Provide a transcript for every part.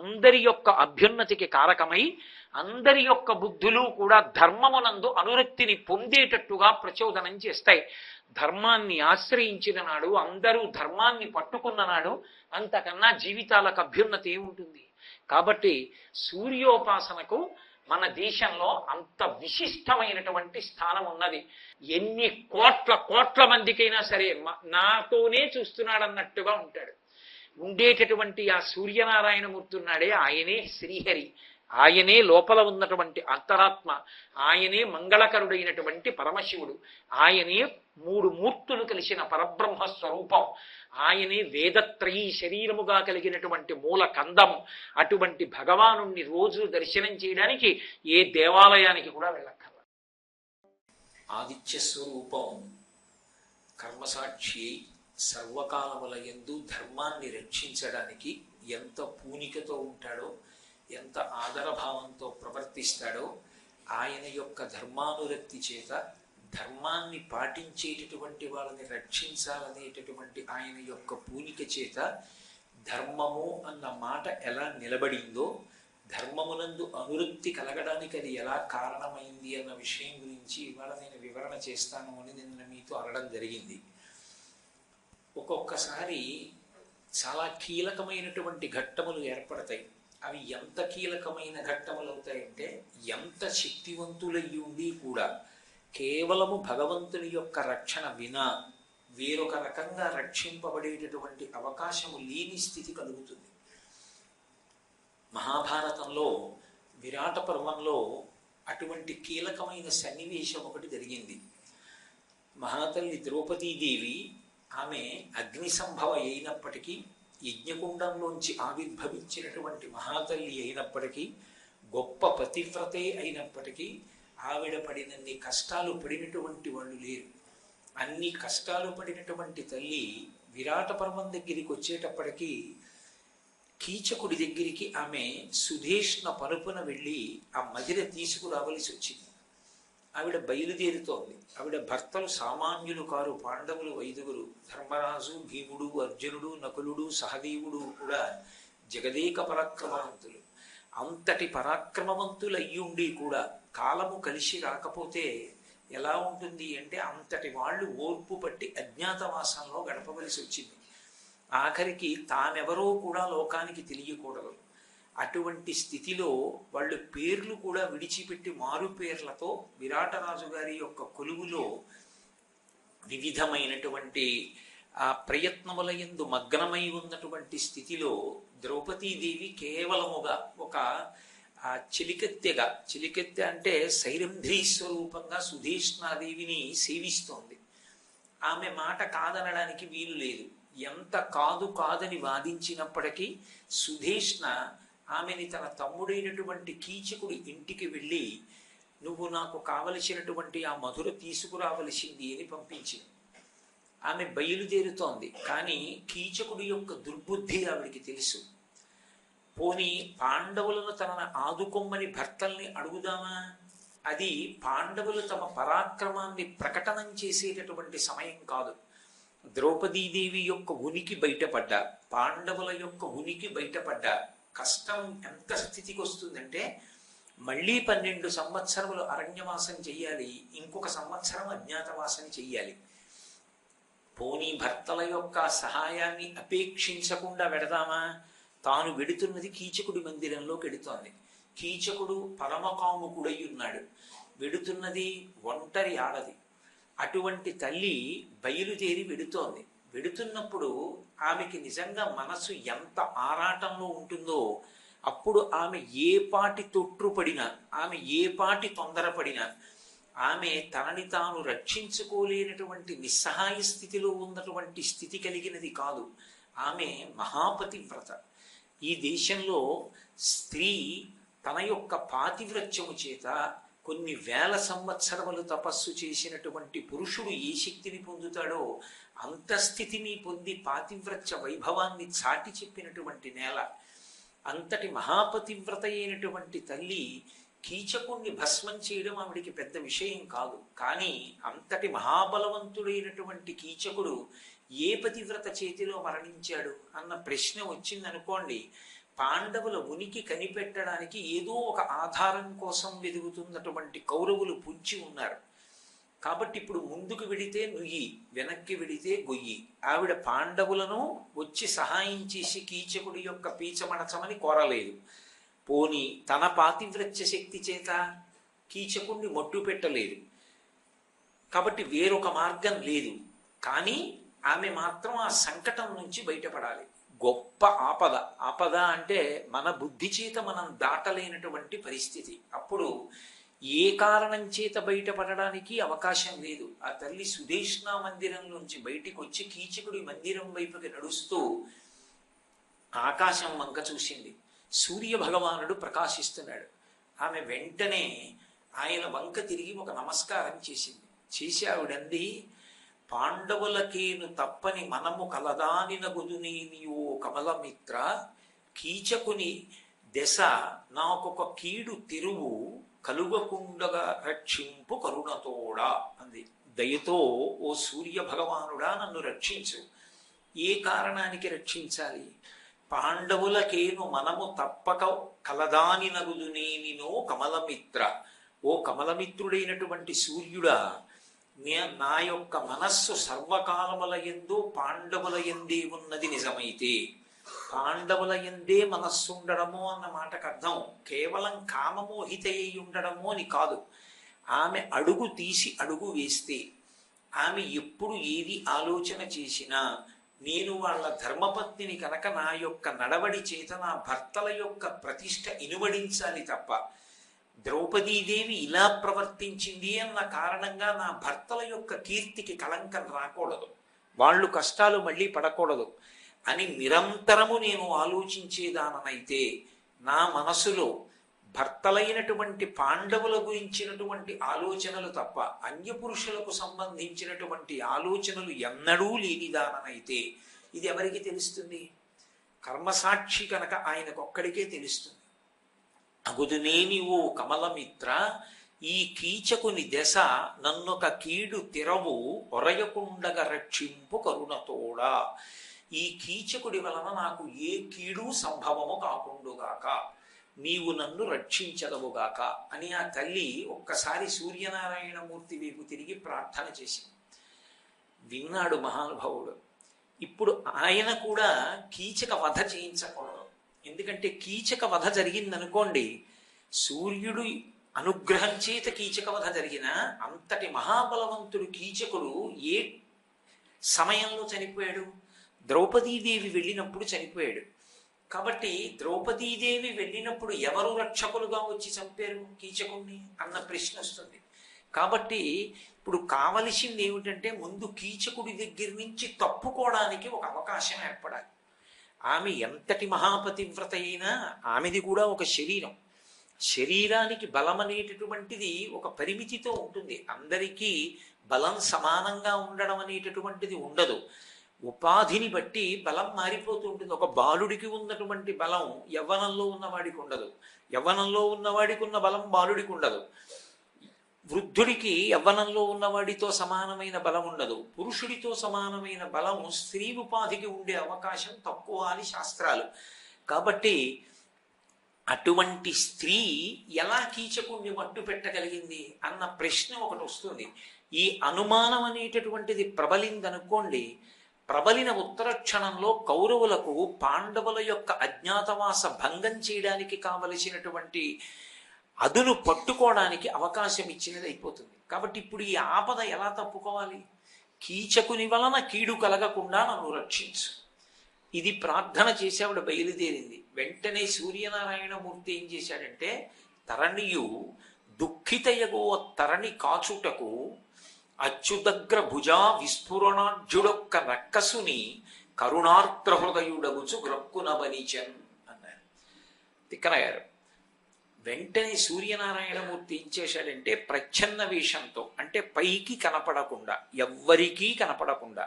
అందరి యొక్క అభ్యున్నతికి కారకమై అందరి యొక్క బుద్ధులు కూడా ధర్మమునందు అనురక్తిని పొందేటట్టుగా ప్రచోదనం చేస్తాయి. ధర్మాన్ని ఆశ్రయించిన నాడు, అందరూ ధర్మాన్ని పట్టుకున్న నాడు అంతకన్నా జీవితాలకు అభ్యున్నతి ఉంటుంది. కాబట్టి సూర్యోపాసనకు మన దేశంలో అంత విశిష్టమైనటువంటి స్థానం ఉన్నది. ఎన్ని కోట్ల మందికైనా సరే నాతోనే చూస్తున్నాడన్నట్టుగా ఉంటాడు. ఉండేటటువంటి ఆ సూర్యనారాయణమూర్తి ఉన్నాడే, ఆయనే శ్రీహరి, ఆయనే లోపల ఉన్నటువంటి అంతరాత్మ, ఆయనే మంగళకరుడైనటువంటి పరమశివుడు, ఆయనే 3 మూర్తులు కలిసిన పరబ్రహ్మ స్వరూపం, ఆయనే వేదత్రయీ శరీరముగా కలిగినటువంటి మూల కందము. అటువంటి భగవానుణ్ణి రోజు దర్శనం చేయడానికి ఏ దేవాలయానికి కూడా వెళ్ళక్కర్లేదు. ఆదిత్య స్వరూపం కర్మసాక్షి సర్వకాలములయందు ధర్మాన్ని రక్షించడానికి ఎంత పూనికతో ఉంటాడో, ఎంత ఆదరభావంతో ప్రవర్తిస్తాడో, ఆయన యొక్క ధర్మానురక్తి చేత ధర్మాన్ని పాటించేటటువంటి వాళ్ళని రక్షించాలనేటటువంటి ఆయన యొక్క పూనిక చేత ధర్మము అన్న మాట ఎలా నిలబడిందో, ధర్మమునందు అనురక్తి కలగడానికి అది ఎలా కారణమైంది అన్న విషయం గురించి ఇవాళ నేను వివరణ చేస్తాను అని నిన్న మీతో అనడం జరిగింది. ఒక్కొక్కసారి చాలా కీలకమైనటువంటి ఘట్టములు ఏర్పడతాయి. అవి ఎంత కీలకమైన ఘట్టములు అవుతాయంటే, ఎంత శక్తివంతులయ్యి ఉండి కూడా కేవలము భగవంతుని యొక్క రక్షణ వినా వేరొక రకంగా రక్షింపబడేటటువంటి అవకాశము లేని స్థితి కలుగుతుంది. మహాభారతంలో విరాట పర్వంలో అటువంటి కీలకమైన సన్నివేశం ఒకటి జరిగింది. మహాతల్లి ద్రౌపదీదేవి ఆమె అగ్ని సంభవ అయినప్పటికీ, యజ్ఞకుండంలోంచి ఆవిర్భవించినటువంటి మహాతల్లి అయినప్పటికీ, గొప్ప పతివ్రతే అయినప్పటికీ ఆవిడ పడినన్ని కష్టాలు పడినటువంటి వాళ్ళు లేరు. అన్ని కష్టాలు పడినటువంటి తల్లి విరాట పర్వం దగ్గరికి వచ్చేటప్పటికీ కీచకుడి దగ్గరికి ఆమె సుధేష్ణ పరుపున వెళ్ళి ఆ మదిర తీసుకురావలసి వచ్చింది. ఆవిడ బయలుదేరుతోంది. ఆవిడ భర్తలు సామాన్యులు కారు, పాండవులు 5, ధర్మరాజు, భీముడు, అర్జునుడు, నకులుడు, సహదేవుడు కూడా జగదేక పరాక్రమవంతులు. అంతటి పరాక్రమవంతులయ్యుండి కూడా కాలము కలిసి రాకపోతే ఎలా ఉంటుంది అంటే, అంతటి వాళ్ళు ఓర్పు పట్టి అజ్ఞాతవాసంలో గడపవలసి వచ్చింది. ఆఖరికి తానెవరో కూడా లోకానికి తెలియకూడదు. అటువంటి స్థితిలో వాళ్ళు పేర్లు కూడా విడిచిపెట్టి మారు పేర్లతో విరాటరాజు గారి యొక్క కొలువులో వివిధమైనటువంటి ఆ ప్రయత్నముల యందు మగ్నమై ఉన్నటువంటి స్థితిలో ద్రౌపదీదేవి కేవలముగా ఒక చిలికెత్తె అంటే సైరంధ్రీ స్వరూపంగా సుధేష్ణాదేవిని సేవిస్తోంది. ఆమె మాట కాదనడానికి వీలు లేదు. ఎంత కాదని వాదించినప్పటికీ సుధేష్ణ ఆమెని తన తమ్ముడైనటువంటి కీచకుడి ఇంటికి వెళ్ళి, నువ్వు నాకు కావలసినటువంటి ఆ మధుర తీసుకురావలసింది అని పంపించింది. ఆమె బయలుదేరుతోంది. కానీ కీచకుడి యొక్క దుర్బుద్ధి ఆవిడికి తెలుసు. పోనీ పాండవులను తనను ఆదుకొమ్మని భర్తల్ని అడుగుదామా? అది పాండవులు తమ పరాక్రమాన్ని ప్రకటనం చేసేటటువంటి సమయం కాదు. ద్రౌపదీదేవి యొక్క ఉనికి బయటపడ్డా, పాండవుల యొక్క ఉనికి బయటపడ్డా కష్టం ఎంత స్థితికి వస్తుందంటే, మళ్ళీ 12 సంవత్సరములు అరణ్యవాసం చెయ్యాలి, ఇంకొక సంవత్సరం అజ్ఞాతవాసం చెయ్యాలి. పోనీ భర్తల యొక్క సహాయాన్ని అపేక్షించకుండా వెడదామా? తాను వెడుతున్నది కీచకుడి మందిరంలోకి వెడుతోంది. కీచకుడు పరమకాముకుడై ఉన్నాడు. వెడుతున్నది ఒంటరి ఆడది. అటువంటి తల్లి బయలుదేరి వెడుతోంది. వెడుతున్నప్పుడు ఆమెకి నిజంగా మనసు ఎంత ఆరాటంలో ఉంటుందో, అప్పుడు ఆమె ఏ పాటి తొట్టుపడినా, ఆమె ఏ పాటి తొందరపడినా, ఆమె తనని తాను రక్షించుకోలేనటువంటి నిస్సహాయ స్థితిలో ఉన్నటువంటి స్థితి కలిగినది కాదు. ఆమె మహాపతివ్రత. ఈ దేశంలో స్త్రీ తన యొక్క పాతివ్రత్యము చేత కొన్ని వేల సంవత్సరములు తపస్సు చేసినటువంటి పురుషుడు ఏ శక్తిని పొందుతాడో అంత స్థితిని పొంది పాతివ్రత్య వైభవాన్ని చాటి చెప్పినటువంటి నేల. అంతటి మహాపతివ్రత అయినటువంటి తల్లి కీచకుణ్ణి భస్మం చేయడం ఆవిడికి పెద్ద విషయం కాదు. కానీ అంతటి మహాబలవంతుడైనటువంటి కీచకుడు ఏ పతివ్రత చేతిలో మరణించాడు అన్న ప్రశ్న వచ్చిందనుకోండి, పాండవుల ఉనికి కనిపెట్టడానికి ఏదో ఒక ఆధారం కోసం వెతుకుతున్నటువంటి కౌరవులు పుంచి ఉన్నారు. కాబట్టి ఇప్పుడు ముందుకు వెడితే నుయ్యి, వెనక్కి వెడితే గొయ్యి. ఆవిడ పాండవులను వచ్చి సహాయం చేసి కీచకుడి యొక్క పీచమణచమని కోరలేదు. పోని తన పాతివ్రత్య శక్తి చేత కీచకుణ్ణి మట్టు పెట్టలేదు. కాబట్టి వేరొక మార్గం లేదు. కానీ ఆమె మాత్రం ఆ సంకటం నుంచి బయటపడాలి. గొప్ప ఆపద. ఆపద అంటే మన బుద్ధి చేత మనం దాటలేనటువంటి పరిస్థితి. అప్పుడు ఏ కారణం చేత బయటపడడానికి అవకాశం లేదు. ఆ తల్లి సుదేష్ణ మందిరంలోంచి బయటికి వచ్చి కీచకుడి మందిరం వైపుకి నడుస్తూ ఆకాశం వంక చూసింది. సూర్య భగవానుడు ప్రకాశిస్తున్నాడు. ఆమె వెంటనే ఆయన వంక తిరిగి ఒక నమస్కారం చేసింది. చేసి ఆవిడంది, పాండవులకేను తప్పని మనము కలదానినగుదునీనియో కమలమిత్ర, కీచకుని దశ నాకొక కీడు తిరువు కలుగకుండగా రక్షింపు కరుణతోడా అంది. దయతో ఓ సూర్య భగవానుడా నన్ను రక్షించు. ఏ కారణానికి రక్షించాలి? పాండవులకేను మనము తప్పక కలదానినగుదునేనినో కమలమిత్ర. ఓ కమలమిత్రుడైనటువంటి సూర్యుడా, నా యొక్క మనస్సు సర్వకాలముల యందు పాండవుల యందే ఉన్నది నిజమైతే, పాండవుల యందే మనస్సు ఉండడము అన్న మాటకు అర్థం కేవలం కామమోహిత అయి ఉండడము అని కాదు. ఆమె అడుగు తీసి అడుగు వేస్తే, ఆమె ఎప్పుడు ఏది ఆలోచన చేసినా నేను వాళ్ళ ధర్మపత్నిని కనుక నా యొక్క నడవడి చేత నా భర్తల యొక్క ప్రతిష్ట ఇనువడించాలి తప్ప, ద్రౌపదీదేవి ఇలా ప్రవర్తించింది అన్న కారణంగా నా భర్తల యొక్క కీర్తికి కళంకం రాకూడదు, వాళ్ళు కష్టాలు మళ్ళీ పడకూడదు అని నిరంతరము నేను ఆలోచించేదాననైతే, నా మనసులో భర్తలైనటువంటి పాండవుల గురించినటువంటి ఆలోచనలు తప్ప అన్యపురుషులకు సంబంధించినటువంటి ఆలోచనలు ఎన్నడూ లేనిదాననైతే ఇది ఎవరికి తెలుస్తుంది? కర్మసాక్షి కనుక ఆయనకొక్కడికే తెలుస్తుంది. అగుదునేని ఓ కమలమిత్ర, ఈ కీచకుని దశ నన్నొక కీడు తిరవు ఒరయకుండగ రక్షింపు కరుణతోడా. ఈ కీచకుడి వలన నాకు ఏ కీడు సంభవము కాకుండుగాక, నీవు నన్ను రక్షించదవుగాక అని ఆ తల్లి ఒక్కసారి సూర్యనారాయణమూర్తి వైపు తిరిగి ప్రార్థన చేసింది. విన్నాడు మహానుభావుడు. ఇప్పుడు ఆయన కూడా కీచక వధ చేయించకూడదు. ఎందుకంటే కీచక వధ జరిగిందనుకోండి, సూర్యుడు అనుగ్రహం చేత కీచక వధ జరిగిన అంతటి మహాబలవంతుడు కీచకుడు ఏ సమయంలో చనిపోయాడు? ద్రౌపదీదేవి వెళ్ళినప్పుడు చనిపోయాడు. కాబట్టి ద్రౌపదీదేవి వెళ్ళినప్పుడు ఎవరు రక్షకులుగా వచ్చి చంపారు కీచకుణ్ణి అన్న ప్రశ్న వస్తుంది. కాబట్టి ఇప్పుడు కావలసింది ఏమిటంటే, ముందు కీచకుడి దగ్గర నుంచి తప్పుకోవడానికి ఒక అవకాశం ఏర్పడాలి. ఆమె ఎంతటి మహాపతివ్రత అయినా ఆమెది కూడా ఒక శరీరం. శరీరానికి బలం అనేటటువంటిది ఒక పరిమితితో ఉంటుంది. అందరికీ బలం సమానంగా ఉండడం అనేటటువంటిది ఉండదు. ఉపాధిని బట్టి బలం మారిపోతూ ఉంటుంది. ఒక బాలుడికి ఉన్నటువంటి బలం యవ్వనంలో ఉన్నవాడికి ఉండదు, యవ్వనంలో ఉన్నవాడికి ఉన్న బలం బాలుడికి ఉండదు. వృద్ధుడికి యవ్వనంలో ఉన్నవాడితో సమానమైన బలం ఉండదు. పురుషుడితో సమానమైన బలం స్త్రీ ఉపాధికి ఉండే అవకాశం తక్కువ అని శాస్త్రాలు. కాబట్టి అటువంటి స్త్రీ ఎలా కీచకుణ్ణి మట్టు పెట్టగలిగింది అన్న ప్రశ్న ఒకటి వస్తుంది. ఈ అనుమానం అనేటటువంటిది ప్రబలిందనుకోండి, ప్రబలిన ఉత్తర క్షణంలో కౌరవులకు పాండవుల యొక్క అజ్ఞాతవాస భంగం చేయడానికి కావలసినటువంటి అదును పట్టుకోవడానికి అవకాశం ఇచ్చినది అయిపోతుంది. కాబట్టి ఇప్పుడు ఈ ఆపద ఎలా తప్పుకోవాలి? కీచకుని వలన కీడు కలగకుండా నన్ను రక్షించు. ఇది ప్రార్థన చేసేవాడు బయలుదేరింది. వెంటనే సూర్యనారాయణమూర్తి ఏం చేశాడంటే, తరణియు దుఃఖితయగో తరణి కాచుటకు అచ్యుదగ్ర భుజా విస్ఫురణాఢ్యుడొక్క రక్కసుని కరుణార్ద్ర హృదయుడగుచు గ్రక్కునబనిచన్ అన్నారు తిక్కన గారు. వెంటనే సూర్యనారాయణమూర్తి ఏం చేశాడంటే, ప్రచ్ఛన్న వేషంతో, అంటే పైకి కనపడకుండా, ఎవ్వరికీ కనపడకుండా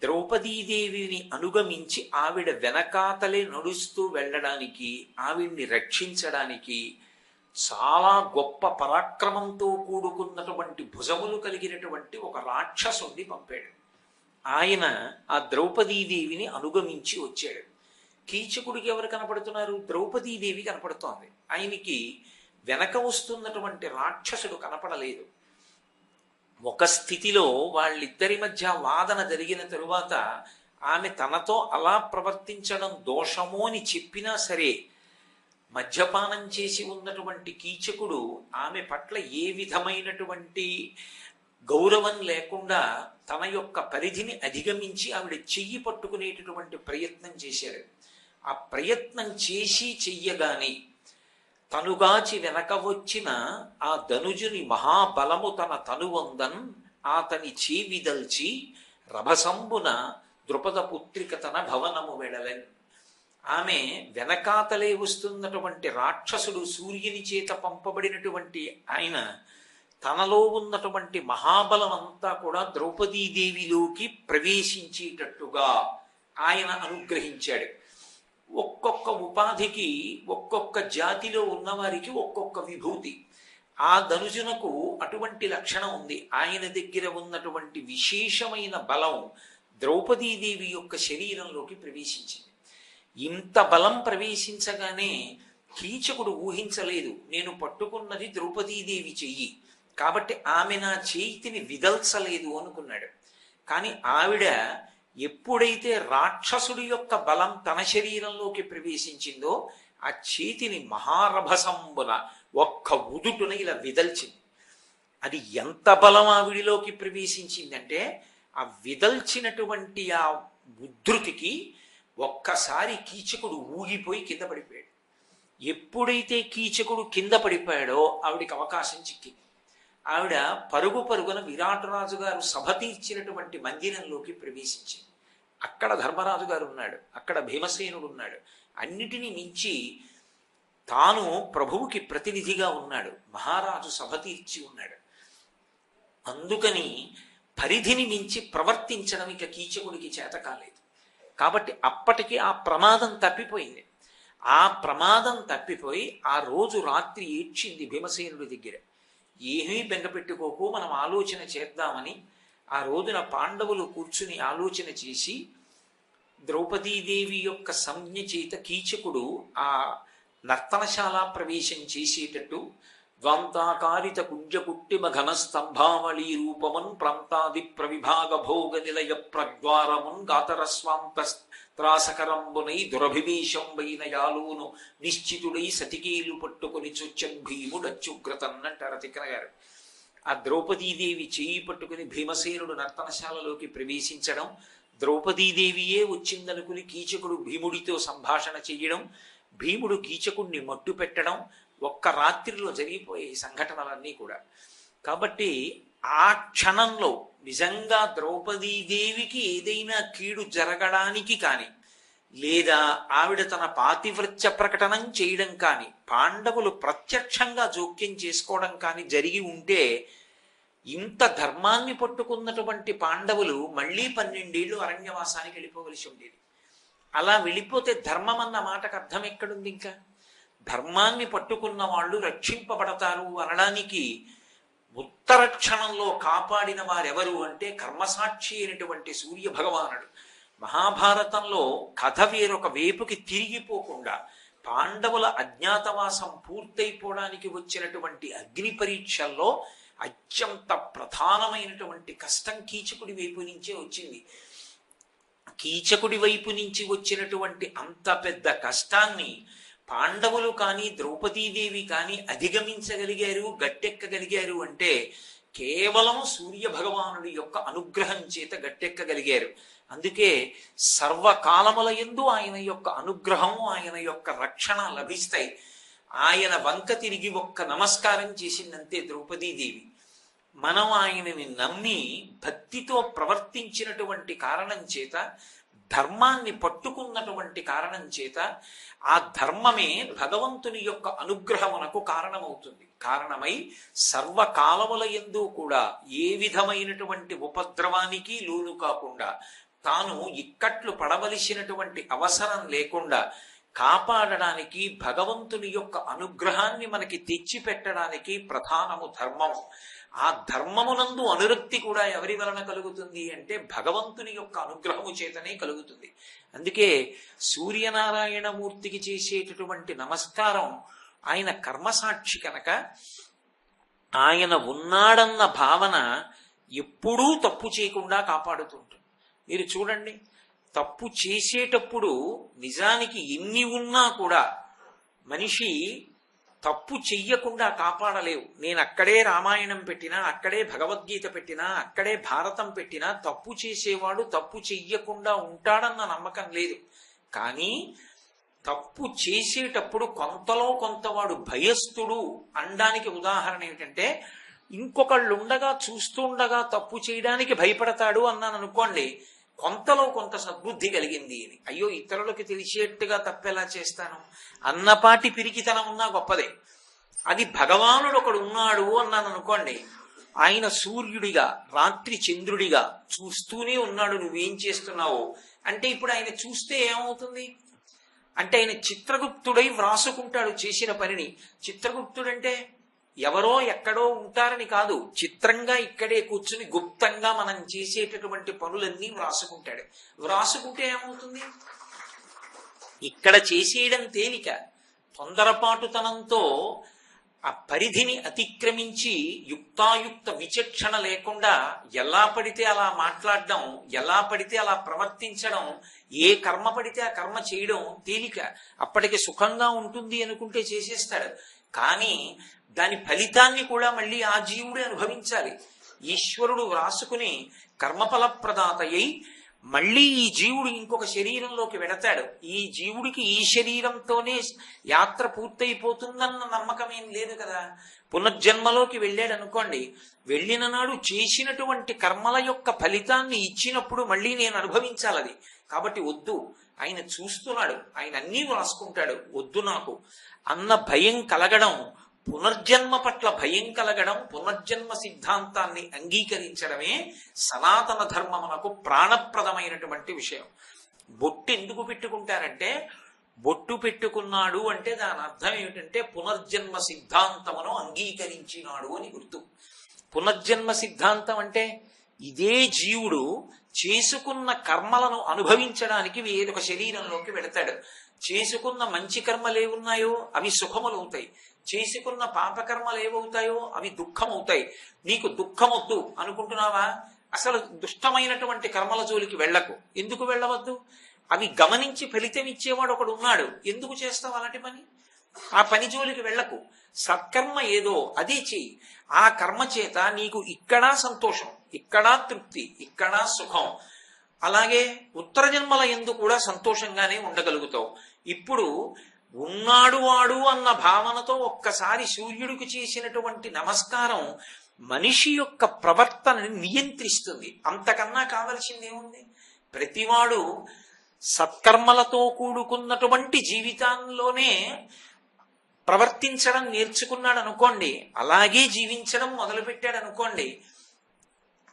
ద్రౌపదీదేవిని అనుగమించి ఆవిడ వెనకాతలే నడుస్తూ వెళ్ళడానికి, ఆవిడ్ని రక్షించడానికి చాలా గొప్ప పరాక్రమంతో కూడుకున్నటువంటి భుజములు కలిగినటువంటి ఒక రాక్షసుణ్ణి పంపాడు. ఆయన ఆ ద్రౌపదీదేవిని అనుగమించి వచ్చాడు. కీచకుడికి ఎవరు కనపడుతున్నారు? ద్రౌపదీదేవి కనపడుతోంది. ఆయనకి వెనక వస్తున్నటువంటి రాక్షసుడు కనపడలేదు. ఒక స్థితిలో వాళ్ళిద్దరి మధ్య వాదన జరిగిన తరువాత ఆమె తనతో అలా ప్రవర్తించడం దోషము అని చెప్పినా సరే, మద్యపానం చేసి ఉన్నటువంటి కీచకుడు ఆమె పట్ల ఏ విధమైనటువంటి గౌరవం లేకుండా తన యొక్క పరిధిని అధిగమించి ఆవిడ చెయ్యి పట్టుకునేటటువంటి ప్రయత్నం చేశాడు. ఆ ప్రయత్నం చేసి చెయ్యగాని తనుగాచి వెనక వచ్చిన ఆ ధనుజుని మహాబలము తన తనువందన్ ఆతని చేవిదల్చి రభసంబున ద్రుపద పుత్రిక తన భవనము వెడలెన్. ఆమె వెనకాతలే వస్తున్నటువంటి రాక్షసుడు, సూర్యుని చేత పంపబడినటువంటి ఆయన, తనలో ఉన్నటువంటి మహాబలం అంతా కూడా ద్రౌపదీదేవిలోకి ప్రవేశించేటట్టుగా ఆయన అనుగ్రహించాడు. ఒక్కొక్క ఉపాధికి, ఒక్కొక్క జాతిలో ఉన్నవారికి ఒక్కొక్క విభూతి. ఆ ధనుజునకు అటువంటి లక్షణం ఉంది. ఆయన దగ్గర ఉన్నటువంటి విశేషమైన బలం ద్రౌపదీదేవి యొక్క శరీరంలోకి ప్రవేశించింది. ఇంత బలం ప్రవేశించగానే కీచకుడు ఊహించలేదు, నేను పట్టుకున్నది ద్రౌపదీదేవి చెయ్యి కాబట్టి ఆమె నా చేతిని విదల్చలేదు అనుకున్నాడు. కానీ ఆవిడ ఎప్పుడైతే రాక్షసుడి యొక్క బలం తన శరీరంలోకి ప్రవేశించిందో ఆ చేతిని మహారభసంబున ఒక్క ఉదుటున ఇలా విదల్చింది. అది ఎంత బలం ఆవిడిలోకి ప్రవేశించిందంటే, ఆ విదల్చినటువంటి ఆ ఉద్ధృతికి ఒక్కసారి కీచకుడు ఊగిపోయి కింద పడిపోయాడు. ఎప్పుడైతే కీచకుడు కింద పడిపోయాడో ఆవిడికి అవకాశం చిక్కింది. ఆవిడ పరుగు పరుగున విరాటరాజు గారు సభ తీర్చినటువంటి మందిరంలోకి ప్రవేశించింది. అక్కడ ధర్మరాజు గారు ఉన్నాడు, అక్కడ భీమసేనుడు ఉన్నాడు. అన్నిటినీ మించి తాను ప్రభువుకి ప్రతినిధిగా ఉన్నాడు. మహారాజు సభ తీర్చి ఉన్నాడు. అందుకని పరిధిని మించి ప్రవర్తించడం ఇక కీచకుడికి చేత కాలేదు. కాబట్టి అప్పటికి ఆ ప్రమాదం తప్పిపోయింది. ఆ ప్రమాదం తప్పిపోయి ఆ రోజు రాత్రి ఏడ్చింది భీమసేనుడి దగ్గర. ఏమీ బెంగపెట్టుకోకు, మనం ఆలోచన చేద్దామని ఆ రోజున పాండవులు కూర్చుని ఆలోచన చేసి, ద్రౌపదీదేవి యొక్క సంజ్ఞ చేత కీచకుడు ఆ నర్తనశాల ప్రవేశం చేసేటట్టు ద్వంతాకారిత కుంజకుట్టిమ ఘనస్తంభావళీ రూపమున్ ప్రాంతాది ప్రవిభాగ భోగ నిలయ ప్రద్వారమున్ గాతరస్వాంత త్రాసకరంబునై దురభివేశం వైన యాలోను నిశ్చితుడై సతికేలు పట్టుకుని చొచ్చన్ భీముడచ్చుగ్రతన్నంటారు తిక్కన గారు. ఆ ద్రౌపదీదేవి చేయి పట్టుకుని భీమసేనుడు నర్తనశాలలోకి ప్రవేశించడం, ద్రౌపదీదేవియే వచ్చిందనుకుని కీచకుడు భీముడితో సంభాషణ చెయ్యడం, భీముడు కీచకుడిని మట్టు పెట్టడం, ఒక్క రాత్రిలో జరిగిపోయే సంఘటనలన్నీ కూడా. కాబట్టి ఆ క్షణంలో నిజంగా ద్రౌపదీదేవికి ఏదైనా కీడు జరగడానికి కానీ, లేదా ఆవిడ తన పాతివ్రత్య ప్రకటనం చేయడం కానీ, పాండవులు ప్రత్యక్షంగా జోక్యం చేసుకోవడం కానీ జరిగి ఉంటే, ఇంత ధర్మాన్ని పట్టుకున్నటువంటి పాండవులు మళ్ళీ 12 ఏళ్ళు అరణ్యవాసానికి వెళ్ళిపోవలసి ఉండేది. అలా వెళ్ళిపోతే ధర్మం అన్న మాటకు అర్థం ఎక్కడుంది? ఇంకా ధర్మాన్ని పట్టుకున్న వాళ్ళు రక్షింపబడతారు అనడానికి ఉత్తర క్షణంలో కాపాడిన వారెవరు అంటే కర్మసాక్షి అయినటువంటి సూర్య భగవానుడు. మహాభారతంలో కథ వేరొక వేపుకి తిరిగిపోకుండా పాండవుల అజ్ఞాతవాసం పూర్తయిపోవడానికి వచ్చినటువంటి అగ్ని పరీక్షల్లో అత్యంత ప్రధానమైనటువంటి కష్టం కీచకుడి వైపు నుంచే వచ్చింది. కీచకుడి వైపు నుంచి వచ్చినటువంటి అంత పెద్ద కష్టాన్ని పాండవులు కానీ ద్రౌపదీదేవి కానీ అధిగమించగలిగారు, గట్టెక్కగలిగారు అంటే కేవలం సూర్య భగవానుడి యొక్క అనుగ్రహం చేత గట్టెక్కగలిగారు. అందుకే సర్వకాలముల యందు ఆయన యొక్క అనుగ్రహము, ఆయన యొక్క రక్షణ లభిస్తాయి. ఆయన వంక తిరిగి ఒక్క నమస్కారం చేసిందంతే ద్రౌపదీదేవి. మనం ఆయనని నమ్మి భక్తితో ప్రవర్తించినటువంటి కారణం చేత, ధర్మాన్ని పట్టుకున్నటువంటి కారణం చేత, ఆ ధర్మమే భగవంతుని యొక్క అనుగ్రహమునకు కారణమవుతుంది. కారణమై సర్వకాలముల యందు కూడా ఏ విధమైనటువంటి ఉపద్రవానికి లోను కాకుండా, తాను ఇక్కట్లు పడవలసినటువంటి అవసరం లేకుండా కాపాడడానికి, భగవంతుని యొక్క అనుగ్రహాన్ని మనకి తెచ్చిపెట్టడానికి ప్రధానము ధర్మము. ఆ ధర్మమునందు అనురక్తి కూడా ఎవరి వలన కలుగుతుంది అంటే భగవంతుని యొక్క అనుగ్రహము చేతనే కలుగుతుంది. అందుకే సూర్యనారాయణమూర్తికి చేసేటటువంటి నమస్కారం ఆయన కర్మసాక్షి కనుక ఆయన ఉన్నాడన్న భావన ఎప్పుడూ తప్పు చేయకుండా కాపాడుతుంటుంది. మీరు చూడండి, తప్పు చేసేటప్పుడు నిజానికి ఎన్ని ఉన్నా కూడా మనిషి తప్పు చెయ్యకుండా కాపాడలేవు. నేను అక్కడే రామాయణం పెట్టినా, అక్కడే భగవద్గీత పెట్టినా, అక్కడే భారతం పెట్టినా తప్పు చేసేవాడు తప్పు చెయ్యకుండా ఉంటాడన్న నమ్మకం లేదు. కానీ తప్పు చేసేటప్పుడు కొంతలో కొంతవాడు భయస్థుడు అనడానికి ఉదాహరణ ఏమిటంటే, ఇంకొకళ్ళు ఉండగా చూస్తుండగా తప్పు చేయడానికి భయపడతాడు అన్నాను అనుకోండి, కొంతలో కొంత సద్బుద్ధి కలిగింది అని. అయ్యో ఇతరులకు తెలిసేట్టుగా తప్పెలా చేస్తాను అన్నపాటి పిరికితనం ఉన్నా గొప్పదే. అది భగవానుడు ఒకడు ఉన్నాడు అన్నాను అనుకోండి, ఆయన సూర్యుడిగా రాత్రి చంద్రుడిగా చూస్తూనే ఉన్నాడు, నువ్వేం చేస్తున్నావు అంటే ఇప్పుడు ఆయన చూస్తే ఏమవుతుంది అంటే ఆయన చిత్రగుప్తుడై వ్రాసుకుంటాడు చేసిన పనిని. చిత్రగుప్తుడంటే ఎవరో ఎక్కడో ఉంటారని కాదు, చిత్రంగా ఇక్కడే కూర్చుని గుప్తంగా మనం చేసేటటువంటి పనులన్నీ వ్రాసుకుంటాడు. వ్రాసుకుంటే ఏమవుతుంది, ఇక్కడ చేసేయడం తేలిక. తొందరపాటుతనంతో ఆ పరిధిని అతిక్రమించి యుక్తాయుక్త విచక్షణ లేకుండా ఎలా పడితే అలా మాట్లాడడం, ఎలా పడితే అలా ప్రవర్తించడం, ఏ కర్మ పడితే ఆ కర్మ చేయడం తేలిక. అప్పటికి సుఖంగా ఉంటుంది అనుకుంటే చేసేస్తాడు. కానీ దాని ఫలితాన్ని కూడా మళ్ళీ ఆ జీవుడే అనుభవించాలి. ఈశ్వరుడు వ్రాసుకుని కర్మఫల ప్రదాతయ్యి మళ్ళీ ఈ జీవుడు ఇంకొక శరీరంలోకి వెడతాడు. ఈ జీవుడికి ఈ శరీరంతోనే యాత్ర పూర్తయిపోతుందన్న నమ్మకం ఏం లేదు కదా. పునర్జన్మలోకి వెళ్ళాడు అనుకోండి, వెళ్ళిన నాడు చేసినటువంటి కర్మల యొక్క ఫలితాన్ని ఇచ్చినప్పుడు మళ్ళీ నేను అనుభవించాలది. కాబట్టి వద్దు, ఆయన చూస్తున్నాడు, ఆయన అన్నీ వ్రాసుకుంటాడు, వద్దు నాకు అన్న భయం కలగడం, పునర్జన్మ పట్ల భయం కలగడం, పునర్జన్మ సిద్ధాంతాన్ని అంగీకరించడమే సనాతన ధర్మమునకు ప్రాణప్రదమైనటువంటి విషయం. బొట్టు ఎందుకు పెట్టుకుంటారంటే, బొట్టు పెట్టుకున్నాడు అంటే దాని అర్థం ఏమిటంటే పునర్జన్మ సిద్ధాంతమును అంగీకరించినాడు అని గుర్తు. పునర్జన్మ సిద్ధాంతం అంటే ఇదే జీవుడు చేసుకున్న కర్మలను అనుభవించడానికి వేరొక శరీరంలోకి వెళతాడు. చేసుకున్న మంచి కర్మలు ఏమున్నాయో అవి సుఖములవుతాయి, చేసుకున్న పాపకర్మలు ఏమవుతాయో అవి దుఃఖమవుతాయి. నీకు దుఃఖమొద్దు అనుకుంటున్నావా, అసలు దుష్టమైనటువంటి కర్మల జోలికి వెళ్ళకు. ఎందుకు వెళ్ళవద్దు, అవి గమనించి ఫలితం ఇచ్చేవాడు ఒకడు ఉన్నాడు, ఎందుకు చేస్తావు అలాంటి పని? ఆ పని జోలికి వెళ్ళకు. సత్కర్మ ఏదో అదే చెయ్యి. ఆ కర్మ చేత నీకు ఇక్కడా సంతోషం, ఇక్కడా తృప్తి, ఇక్కడా సుఖం. అలాగే ఉత్తర జన్మల యందు కూడా సంతోషంగానే ఉండగలుగుతావు. ఇప్పుడు ఉన్నాడు వాడు అన్న భావనతో ఒక్కసారి సూర్యుడికి చేసినటువంటి నమస్కారం మనిషి యొక్క ప్రవర్తనని నియంత్రిస్తుంది. అంతకన్నా కావలసిందేముంది? ప్రతివాడు సత్కర్మలతో కూడుకున్నటువంటి జీవితంలోనే ప్రవర్తించడం నేర్చుకున్నాడు అనుకోండి, అలాగే జీవించడం మొదలుపెట్టాడు అనుకోండి,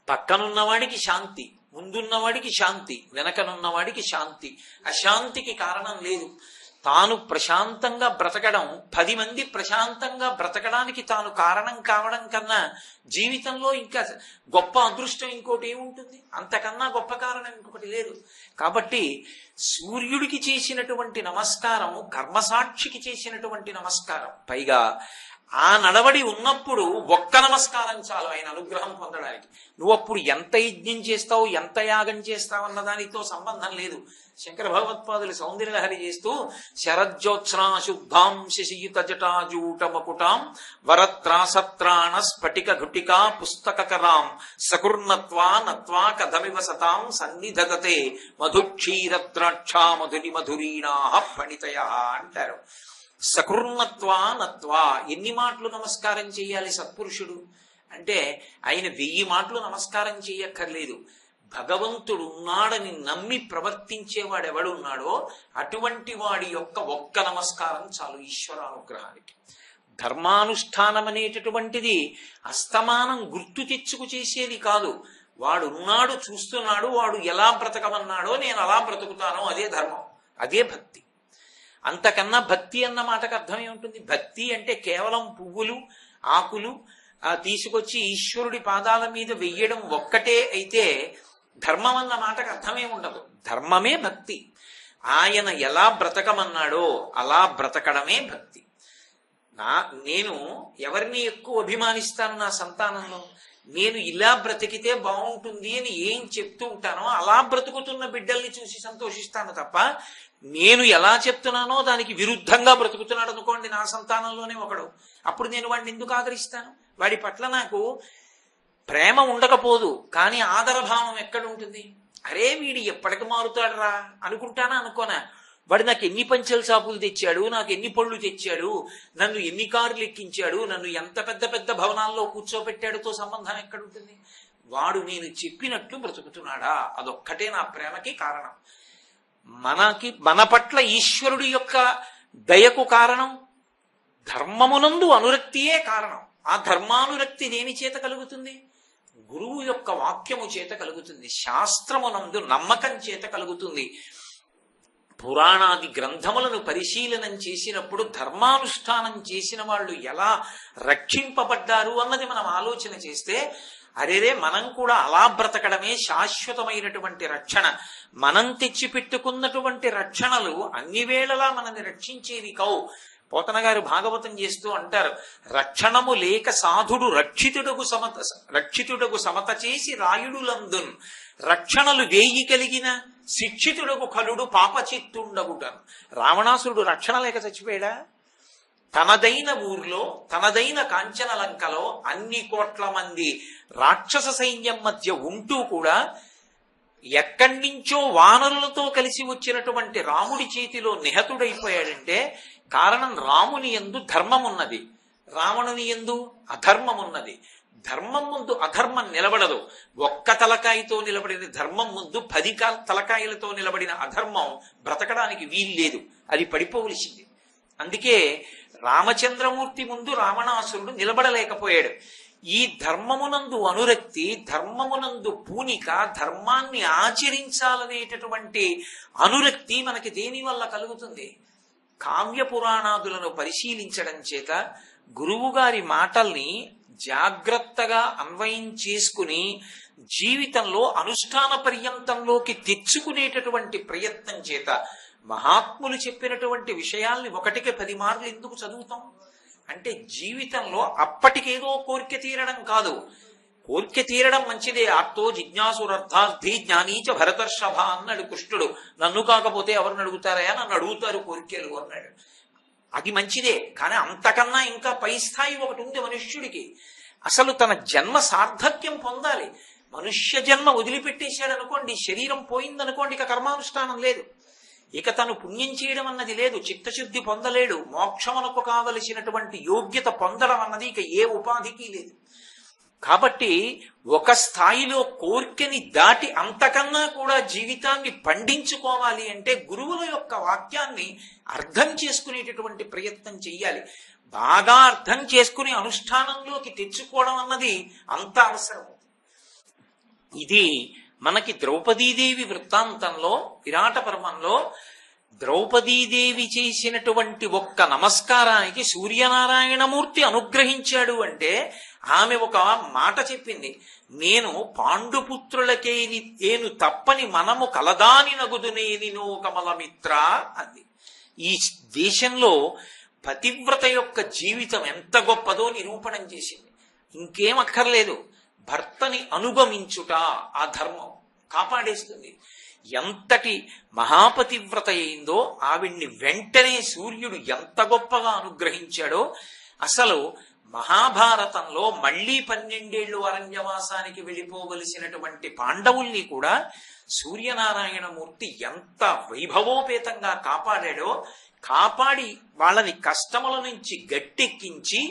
పక్కనున్నవాడికి శాంతి, ముందున్నవాడికి శాంతి, వెనకనున్నవాడికి శాంతి. అశాంతికి కారణం లేదు. తాను ప్రశాంతంగా బ్రతకడం, 10 మంది ప్రశాంతంగా బ్రతకడానికి తాను కారణం కావడం కన్నా జీవితంలో ఇంకా గొప్ప అదృష్టం ఇంకోటి ఏముంటుంది? అంతకన్నా గొప్ప కారణం ఇంకొకటి లేదు. కాబట్టి సూర్యుడికి చేసినటువంటి నమస్కారం కర్మసాక్షికి చేసినటువంటి నమస్కారం. పైగా ఆ నడవడి ఉన్నప్పుడు ఒక్క నమస్కారం చాలు ఆయన అనుగ్రహం పొందడానికి. నువ్వు అప్పుడు ఎంత యజ్ఞం చేస్తావు, ఎంత యాగం చేస్తావు అన్న దానితో సంబంధం లేదు. శంకర భగవత్పాదులు సౌందర్యలహరి చేస్తూ శరజ్యోత్స్నా శుద్ధాం శశియుత జటాజూట మకుటాం వరత్రాసత్రాణ స్ఫటిక ఘుటికా పుస్తకరాం సకుర్ణత్వా నత్వా కథమివ సతాం సన్నిధగతే మధుక్షీరద్రాక్షా మధురి మధురీణా ఫణితయ అంటారు. సకృన్నత్వా నత్వా, ఎన్ని మాటలు నమస్కారం చేయాలి సత్పురుషుడు అంటే ఆయన 1000 మాటలు నమస్కారం చేయక్కర్లేదు. భగవంతుడు ఉన్నాడని నమ్మి ప్రవర్తించేవాడెవడున్నాడో అటువంటి వాడి యొక్క ఒక్క నమస్కారం చాలు ఈశ్వరానుగ్రహానికి. ధర్మానుష్ఠానం అనేటటువంటిది అస్తమానం గుర్తు తెచ్చుకు చేసేది కాదు. వాడున్నాడు, చూస్తున్నాడు, వాడు ఎలా బ్రతకమన్నాడో నేను అలా బ్రతుకుతానో అదే ధర్మం, అదే భక్తి. అంతకన్నా భక్తి అన్న మాటకు అర్థం ఏముంటుంది? భక్తి అంటే కేవలం పువ్వులు ఆకులు తీసుకొచ్చి ఈశ్వరుడి పాదాల మీద వెయ్యడం ఒక్కటే అయితే ధర్మం అన్న మాటకు అర్థమే ఉండదు. ధర్మమే భక్తి. ఆయన ఎలా బ్రతకమన్నాడో అలా బ్రతకడమే భక్తి. నేను ఎవరిని ఎక్కువ అభిమానిస్తాను నా సంతానంలో? నేను ఇలా బ్రతికితే బాగుంటుంది అని ఏం చెప్తూ ఉంటానో అలా బ్రతుకుతున్న బిడ్డల్ని చూసి సంతోషిస్తాను తప్ప, నేను ఎలా చెప్తున్నానో దానికి విరుద్ధంగా బ్రతుకుతున్నాడు అనుకోండి నా సంతానంలోనే ఒకడు, అప్పుడు నేను వాడిని ఎందుకు ఆదరిస్తాను? వాడి పట్ల నాకు ప్రేమ ఉండకపోదు, కానీ ఆదరభావం ఎక్కడుంటుంది? అరే వీడు ఎప్పటికి మారుతాడు రా అనుకుంటానా అనుకోనా? వాడు నాకు ఎన్ని పంచెల చాపులు తెచ్చాడు, నాకు ఎన్ని పళ్ళు తెచ్చాడు, నన్ను ఎన్ని కార్లు ఎక్కించాడు, నన్ను ఎంత పెద్ద పెద్ద భవనాల్లో కూర్చోబెట్టాడుతో సంబంధం ఎక్కడుంటుంది? వాడు నేను చెప్పినట్లు బ్రతుకుతున్నాడా? అదొక్కటే నా ప్రేమకి కారణం. మన పట్ల ఈశ్వరుడి యొక్క దయకు కారణం ధర్మమునందు అనురక్తియే కారణం. ఆ ధర్మానురక్తి దేని చేత కలుగుతుంది? గురువు యొక్క వాక్యము చేత కలుగుతుంది, శాస్త్రమునందు నమ్మకం చేత కలుగుతుంది. పురాణాది గ్రంథములను పరిశీలనం చేసినప్పుడు ధర్మానుష్ఠానం చేసిన వాళ్ళు ఎలా రక్షింపబడ్డారు అన్నది మనం ఆలోచన చేస్తే, అరేరే మనం కూడా అలా బ్రతకడమే శాశ్వతమైనటువంటి రక్షణ. మనం తెచ్చిపెట్టుకున్నటువంటి రక్షణలు అన్ని వేళలా మనల్ని రక్షించేవి కావు. పోతన గారు భాగవతం చేస్తూ అంటారు, రక్షణము లేక సాధుడు రక్షితుడకు సమత చేసి రాయుడులందున్ రక్షణలు వేయి కలిగిన శిక్షితుడకు కలుడు పాపచిత్తుండగుటను. రావణాసురుడు రక్షణ లేక చచ్చిపోయాడా? తనదైన ఊర్లో తనదైన కాంచన లంకలో అన్ని కోట్ల మంది రాక్షస సైన్యం మధ్య ఉంటూ కూడా ఎక్కడి నుంచో వానరులతో కలిసి వచ్చినటువంటి రాముడి చేతిలో నిహతుడైపోయాడంటే కారణం రాముని యందు ధర్మం ఉన్నది, రావణుని యందు అధర్మం ఉన్నది. ధర్మం ముందు అధర్మం నిలబడదు. ఒక్క తలకాయతో నిలబడిన ధర్మం ముందు 10 తలకాయలతో నిలబడిన అధర్మం బ్రతకడానికి వీల్లేదు, అది పడిపోవలసింది. అందుకే రామచంద్రమూర్తి ముందు రావణాసురుడు నిలబడలేకపోయాడు. ఈ ధర్మమునందు అనురక్తి, ధర్మమునందు పూనిక, ధర్మాన్ని ఆచరించాలనేటటువంటి అనురక్తి మనకి దేని వల్ల కలుగుతుంది? కావ్య పురాణాదులను పరిశీలించడం చేత, గురువు గారి మాటల్ని జాగ్రత్తగా అన్వయం చేసుకుని జీవితంలో అనుష్ఠాన పర్యంతంలోకి తెచ్చుకునేటటువంటి ప్రయత్నం చేత, మహాత్ములు చెప్పినటువంటి విషయాల్ని 1కి 10 మార్లు ఎందుకు చదువుతాం అంటే, జీవితంలో అప్పటికేదో కోరిక తీరడం కాదు. కోరిక తీరడం మంచిదే. ఆర్తో జిజ్ఞాసురర్థార్థి జ్ఞానీచ భరతర్షభ అన్నాడు కృష్ణుడు. నన్ను కాకపోతే ఎవరిని అడుగుతారయా? నన్ను అడుగుతారు కోరికలు అన్నాడు. అది మంచిదే, కానీ అంతకన్నా ఇంకా పై స్థాయి ఒకటి ఉంది మనుష్యుడికి. అసలు తన జన్మ సార్థక్యం పొందాలి. మనుష్య జన్మ వదిలిపెట్టేశాడు అనుకోండి, శరీరం పోయిందనుకోండి, ఇక కర్మానుష్ఠానం లేదు, ఇక తను పుణ్యం చేయడం అన్నది లేదు, చిత్తశుద్ధి పొందలేడు, మోక్షమునకు కావలసినటువంటి యోగ్యత పొందడం అన్నది ఇక ఏ ఉపాధికి లేదు. కాబట్టి ఒక స్థాయిలో కోర్కెని దాటి అంతకన్నా కూడా జీవితాన్ని పండించుకోవాలి అంటే గురువుల యొక్క వాక్యాన్ని అర్థం చేసుకునేటటువంటి ప్రయత్నం చెయ్యాలి. బాగా అర్థం చేసుకుని అనుష్ఠానంలోకి తెచ్చుకోవడం అన్నది అంత అవసరం. ఇది మనకి ద్రౌపదీదేవి వృత్తాంతంలో, విరాట పర్వంలో ద్రౌపదీదేవి చేసినటువంటి ఒక్క నమస్కారానికి సూర్యనారాయణమూర్తి అనుగ్రహించాడు అంటే, ఆమె ఒక మాట చెప్పింది, నేను పాండుపుత్రులకేను తప్పని మనము కలదాని నగుదునేనినో కమలమిత్ర అంది. ఈ దేశంలో పతివ్రత యొక్క జీవితం ఎంత గొప్పదో నిరూపణం చేసింది. ఇంకేం అక్కర్లేదు, భర్తని అనుగమించుట ఆ ధర్మం కాపాడేస్తుంది. ఎంతటి మహాపతివ్రత అయిందో ఆవిడ్ని వెంటనే సూర్యుడు ఎంత గొప్పగా అనుగ్రహించాడో. అసలు మహాభారతంలో మళ్లీ 12 ఏళ్లు అరణ్యవాసానికి వెళ్ళిపోవలసినటువంటి పాండవుల్ని కూడా సూర్యనారాయణమూర్తి ఎంత వైభవోపేతంగా కాపాడాడో, కాపాడి వాళ్ళని కష్టముల నుంచి గట్టెక్కించి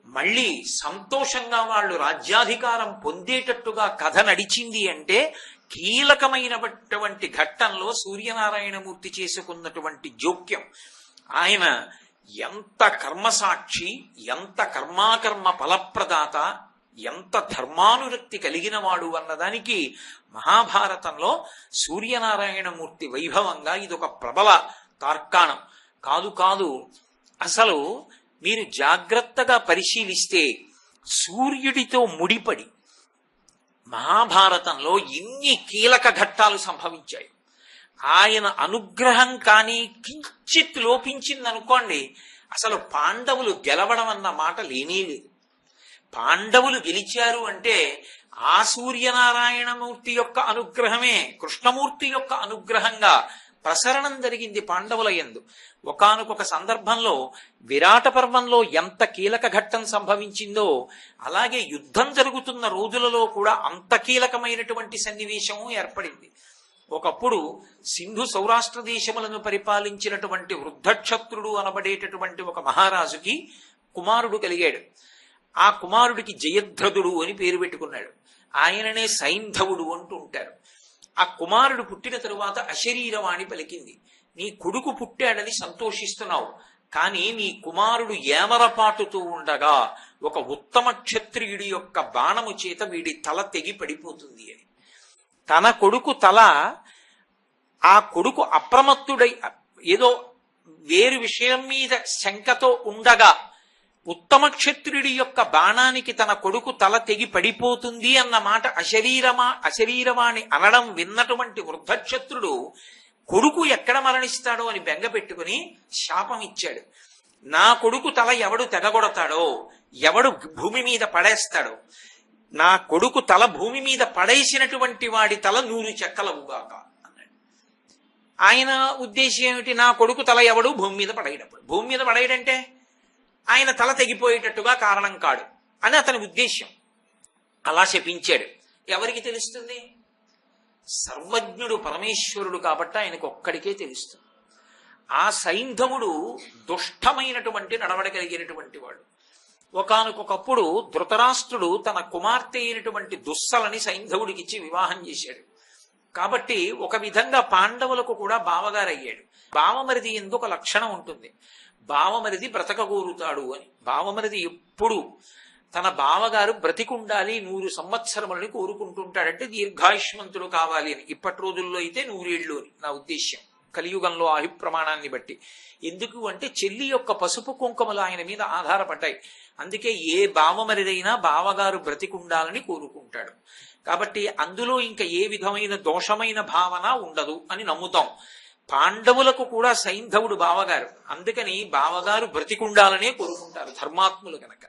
మళ్ళీ సంతోషంగా వాళ్ళు రాజ్యాధికారం పొందేటట్టుగా కథ నడిచింది అంటే, కీలకమైనటువంటి ఘట్టంలో సూర్యనారాయణమూర్తి చేసుకున్నటువంటి జోక్యం. ఆయన ఎంత కర్మసాక్షి, ఎంత కర్మాకర్మ ఫలప్రదాత, ఎంత ధర్మానురక్తి కలిగిన వాడు అన్నదానికి మహాభారతంలో సూర్యనారాయణమూర్తి వైభవంగా ఇదొక ప్రబల తార్కాణం. కాదు కాదు, అసలు మీరు జాగ్రత్తగా పరిశీలిస్తే సూర్యుడితో ముడిపడి మహాభారతంలో ఎన్ని కీలక ఘట్టాలు సంభవించాయి. ఆయన అనుగ్రహం కానీ కించిత్ లోపించిందనుకోండి, అసలు పాండవులు గెలవడం అన్న మాట లేనే లేదు. పాండవులు గెలిచారు అంటే ఆ సూర్యనారాయణమూర్తి యొక్క అనుగ్రహమే కృష్ణమూర్తి యొక్క అనుగ్రహంగా ప్రసరణం జరిగింది పాండవుల యందు. ఒకానొక సందర్భంలో విరాట పర్వంలో ఎంత కీలక ఘట్టం సంభవించిందో అలాగే యుద్ధం జరుగుతున్న రోజులలో కూడా అంత కీలకమైనటువంటి సన్నివేశము ఏర్పడింది. ఒకప్పుడు సింధు సౌరాష్ట్ర దేశములను పరిపాలించినటువంటి వృద్ధక్షత్రుడు అనబడేటటువంటి ఒక మహారాజుకి కుమారుడు కలిగాడు. ఆ కుమారుడికి జయద్రథుడు అని పేరు పెట్టుకున్నాడు. ఆయననే సైంధవుడు అంటూ ఉంటారు. ఆ కుమారుడు పుట్టిన తరువాత అశరీరవాణి పలికింది, నీ కొడుకు పుట్టాడని సంతోషిస్తున్నావు, కానీ నీ కుమారుడు ఏమరపాటుతూ ఉండగా ఒక ఉత్తమ క్షత్రియుడి యొక్క బాణము చేత వీడి తల తెగి పడిపోతుంది అని. తన కొడుకు తల, ఆ కొడుకు అప్రమత్తుడై ఏదో వేరు విషయం మీద శంకతో ఉండగా ఉత్తమ క్షత్రుడి యొక్క బాణానికి తన కొడుకు తల తెగి పడిపోతుంది అన్న మాట అశరీరవాణి అనడం విన్నటువంటి వృద్ధక్షత్రుడు కొడుకు ఎక్కడ మరణిస్తాడో అని బెంగ పెట్టుకుని శాపం ఇచ్చాడు. నా కొడుకు తల ఎవడు తెగగొడతాడో, ఎవడు భూమి మీద పడేస్తాడో, నా కొడుకు తల భూమి మీద పడేసినటువంటి వాడి తల 100 చెక్కలవుగాక అన్నాడు. ఆయన ఉద్దేశం ఏమిటి? నా కొడుకు తల ఎవడు భూమి మీద పడేయడప్పుడు. భూమి మీద పడేయడంటే ఆయన తల తెగిపోయేటట్టుగా కారణం కాడు అని అతని ఉద్దేశం. అలా శపించాడు. ఎవరికి తెలుస్తుంది? సర్వజ్ఞుడు పరమేశ్వరుడు కాబట్టి ఆయనకు ఒక్కడికే తెలుస్తుంది. ఆ సైంధవుడు దుష్టమైనటువంటి నడవడ కలిగినటువంటి వాడు. ఒకానొకప్పుడు ధృతరాష్ట్రుడు తన కుమార్తె అయినటువంటి దుస్సలని సైంధవుడికిచ్చి వివాహం చేశాడు. కాబట్టి ఒక విధంగా పాండవులకు కూడా బావగారయ్యాడు. బావమరిది ఎందుకు లక్షణం ఉంటుంది, బావమరిది బ్రతకగోరుతాడు అని. బావమరిది ఎప్పుడు తన బావగారు బ్రతికుండాలి, 100 సంవత్సరములని కోరుకుంటుంటాడంటే దీర్ఘాయుష్మంతుడు కావాలి అని. ఇప్పటి రోజుల్లో అయితే 100 ఏళ్ళు అని నా ఉద్దేశ్యం, కలియుగంలో ఆయు ప్రమాణాన్ని బట్టి. ఎందుకు అంటే చెల్లి యొక్క పసుపు కుంకుమలు ఆయన మీద ఆధారపడ్డాయి. అందుకే ఏ బావమరిదైనా బావగారు బ్రతికుండాలని కోరుకుంటాడు. కాబట్టి అందులో ఇంకా ఏ విధమైన దోషమైన భావన ఉండదు అని నమ్ముతాం. పాండవులకు కూడా సైంధవుడు బావగారు, అందుకని బావగారు బ్రతికుండాలనే కోరుకుంటారు ధర్మాత్ములు గనక.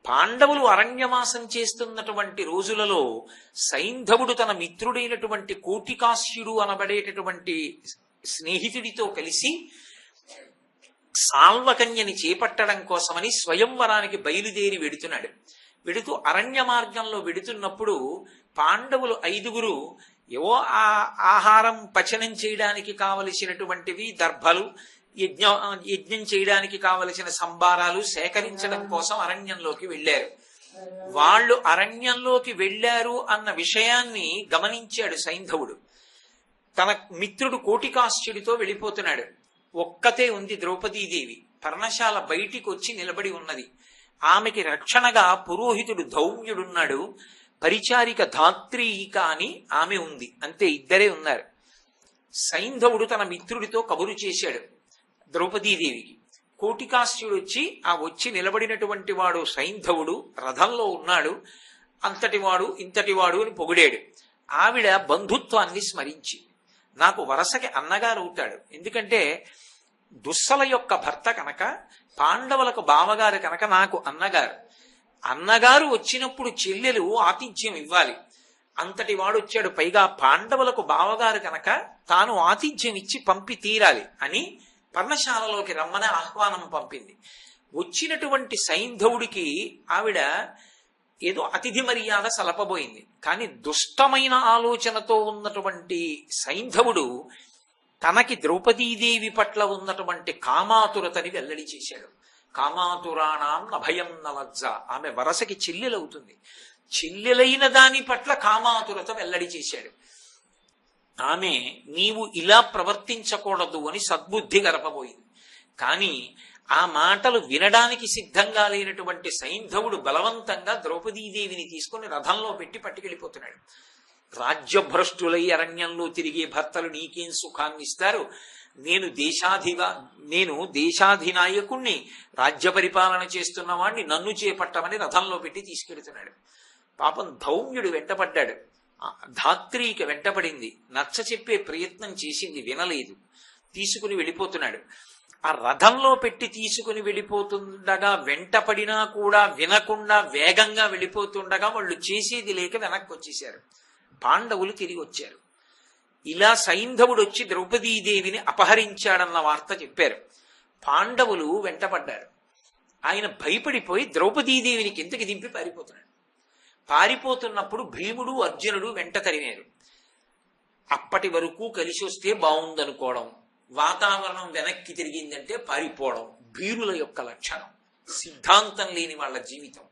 పాండవులు అరణ్యవాసం చేస్తున్నటువంటి రోజులలో సైంధవుడు తన మిత్రుడైనటువంటి కోటికాస్యుడు అనబడేటటువంటి స్నేహితుడితో కలిసి సాల్వకన్యని చేపట్టడం కోసమని స్వయంవరానికి బయలుదేరి వెడుతున్నాడు. వెడుతూ అరణ్య మార్గంలో వెడుతున్నప్పుడు పాండవులు 5గురు ఏవో ఆ ఆహారం పచనం చేయడానికి కావలసినటువంటివి, దర్భలు, యజ్ఞం చేయడానికి కావలసిన సంబారాలు సేకరించడం కోసం అరణ్యంలోకి వెళ్ళారు. వాళ్ళు అరణ్యంలోకి వెళ్ళారు అన్న విషయాన్ని గమనించాడు సైంధవుడు. తన మిత్రుడు కోటికాస్యుడితో వెళ్ళిపోతున్నాడు. ఒక్కతే ఉంది ద్రౌపదీదేవి. పర్ణశాల బయటికి వచ్చి నిలబడి ఉన్నది. ఆమెకి రక్షణగా పురోహితుడు ధౌమ్యుడున్నాడు, పరిచారిక ధాత్రీయిక అని ఆమె ఉంది. అంతే, ఇద్దరే ఉన్నారు. సైంధవుడు తన మిత్రుడితో కబురు చేశాడు ద్రౌపదీదేవికి. కోటికాస్యుడు వచ్చి ఆ వచ్చి నిలబడినటువంటి వాడు సైంధవుడు రథంలో ఉన్నాడు, అంతటివాడు ఇంతటివాడు అని పొగిడాడు. ఆవిడ బంధుత్వాన్ని స్మరించి, నాకు వరసకి అన్నగారు అవుతాడు, ఎందుకంటే దుస్సల యొక్క భర్త కనుక, పాండవులకు బావగారు కనుక నాకు అన్నగారు. అన్నగారు వచ్చినప్పుడు చెల్లెలు ఆతిథ్యం ఇవ్వాలి. అంతటి వాడు వచ్చాడు, పైగా పాండవులకు బావగారు కనుక తాను ఆతిథ్యం ఇచ్చి పంపి తీరాలి అని పర్ణశాలలోకి రమ్మని ఆహ్వానం పంపింది. వచ్చినటువంటి సైంధవుడికి ఆవిడ ఏదో అతిథి మర్యాద సలపబోయింది. కానీ దుష్టమైన ఆలోచనతో ఉన్నటువంటి సైంధవుడు తనకి ద్రౌపదీదేవి పట్ల ఉన్నటువంటి కామాతురతని వెల్లడి చేశాడు. కామాతురాణం నభయం నలజ్జ, ఆమె వరసకి చెల్లెలవుతుంది. చెల్లెలైన దాని పట్ల కామాతురత వెల్లడి చేశాడు. ఆమె నీవు ఇలా ప్రవర్తించకూడదు అని సద్బుద్ధి గరపబోయింది. కానీ ఆ మాటలు వినడానికి సిద్ధంగా లేనటువంటి సైంధవుడు బలవంతంగా ద్రౌపదీదేవిని తీసుకుని రథంలో పెట్టి పట్టుకెళ్ళిపోతున్నాడు. రాజ్యభ్రష్టులై అరణ్యంలో తిరిగే భర్తలు నీకేం సుఖాన్ని ఇస్తారు, నేను దేశాధినాయకుణ్ణి, రాజ్య పరిపాలన చేస్తున్న వాడిని, నన్ను చేపట్టమని రథంలో పెట్టి తీసుకెడుతున్నాడు. పాపం ధౌమ్యుడు వెంటపడ్డాడు, ధాత్రీకి వెంటపడింది, నచ్చ చెప్పే ప్రయత్నం చేసింది, వినలేదు, తీసుకుని వెళ్ళిపోతున్నాడు. ఆ రథంలో పెట్టి తీసుకుని వెళ్ళిపోతుండగా వెంటపడినా కూడా వినకుండా వేగంగా వెళ్ళిపోతుండగా వాళ్ళు చేసేది లేక వెనక్కి వచ్చేశారు. పాండవులు తిరిగి వచ్చారు. ఇలా సైంధవుడు వచ్చి ద్రౌపదీదేవిని అపహరించాడన్న వార్త చెప్పారు. పాండవులు వెంటపడ్డారు. ఆయన భయపడిపోయి ద్రౌపదీదేవిని కిందకి దింపి పారిపోతున్నాడు. పారిపోతున్నప్పుడు భీముడు అర్జునుడు వెంట తరిమారు. అప్పటి వరకు కలిసి వస్తే బాగుందనుకోవడం, వాతావరణం వెనక్కి తిరిగిందంటే పారిపోవడం వీరుల యొక్క లక్షణం, సిద్ధాంతం లేని వాళ్ళ జీవితం.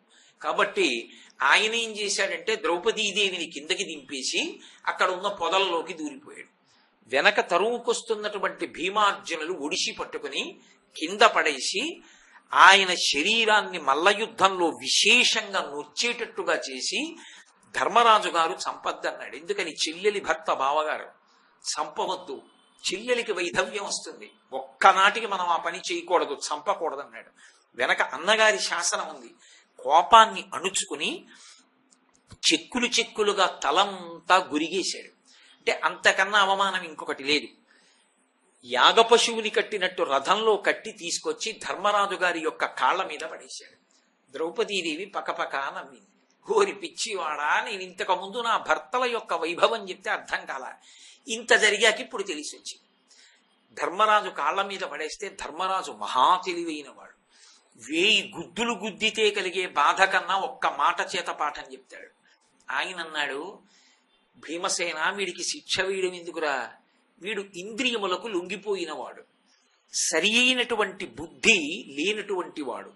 కాబట్టి ఆయన ఏం చేశాడంటే ద్రౌపదీదేవిని కిందకి దింపేసి అక్కడ ఉన్న పొదల్లోకి దూరిపోయాడు. వెనక తరువుకొస్తున్నటువంటి భీమార్జునులు ఒడిసి పట్టుకుని కింద పడేసి ఆయన శరీరాన్ని మల్లయుద్ధంలో విశేషంగా నొచ్చేటట్టుగా చేసి ధర్మరాజు గారు చంపద్దన్నాడు. ఎందుకని? చెల్లెలి భర్త బావగారు, చంపవద్దు, చెల్లెలికి వైధవ్యం వస్తుంది, ఒక్కనాటికి మనం ఆ పని చేయకూడదు, చంపకూడదన్నాడు. వెనక అన్నగారి శాసనం ఉంది. కోపాన్ని అణుచుకుని చెక్కులుగా తలంతా గురిగేశాడు. అంటే అంతకన్నా అవమానం ఇంకొకటి లేదు. యాగపశువుని కట్టినట్టు రథంలో కట్టి తీసుకొచ్చి ధర్మరాజు గారి యొక్క కాళ్ల మీద పడేశాడు. ద్రౌపదీదేవి పకపక నవ్వింది. ఓరి పిచ్చివాడా, నేను ఇంతకు ముందు నా భర్తల యొక్క వైభవం చెప్తే అర్థం కాల, ఇంత జరిగాక ఇప్పుడు తెలిసి వచ్చింది. ధర్మరాజు కాళ్ల మీద పడేస్తే ధర్మరాజు మహా తెలివైన వాడు. 1000 గుద్దులు గుద్దితే కలిగే బాధ కన్నా ఒక్క మాట చేత పాఠం చెప్తాడు. ఆయన అన్నాడు, భీమసేన, వీడికి శిక్ష వీడు ఎందుకురా, వీడు ఇంద్రియములకు లొంగిపోయినవాడు, సరి అయినటువంటి బుద్ధి లేనటువంటి వాడు,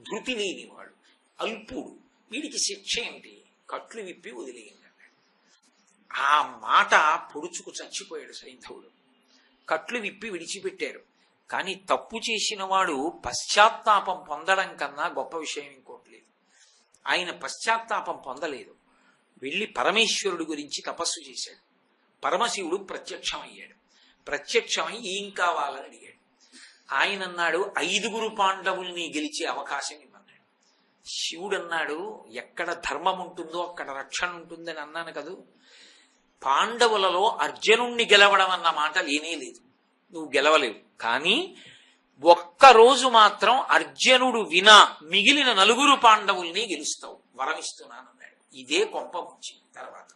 ధృతి లేనివాడు, అల్పుడు, వీడికి శిక్ష ఏంటి, కట్లు విప్పి వదిలేయండి. ఆ మాట పొడుచుకు చచ్చిపోయాడు సైంధవుడు. కట్లు విప్పి విడిచిపెట్టారు. కానీ తప్పు చేసిన వాడు పశ్చాత్తాపం పొందడం కన్నా గొప్ప విషయం ఇంకోటి లేదు. ఆయన పశ్చాత్తాపం పొందలేదు. వెళ్ళి పరమేశ్వరుడు గురించి తపస్సు చేశాడు. పరమశివుడు ప్రత్యక్షమయ్యాడు. ప్రత్యక్షమై ఏం కావాలని అడిగాడు. ఆయన అన్నాడు, 5 పాండవుల్ని గెలిచే అవకాశం ఇవ్వన్నాడు. శివుడు అన్నాడు, ఎక్కడ ధర్మం ఉంటుందో అక్కడ రక్షణ ఉంటుందని అన్నాను కదూ, పాండవులలో అర్జునుణ్ణి గెలవడం అన్న మాట లేనే లేదు, నువ్వు గెలవలేవు. కానీ ఒక్కరోజు మాత్రం అర్జునుడు వినా మిగిలిన 4 పాండవుల్ని గెలుస్తావు, వరమిస్తున్నానన్నాడు. ఇదే కొంప ముంచి తర్వాత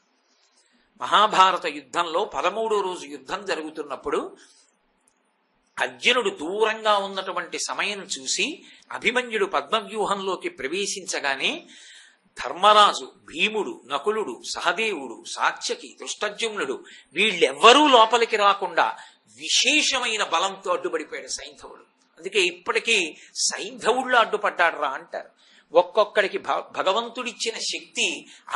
మహాభారత యుద్ధంలో 13వ రోజు యుద్ధం జరుగుతున్నప్పుడు అర్జునుడు దూరంగా ఉన్నటువంటి సమయం చూసి అభిమన్యుడు పద్మవ్యూహంలోకి ప్రవేశించగానే ధర్మరాజు, భీముడు, నకులుడు, సహదేవుడు, సాత్యకి, ధృష్టద్యుమ్నుడు వీళ్ళెవ్వరూ లోపలికి రాకుండా విశేషమైన బలంతో అడ్డుపడిపోయాడు సైంధవుడు. అందుకే ఇప్పటికీ సైంధవుళ్ళు అడ్డుపడ్డాడు రా అంటారు. ఒక్కొక్కడికి భగవంతుడిచ్చిన శక్తి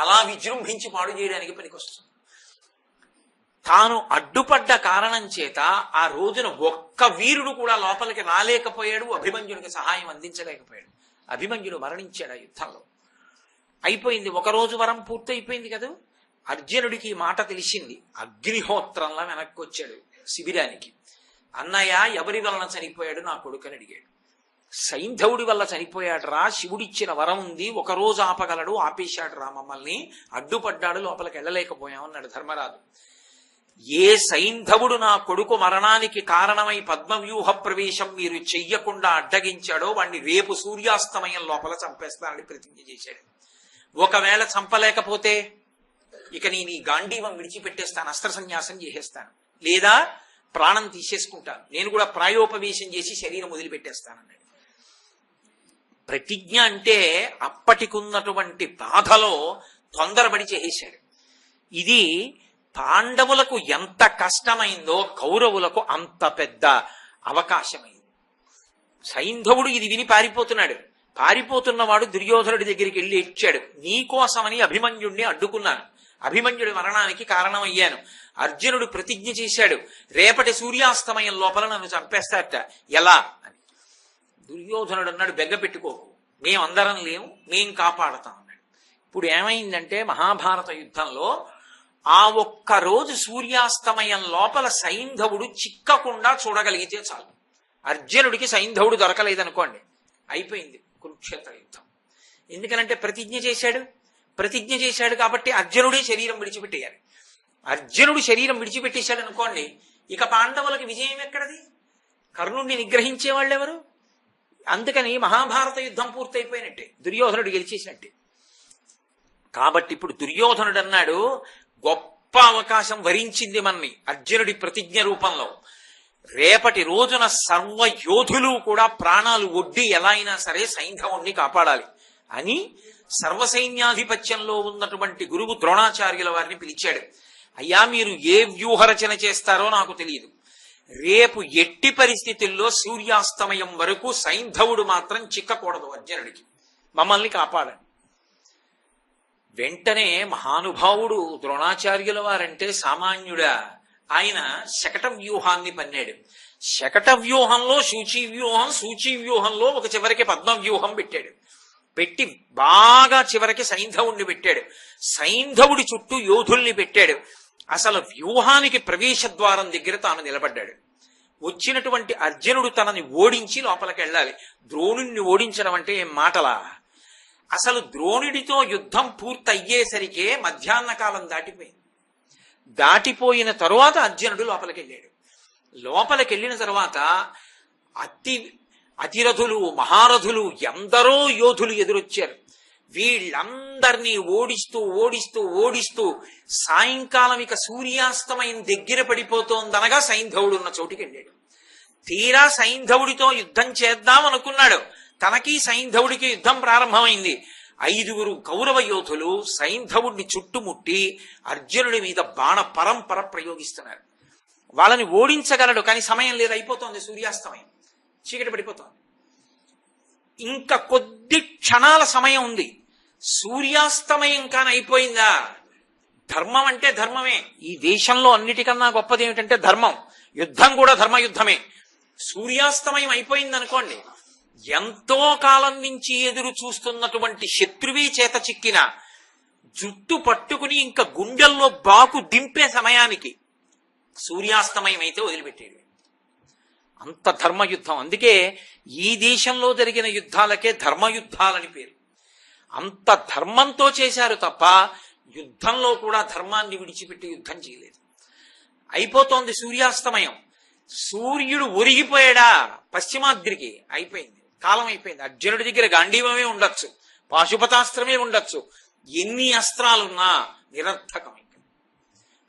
అలా విజృంభించి పాడు చేయడానికి పనికొస్తుంది. తాను అడ్డుపడ్డ కారణం చేత ఆ రోజున ఒక్క వీరుడు కూడా లోపలికి రాలేకపోయాడు, అభిమన్యుడికి సహాయం అందించలేకపోయాడు. అభిమన్యుడు మరణించాడు ఆ యుద్ధంలో. అయిపోయింది, ఒకరోజు వరం పూర్తయిపోయింది కదా. అర్జునుడికి ఈ మాట తెలిసింది. అగ్నిహోత్రంలా వెనక్కి వచ్చాడు శిబిరానికి. అన్నయ్య, ఎవరి వలన చనిపోయాడు నా కొడుకని అడిగాడు. సైంధవుడి వల్ల చనిపోయాడు రా, శివుడిచ్చిన వరం ఉంది, ఒకరోజు ఆపగలడు, ఆపేశాడు రా, మమ్మల్ని అడ్డుపడ్డాడు, లోపలికి వెళ్ళలేకపోయామన్నాడు ధర్మరాజు. ఏ సైంధవుడు నా కొడుకు మరణానికి కారణమై పద్మవ్యూహ ప్రవేశం మీరు చెయ్యకుండా అడ్డగించాడో వాణ్ణి రేపు సూర్యాస్తమయం లోపల చంపేస్తానని ప్రతిజ్ఞ చేశాడు. ఒకవేళ చంపలేకపోతే ఇక నేను ఈ గాంధీవం విడిచిపెట్టేస్తాను, అస్త్ర సన్యాసం చేసేస్తాను, లేదా ప్రాణం తీసేసుకుంటాను, నేను కూడా ప్రాయోపవేశం చేసి శరీరం వదిలిపెట్టేస్తానన్నాడు. ప్రతిజ్ఞ అంటే అప్పటికున్నటువంటి బాధలో తొందరపడి చేసేశాడు. ఇది పాండవులకు ఎంత కష్టమైందో కౌరవులకు అంత పెద్ద అవకాశమైంది. సైంధవుడు ఇది విని పారిపోతున్నాడు. పారిపోతున్నవాడు దుర్యోధనుడి దగ్గరికి వెళ్ళి ఇచ్చాడు, నీకోసమని అభిమన్యుడిని అడ్డుకున్నాను, అభిమన్యుడి మరణానికి కారణమయ్యాను. అర్జునుడు ప్రతిజ్ఞ చేశాడు, రేపటి సూర్యాస్తమయం లోపల నన్ను చంపేస్తారట, ఎలా అని. దుర్యోధనుడు అన్నాడు, బెగ్గ పెట్టుకోకు, మేమందరం లేము, మేం కాపాడతాం అన్నాడు. ఇప్పుడు ఏమైందంటే మహాభారత యుద్ధంలో ఆ ఒక్క రోజు సూర్యాస్తమయం లోపల సైంధవుడు చిక్కకుండా చూడగలిగితే చాలు. అర్జునుడికి సైంధవుడు దొరకలేదనుకోండి, అయిపోయింది కురుక్షేత్ర యుద్ధం. ఎందుకనంటే ప్రతిజ్ఞ చేశాడు కాబట్టి అర్జునుడే శరీరం విడిచిపెట్టేయాలి. అర్జునుడు శరీరం విడిచిపెట్టేశాడు అనుకోండి, ఇక పాండవులకు విజయం ఎక్కడది? కర్ణుడిని నిగ్రహించే వాళ్ళు ఎవరు? అందుకని మహాభారత యుద్ధం పూర్తయిపోయినట్టే, దుర్యోధనుడు గెలిచేసినట్టే. కాబట్టి ఇప్పుడు దుర్యోధనుడు అన్నాడు, గొప్ప అవకాశం వరించింది మనని అర్జునుడి ప్రతిజ్ఞ రూపంలో. రేపటి రోజున సర్వయోధులు కూడా ప్రాణాలు ఒడ్డి ఎలా అయినా సరే సైంధవుణ్ణి కాపాడాలి అని సర్వసైన్యాధిపత్యంలో ఉన్నటువంటి గురువు ద్రోణాచార్యుల వారిని పిలిచాడు. అయ్యా, మీరు ఏ వ్యూహరచన చేస్తారో నాకు తెలియదు. రేపు ఎట్టి పరిస్థితుల్లో సూర్యాస్తమయం వరకు సైంధవుడు మాత్రం చిక్కకూడదు అర్జునుడికి, మమ్మల్ని కాపాడండి. వెంటనే మహానుభావుడు ద్రోణాచార్యుల వారంటే సామాన్యుడా, ఆయన శకట వ్యూహాన్ని పన్నాడు. శకట వ్యూహంలో సూచీ వ్యూహం, సూచీ వ్యూహంలో ఒక చివరికి పద్మ వ్యూహం పెట్టాడు. పెట్టి బాగా చివరికి సైంధవుణ్ణి పెట్టాడు. సైంధవుడి చుట్టూ యోధుల్ని పెట్టాడు. అసలు వ్యూహానికి ప్రవేశ ద్వారం దగ్గర తాను నిలబడ్డాడు. వచ్చినటువంటి అర్జునుడు తనని ఓడించి లోపలికి వెళ్ళాలి. ద్రోణుణ్ణి ఓడించడం అంటే ఏం మాటలా? అసలు ద్రోణుడితో యుద్ధం పూర్తయ్యేసరికే మధ్యాహ్న కాలం దాటిపోయింది. దాటిపోయిన తరువాత అర్జునుడు లోపలికి వెళ్ళాడు. లోపలికి వెళ్ళిన తర్వాత అతిరథులు, మహారథులు, ఎందరో యోధులు ఎదురొచ్చారు. వీళ్ళందరినీ ఓడిస్తూ సాయంకాలం ఇక సూర్యాస్తమయం దగ్గర పడిపోతోందనగా సైంధవుడు ఉన్న చోటికి వెళ్ళాడు. తీరా సైంధవుడితో యుద్ధం చేద్దాం అనుకున్నాడు. తనకి సైంధవుడికి యుద్ధం ప్రారంభమైంది. 5 కౌరవ యోధులు సైంధవుడిని చుట్టుముట్టి అర్జునుడి మీద బాణ పరంపర ప్రయోగిస్తున్నారు. వాళ్ళని ఓడించగలడు, కానీ సమయం లేదు, అయిపోతోంది సూర్యాస్తమయం, చీకటి పడిపోతోంది. ఇంకా కొద్ది క్షణాల సమయం ఉంది. సూర్యాస్తమయం కాని అయిపోయిందా? ధర్మం అంటే ధర్మమే. ఈ దేశంలో అన్నిటికన్నా గొప్పది ఏమిటంటే ధర్మం. యుద్ధం కూడా ధర్మయుద్ధమే. సూర్యాస్తమయం అయిపోయిందనుకోండి, ఎంతో కాలం నుంచి ఎదురు చూస్తున్నటువంటి శత్రువే చేత చిక్కిన జుట్టు పట్టుకుని ఇంకా గుండెల్లో బాకు దింపే సమయానికి సూర్యాస్తమయం అయితే వదిలిపెట్టేది. అంత ధర్మయుద్ధం. అందుకే ఈ దేశంలో జరిగిన యుద్ధాలకే ధర్మయుద్ధాలని పేరు. అంత ధర్మంతో చేశారు తప్ప యుద్ధంలో కూడా ధర్మాన్ని విడిచిపెట్టి యుద్ధం చేయలేదు. అయిపోతోంది సూర్యాస్తమయం. సూర్యుడు ఒరిగిపోయాడా పశ్చిమాద్రికి, అయిపోయింది, కాలం అయిపోయింది. అర్జునుడి దగ్గర గాంధీవమే ఉండొచ్చు, పాశుపతాస్త్రమే ఉండొచ్చు, ఎన్ని అస్త్రాలున్నా నిరర్థకమై.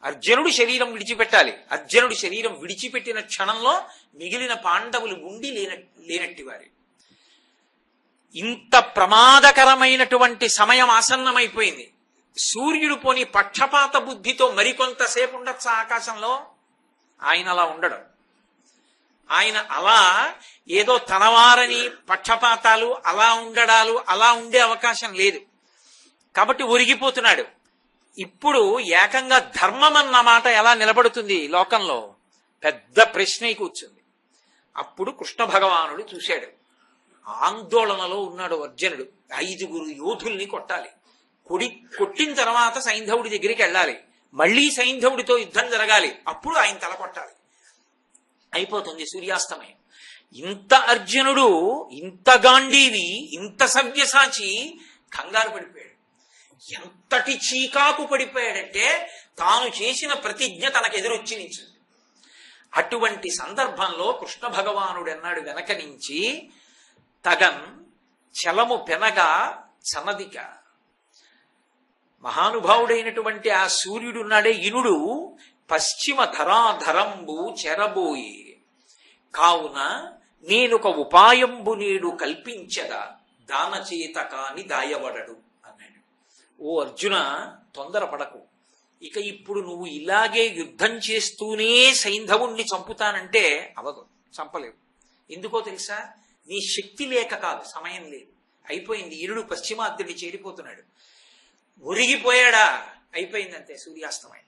అర్జునుడు శరీరం విడిచిపెట్టాలి. అర్జునుడి శరీరం విడిచిపెట్టిన క్షణంలో మిగిలిన పాండవులు ఉండి లేనట్టి వారి. ఇంత ప్రమాదకరమైనటువంటి సమయం ఆసన్నమైపోయింది. సూర్యుడు పోని పక్షపాత బుద్ధితో మరికొంతసేపు ఉండొచ్చు ఆకాశంలో? ఆయన అలా ఉండడం. ఆయన అలా ఏదో తనవారని పక్షపాతాలు అలా ఉండడాలు అలా ఉండే అవకాశం లేదు. కాబట్టి ఒరిగిపోతున్నాడు. ఇప్పుడు ఏకంగా ధర్మం అన్న మాట ఎలా నిలబడుతుంది లోకంలో? పెద్ద ప్రశ్న కూర్చుంది. అప్పుడు కృష్ణ భగవానుడు చూశాడు. ఆందోళనలో ఉన్నాడు అర్జునుడు. 5 యోధుల్ని కొట్టాలి. కొట్టిన తర్వాత సైంధవుడి దగ్గరికి వెళ్ళాలి. మళ్లీ సైంధవుడితో యుద్ధం జరగాలి. అప్పుడు ఆయన తల కొట్టాలి. అయిపోతుంది సూర్యాస్తమయం. ఇంత అర్జునుడు, ఇంత గాంధీవి, ఇంత సవ్యసాచి కంగారు పడిపోయాడు. ఎంతటి చీకాకు పడిపోయాడంటే తాను చేసిన ప్రతిజ్ఞ తనకు ఎదురొచ్చి నిల్చుంది. అటువంటి సందర్భంలో కృష్ణ భగవానుడు అన్నాడు వెనక నుంచి, తగన్ చలము పెనగా చనదిక. మహానుభావుడైనటువంటి ఆ సూర్యుడున్నాడే ఇనుడు పశ్చిమ ధరాధరంబు చెరబోయి కావున నేనొక ఉపాయంబు నేడు కల్పించగా దానచేత కాని దాయబడడు అన్నాడు. ఓ అర్జున, తొందరపడకు. ఇక ఇప్పుడు నువ్వు ఇలాగే యుద్ధం చేస్తూనే సైంధవుణ్ణి చంపుతానంటే అవదు, చంపలేవు. ఎందుకో తెలుసా? నీ శక్తి లేక కాదు, సమయం లేదు, అయిపోయింది. ఇరుడు పశ్చిమాద్యుడి చేరిపోతున్నాడు. ఒరిగిపోయాడా? అయిపోయిందంతే, సూర్యాస్తమయం.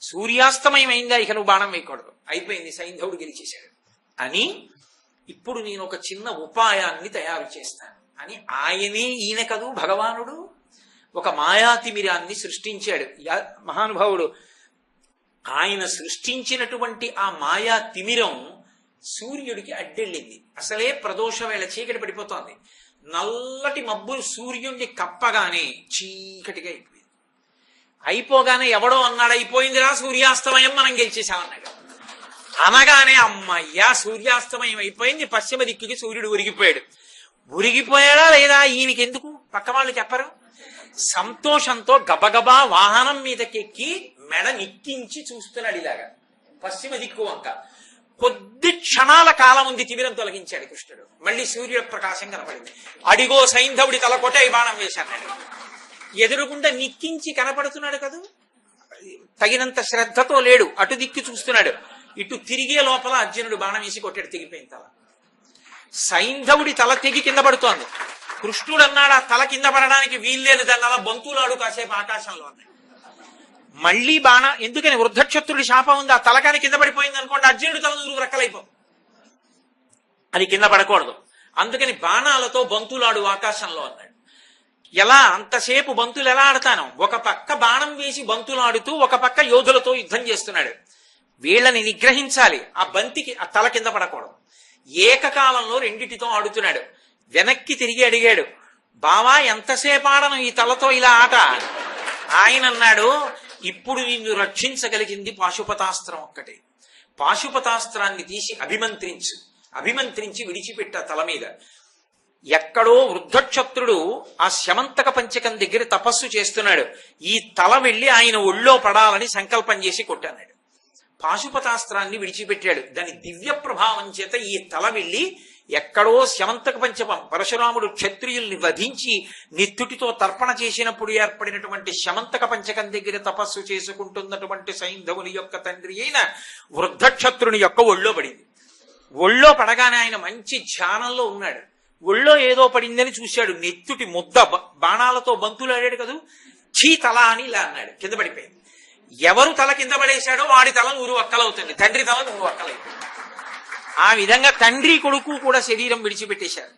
సూర్యాస్తమయం అయిందా? ఇక నువ్వు బాణం వేయకూడదు, అయిపోయింది, సైంధవుడు గెలిచేశాడు అని. ఇప్పుడు నేను ఒక చిన్న ఉపాయాన్ని తయారు చేస్తాను అని ఆయనే, ఈయన కదూ భగవానుడు, ఒక మాయాతిమిరాన్ని సృష్టించాడు మహానుభావుడు. ఆయన సృష్టించినటువంటి ఆ మాయా తిమిరం సూర్యుడికి అడ్డెళ్ళింది. అసలే ప్రదోష వేళ చీకటి పడిపోతోంది. నల్లటి మబ్బులు సూర్యుడిని కప్పగానే చీకటిగా అయిపోయింది. అయిపోగానే ఎవడో అన్నాడు, అయిపోయిందిరా సూర్యాస్తమయం, మనం గెలిచేసామన్నాడు. అనగానే అమ్మయ్యా సూర్యాస్తమయం అయిపోయింది, పశ్చిమ దిక్కుకి సూర్యుడు ఉరిగిపోయాడు. ఉరిగిపోయాడా లేదా ఈయనకి ఎందుకు, పక్క వాళ్ళు చెప్పరు. సంతోషంతో గబగబా వాహనం మీదకెక్కి మెడ నిక్కించి చూస్తున్నాడు ఇలాగా పశ్చిమ దిక్కు వంక. కొద్ది క్షణాల కాలం ఉంది, తిమిరం తొలగించాడు కృష్ణుడు. మళ్ళీ సూర్యుడు ప్రకాశం కనపడింది. అడిగో సైంధవుడి తల కొట్టే బాణం వేశాడు. ఎదురుగుండా నిక్కించి కనపడుతున్నాడు కదా, తగినంత శ్రద్ధతో లేడు. అటు దిక్కు చూస్తున్నాడు, ఇటు తిరిగే లోపల అర్జునుడు బాణం వేసి కొట్టాడు, తెగిపోయింది తల. సైంధవుడి తల తెగి కింద పడుతోంది. కృష్ణుడు అన్నాడు ఆ తల కింద పడడానికి వీల్లేదు, దాన్ని అలా బంతులాడు కాసేపు ఆకాశంలో అన్నాడు. మళ్ళీ బాణ, ఎందుకని వృద్ధక్షత్రుడి శాపం ఉంది. ఆ తలకాని కింద పడిపోయింది అనుకోండి, అర్జునుడి తల నూరు రక్కలైపోతుంది, అది కింద పడకూడదు. అందుకని బాణాలతో బంతులాడు ఆకాశంలో అన్నాడు. ఎలా అంతసేపు బంతులు ఎలా ఆడతాను? ఒక పక్క బాణం వేసి బంతులాడుతూ ఒక పక్క యోధులతో యుద్ధం చేస్తున్నాడు. వీళ్ళని నిగ్రహించాలి, ఆ బంతికి ఆ తల కింద పడకూడదు. ఏకకాలంలో రెండిటితో ఆడుతున్నాడు. వెనక్కి తిరిగి అడిగాడు, బావా ఎంతసేపు ఆడను ఈ తలతో ఇలా ఆట? ఆయన అన్నాడు, ఇప్పుడు నిన్ను రక్షించగలిగింది పాశుపతాస్త్రం ఒక్కటే. పాశుపతాస్త్రాన్ని తీసి అభిమంత్రించి విడిచిపెట్ట తల మీద. ఎక్కడో వృద్ధక్షత్రుడు ఆ శమంతక పంచకం దగ్గర తపస్సు చేస్తున్నాడు. ఈ తల వెళ్లి ఆయన ఒళ్ళో పడాలని సంకల్పం చేసి కొట్టాడు. పాశుపతాస్త్రాన్ని విడిచిపెట్టాడు. దాని దివ్య ప్రభావం చేత ఈ తల వెళ్లి ఎక్కడో శమంతక పంచకం, పరశురాముడు క్షత్రియుల్ని వధించి నిత్తుటితో తర్పణ చేసినప్పుడు ఏర్పడినటువంటి శమంతక పంచకం దగ్గర తపస్సు చేసుకుంటున్నటువంటి సైంధవుని యొక్క తండ్రి అయిన వృద్ధక్షత్రుని యొక్క ఒళ్ళో పడింది. ఒళ్ళో పడగానే ఆయన మంచి ధ్యానంలో ఉన్నాడు. ఒళ్ళో ఏదో పడిందని చూశాడు. నెత్తుటి ముద్ద బాణాలతో బంతులు ఆడాడు కదా, చీ తల అని ఇలా అన్నాడు, కింద పడిపోయింది. ఎవరు తల కింద పడేశాడో వాడి తల 100 వక్కలవుతుంది, తండ్రి తల 100 వక్కలైపోయింది. ఆ విధంగా తండ్రి కొడుకు కూడా శరీరం విడిచిపెట్టేశారు.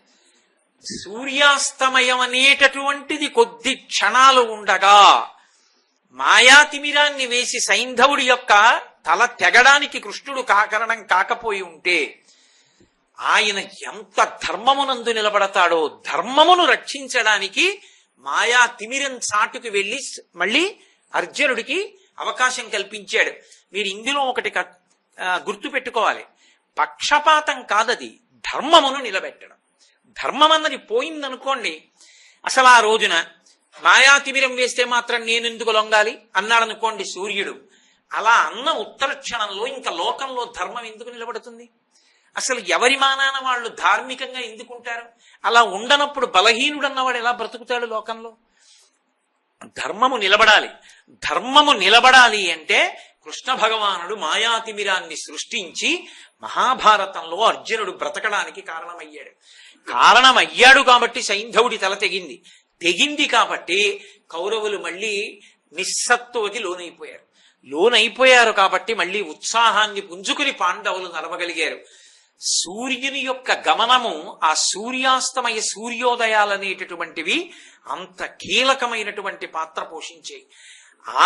సూర్యాస్తమయం అనేటటువంటిది కొద్ది క్షణాలు ఉండగా మాయాతిమిరాన్ని వేసి సైంధవుడి యొక్క తల తెగడానికి కృష్ణుడు కారణం కాకపోయి ఉంటే ఆయన ఎంత ధర్మమునందు నిలబడతాడో, ధర్మమును రక్షించడానికి మాయా తిమిరం చాటుకు వెళ్లి మళ్ళీ అర్జునుడికి అవకాశం కల్పించాడు. మీరు ఇందులో ఒకటి గుర్తు పెట్టుకోవాలి, పక్షపాతం కాదది, ధర్మమును నిలబెట్టడం. ధర్మం అన్నది పోయిందనుకోండి, అసలు ఆ రోజున మాయాతిమిరం వేస్తే మాత్రం నేనెందుకు లొంగాలి అన్నాడనుకోండి సూర్యుడు, అలా అన్న ఉత్తర క్షణంలో ఇంకా లోకంలో ధర్మం ఎందుకు నిలబడుతుంది? అసలు ఎవరి మానాన వాళ్ళు ధార్మికంగా ఎందుకుంటారు? అలా ఉండనప్పుడు బలహీనుడు అన్నవాడు ఎలా బ్రతుకుతాడు లోకంలో? ధర్మము నిలబడాలి. ధర్మము నిలబడాలి అంటే కృష్ణ భగవానుడు మాయాతిమిరాన్ని సృష్టించి మహాభారతంలో అర్జునుడు బ్రతకడానికి కారణమయ్యాడు కాబట్టి సైంధవుడి తల తెగింది కాబట్టి కౌరవులు మళ్ళీ నిస్సత్తువకి లోనైపోయారు కాబట్టి మళ్ళీ ఉత్సాహాన్ని పుంజుకుని పాండవులు నడవగలిగారు. సూర్యుని యొక్క గమనము, ఆ సూర్యాస్తమయ సూర్యోదయాలనేటటువంటివి అంత కీలకమైనటువంటి పాత్ర పోషించాయి.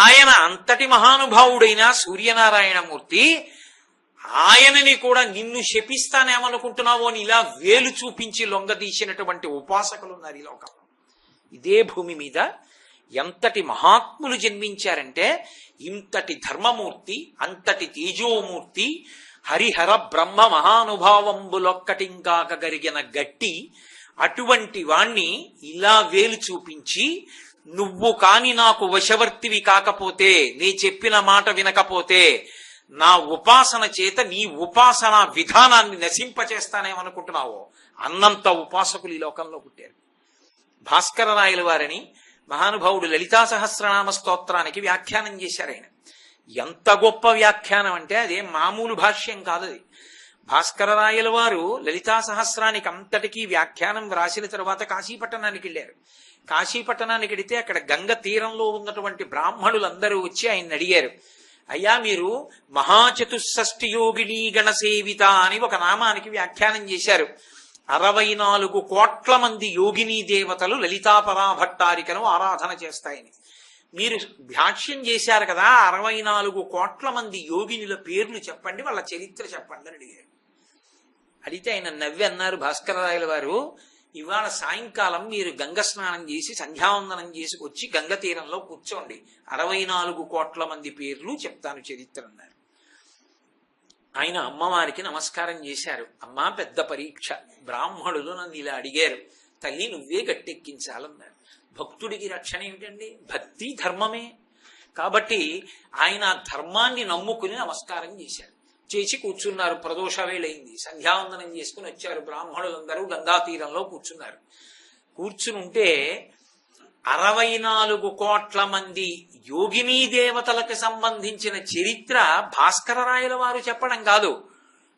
ఆయన అంతటి మహానుభావుడైన సూర్యనారాయణమూర్తి ఆయనని కూడా నిన్ను శపిస్తానేమనుకుంటున్నావో అని ఇలా వేలు చూపించి లొంగదీసినటువంటి ఉపాసకులు ఉన్నారు ఈ లోకంలో. ఇదే భూమి మీద ఎంతటి మహాత్ములు జన్మించారంటే, ఇంతటి ధర్మమూర్తి, అంతటి తేజోమూర్తి, హరిహర బ్రహ్మ మహానుభావంబులొక్కటింకాక గరిగిన గట్టి అటువంటి వాణ్ణి ఇలా వేలు చూపించి, నువ్వు కాని నాకు వశవర్తివి కాకపోతే, నీ చెప్పిన మాట వినకపోతే నా ఉపాసన చేత నీ ఉపాసన విధానాన్ని నశింపచేస్తానేమనుకుంటున్నావో అన్నంత ఉపాసకులు ఈ లోకంలో పుట్టారు. భాస్కర రాయల వారని మహానుభావుడు లలితా సహస్రనామ స్తోత్రానికి వ్యాఖ్యానం చేశారు. ఆయన ఎంత గొప్ప వ్యాఖ్యానం అంటే అదేం మామూలు భాష్యం కాదది. భాస్కర రాయల వారు లలితా సహస్రానికి అంతటికీ వ్యాఖ్యానం రాసిన తర్వాత కాశీపట్టణానికి వెళ్ళారు. కాశీపట్టణానికి వెడితే అక్కడ గంగ తీరంలో ఉన్నటువంటి బ్రాహ్మణులందరూ వచ్చి ఆయన అడిగారు, అయ్యా మీరు మహాచతుషష్ఠి యోగిని గణసేవిత అని ఒక నామానికి వ్యాఖ్యానం చేశారు. 64 కోట్ల మంది యోగినీ దేవతలు లలితాపరాభట్టారికను ఆరాధన చేస్తాయని. మీరు భాష్యం చేశారు కదా, 64 కోట్ల మంది యోగినుల పేర్లు చెప్పండి, వాళ్ళ చరిత్ర చెప్పండి అని అడిగారు. అడిగితే ఆయన నవ్వి అన్నారు భాస్కరరాయల వారు, ఇవాళ సాయంకాలం మీరు గంగ స్నానం చేసి సంధ్యావందనం చేసి వచ్చి గంగ తీరంలో కూర్చోండి, 64 కోట్ల మంది పేర్లు చెప్తాను చరిత్ర అన్నారు. ఆయన అమ్మవారికి నమస్కారం చేశారు. అమ్మా, పెద్ద పరీక్ష, బ్రాహ్మణులు నన్ను ఇలా అడిగారు, తల్లి నువ్వే గట్టెక్కించాలన్నారు. భక్తుడికి రక్షణ ఏమిటండి? భక్తి ధర్మమే. కాబట్టి ఆయన ధర్మాన్ని నమ్ముకుని నమస్కారం చేశారు. చేసి కూర్చున్నారు. ప్రదోష వేళయింది, సంధ్యావందనం చేసుకుని వచ్చారు. బ్రాహ్మణులందరూ గంగా తీరంలో కూర్చున్నారు. కూర్చుని ఉంటే 64 కోట్ల మంది యోగినీ దేవతలకు సంబంధించిన చరిత్ర భాస్కరరాయల వారు చెప్పడం కాదు,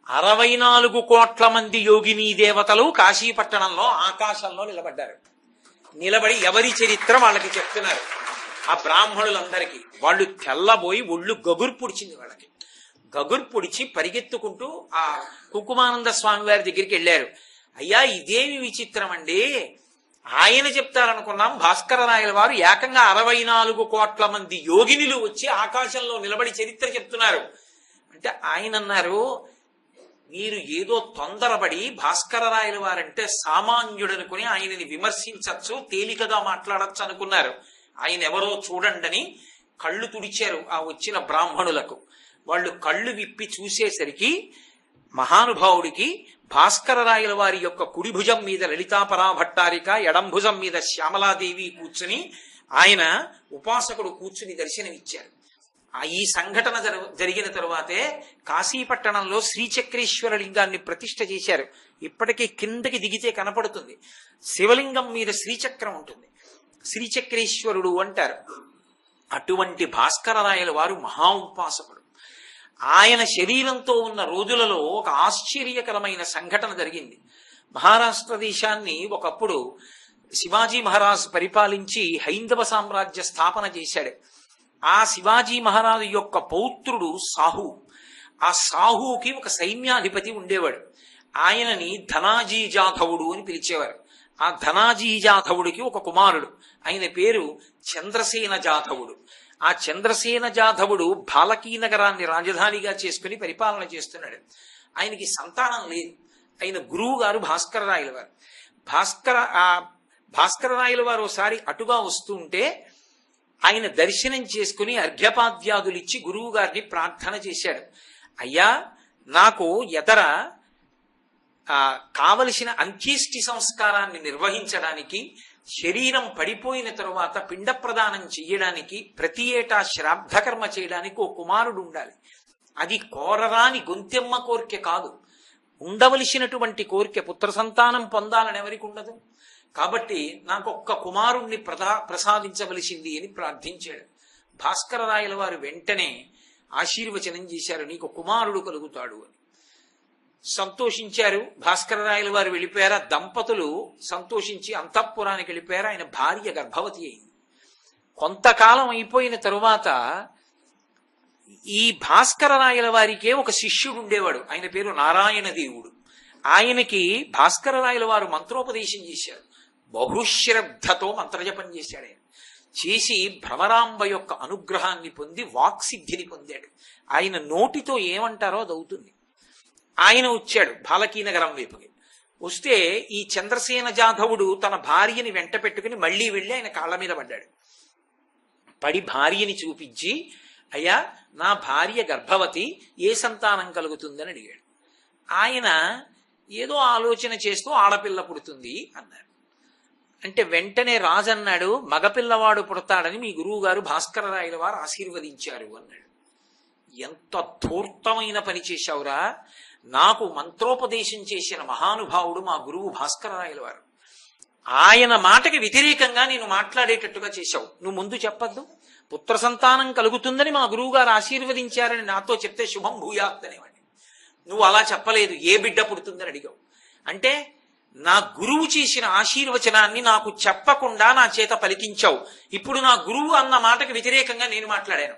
64 కోట్ల మంది యోగినీ దేవతలు కాశీపట్టణంలో ఆకాశంలో నిలబడ్డారు. నిలబడి ఎవరి చరిత్ర వాళ్ళకి చెప్తున్నారు. ఆ బ్రాహ్మణులందరికీ వాళ్ళు తెల్లబోయి ఒళ్ళు గగురు పొడిచింది. వాళ్ళకి గగురు పొడిచి పరిగెత్తుకుంటూ ఆ కుంకుమానంద స్వామి వారి దగ్గరికి వెళ్ళారు. అయ్యా, ఇదేమి విచిత్రం అండి, ఆయన చెప్తారనుకున్నాం, భాస్కరరాయల వారు ఏకంగా 64 కోట్ల మంది యోగినులు వచ్చి ఆకాశంలో నిలబడి చరిత్ర చెప్తున్నారు అంటే ఆయన అన్నారు, మీరు ఏదో తొందరపడి భాస్కరరాయల వారంటే సామాన్యుడనుకుని ఆయనని విమర్శించచ్చు, తేలికగా మాట్లాడచ్చు అనుకున్నారు. ఆయన ఎవరో చూడండి కళ్ళు తుడిచారు ఆ వచ్చిన బ్రాహ్మణులకు. వాళ్ళు కళ్ళు విప్పి చూసేసరికి మహానుభావుడికి భాస్కరరాయల వారి యొక్క కుడి భుజం మీద లలితాపరాభట్టారిక, ఎడం భుజం మీద శ్యామలాదేవి కూర్చుని ఆయన ఉపాసకుడు కూర్చుని దర్శనమిచ్చారు. ఈ సంఘటన జరిగిన తరువాతే కాశీపట్టణంలో శ్రీచక్రేశ్వర లింగాన్ని ప్రతిష్ఠ చేశారు. ఇప్పటికీ కిందకి దిగితే కనపడుతుంది. శివలింగం మీద శ్రీచక్రం ఉంటుంది, శ్రీచక్రేశ్వరుడు అంటారు. అటువంటి భాస్కరరాయల వారు మహా ఉపాసకుడు. ఆయన శరీరంతో ఉన్న రోజులలో ఒక ఆశ్చర్యకరమైన సంఘటన జరిగింది. మహారాష్ట్ర దేశాన్ని ఒకప్పుడు శివాజీ మహారాజ్ పరిపాలించి హైందవ సామ్రాజ్య స్థాపన చేశాడు. ఆ శివాజీ మహారాజు యొక్క పౌత్రుడు సాహు. ఆ సాహుకి ఒక సైన్యాధిపతి ఉండేవాడు. ఆయనని ధనాజీ జాధవుడు అని పిలిచేవారు. ఆ ధనాజీ జాధవుడికి ఒక కుమారుడు, ఆయన పేరు చంద్రసేన జాధవుడు. ఆ చంద్రసేన జాధవుడు భాలకీ నగరాన్ని రాజధానిగా చేసుకుని పరిపాలన చేస్తున్నాడు. ఆయనకి సంతానం లేదు. ఆయన గురువు గారు భాస్కరరాయల వారు. భాస్కరరాయల వారు ఒకసారి అటుగా వస్తుంటే ఆయన దర్శనం చేసుకుని అర్ఘ్యపాద్యాదులిచ్చి గురువు గారిని ప్రార్థన చేశాడు. అయ్యా, నాకు ఎదర కావలసిన అంత్యేష్టి సంస్కారాన్ని నిర్వహించడానికి, శరీరం పడిపోయిన తరువాత పిండ ప్రదానం చెయ్యడానికి, ప్రతి ఏటా శ్రాద్ధకర్మ చేయడానికి ఓ కుమారుడు ఉండాలి. అది కోరరాని గొంతెమ్మ కోరిక కాదు, ఉండవలసినటువంటి కోరిక. పుత్ర సంతానం పొందాలని ఎవరికి ఉండదు. కాబట్టి నాకు ఒక్క కుమారుణ్ణి ప్రసాదించవలసింది అని ప్రార్థించాడు. భాస్కరరాయల వారు వెంటనే ఆశీర్వచనం చేశారు, నీకు కుమారుడు కలుగుతాడు అని. సంతోషించారు. భాస్కరరాయల వారు వెళ్ళిపోయారు. దంపతులు సంతోషించి అంతఃపురానికి వెళ్ళిపోయారు. ఆయన భార్య గర్భవతి అయింది. కొంతకాలం అయిపోయిన తరువాత ఈ భాస్కరరాయల వారికే ఒక శిష్యుడు ఉండేవాడు. ఆయన పేరు నారాయణ దేవుడు. ఆయనకి భాస్కరరాయల వారు మంత్రోపదేశం చేశారు. బహుశ్రద్ధతో మంత్రజపం చేశాడు. ఆయన చేసి భ్రమరాంబ యొక్క అనుగ్రహాన్ని పొంది వాక్సిద్ధిని పొందాడు. ఆయన నోటితో ఏమంటారో అది అవుతుంది. ఆయన వచ్చాడు భాలకీనగరం వైపుకి. వస్తే ఈ చంద్రసేన జాధవుడు తన భార్యని వెంట పెట్టుకుని మళ్లీ వెళ్ళి ఆయన కాళ్ళ మీద పడ్డాడు. పడి భార్యని చూపించి, అయ్యా, నా భార్య గర్భవతి, ఏ సంతానం కలుగుతుందని అడిగాడు. ఆయన ఏదో ఆలోచన చేస్తూ ఆడపిల్ల పుడుతుంది అన్నాడు. అంటే వెంటనే రాజు అన్నాడు, మగపిల్లవాడు పుడతాడని మీ గురువు గారు భాస్కరరాయల వారు ఆశీర్వదించారు అన్నాడు. ఎంత ధూర్తమైన పని చేశావురా! నాకు మంత్రోపదేశం చేసిన మహానుభావుడు మా గురువు భాస్కరరాయల వారు. ఆయన మాటకి వ్యతిరేకంగా నేను మాట్లాడేటట్టుగా చేశావు. నువ్వు ముందు చెప్పద్దు. పుత్ర సంతానం కలుగుతుందని మా గురువు గారు ఆశీర్వదించారని నాతో చెప్తే శుభం భూయాత్ అనేవాడిని. నువ్వు అలా చెప్పలేదు, ఏ బిడ్డ పుడుతుందని అడిగావు. అంటే నా గురువు చేసిన ఆశీర్వచనాన్ని నాకు చెప్పకుండా నా చేత పలికించావు. ఇప్పుడు నా గురువు అన్న మాటకి వ్యతిరేకంగా నేను మాట్లాడాను.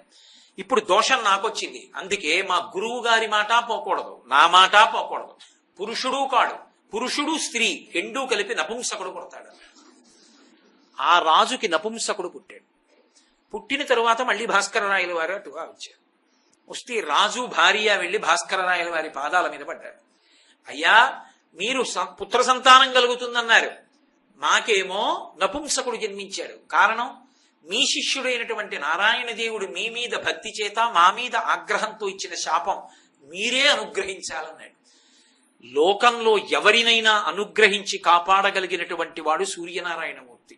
ఇప్పుడు దోషం నాకొచ్చింది. అందుకే మా గురువు గారి మాట పోకూడదు, నా మాట పోకూడదు. పురుషుడు కాడు, పురుషుడు స్త్రీ రెండూ కలిపి నపుంసకుడు పుడతాడు. ఆ రాజుకి నపుంసకుడు పుట్టాడు. పుట్టిన తరువాత మళ్ళీ భాస్కరరాయల వారు అటుగా వచ్చారు. వస్తే రాజు భార్య వెళ్లి భాస్కరరాయల వారి పాదాల మీద పడ్డారు. అయ్యా, మీరు పుత్ర సంతానం కలుగుతుందన్నారు, మాకేమో నపుంసకుడు జన్మించాడు. కారణం, మీ శిష్యుడైనటువంటి నారాయణ దేవుడు మీ మీద భక్తి చేత మా మీద ఆగ్రహంతో ఇచ్చిన శాపం మీరే అనుగ్రహించాలన్నాడు. లోకంలో ఎవరినైనా అనుగ్రహించి కాపాడగలిగినటువంటి వాడు సూర్యనారాయణమూర్తి.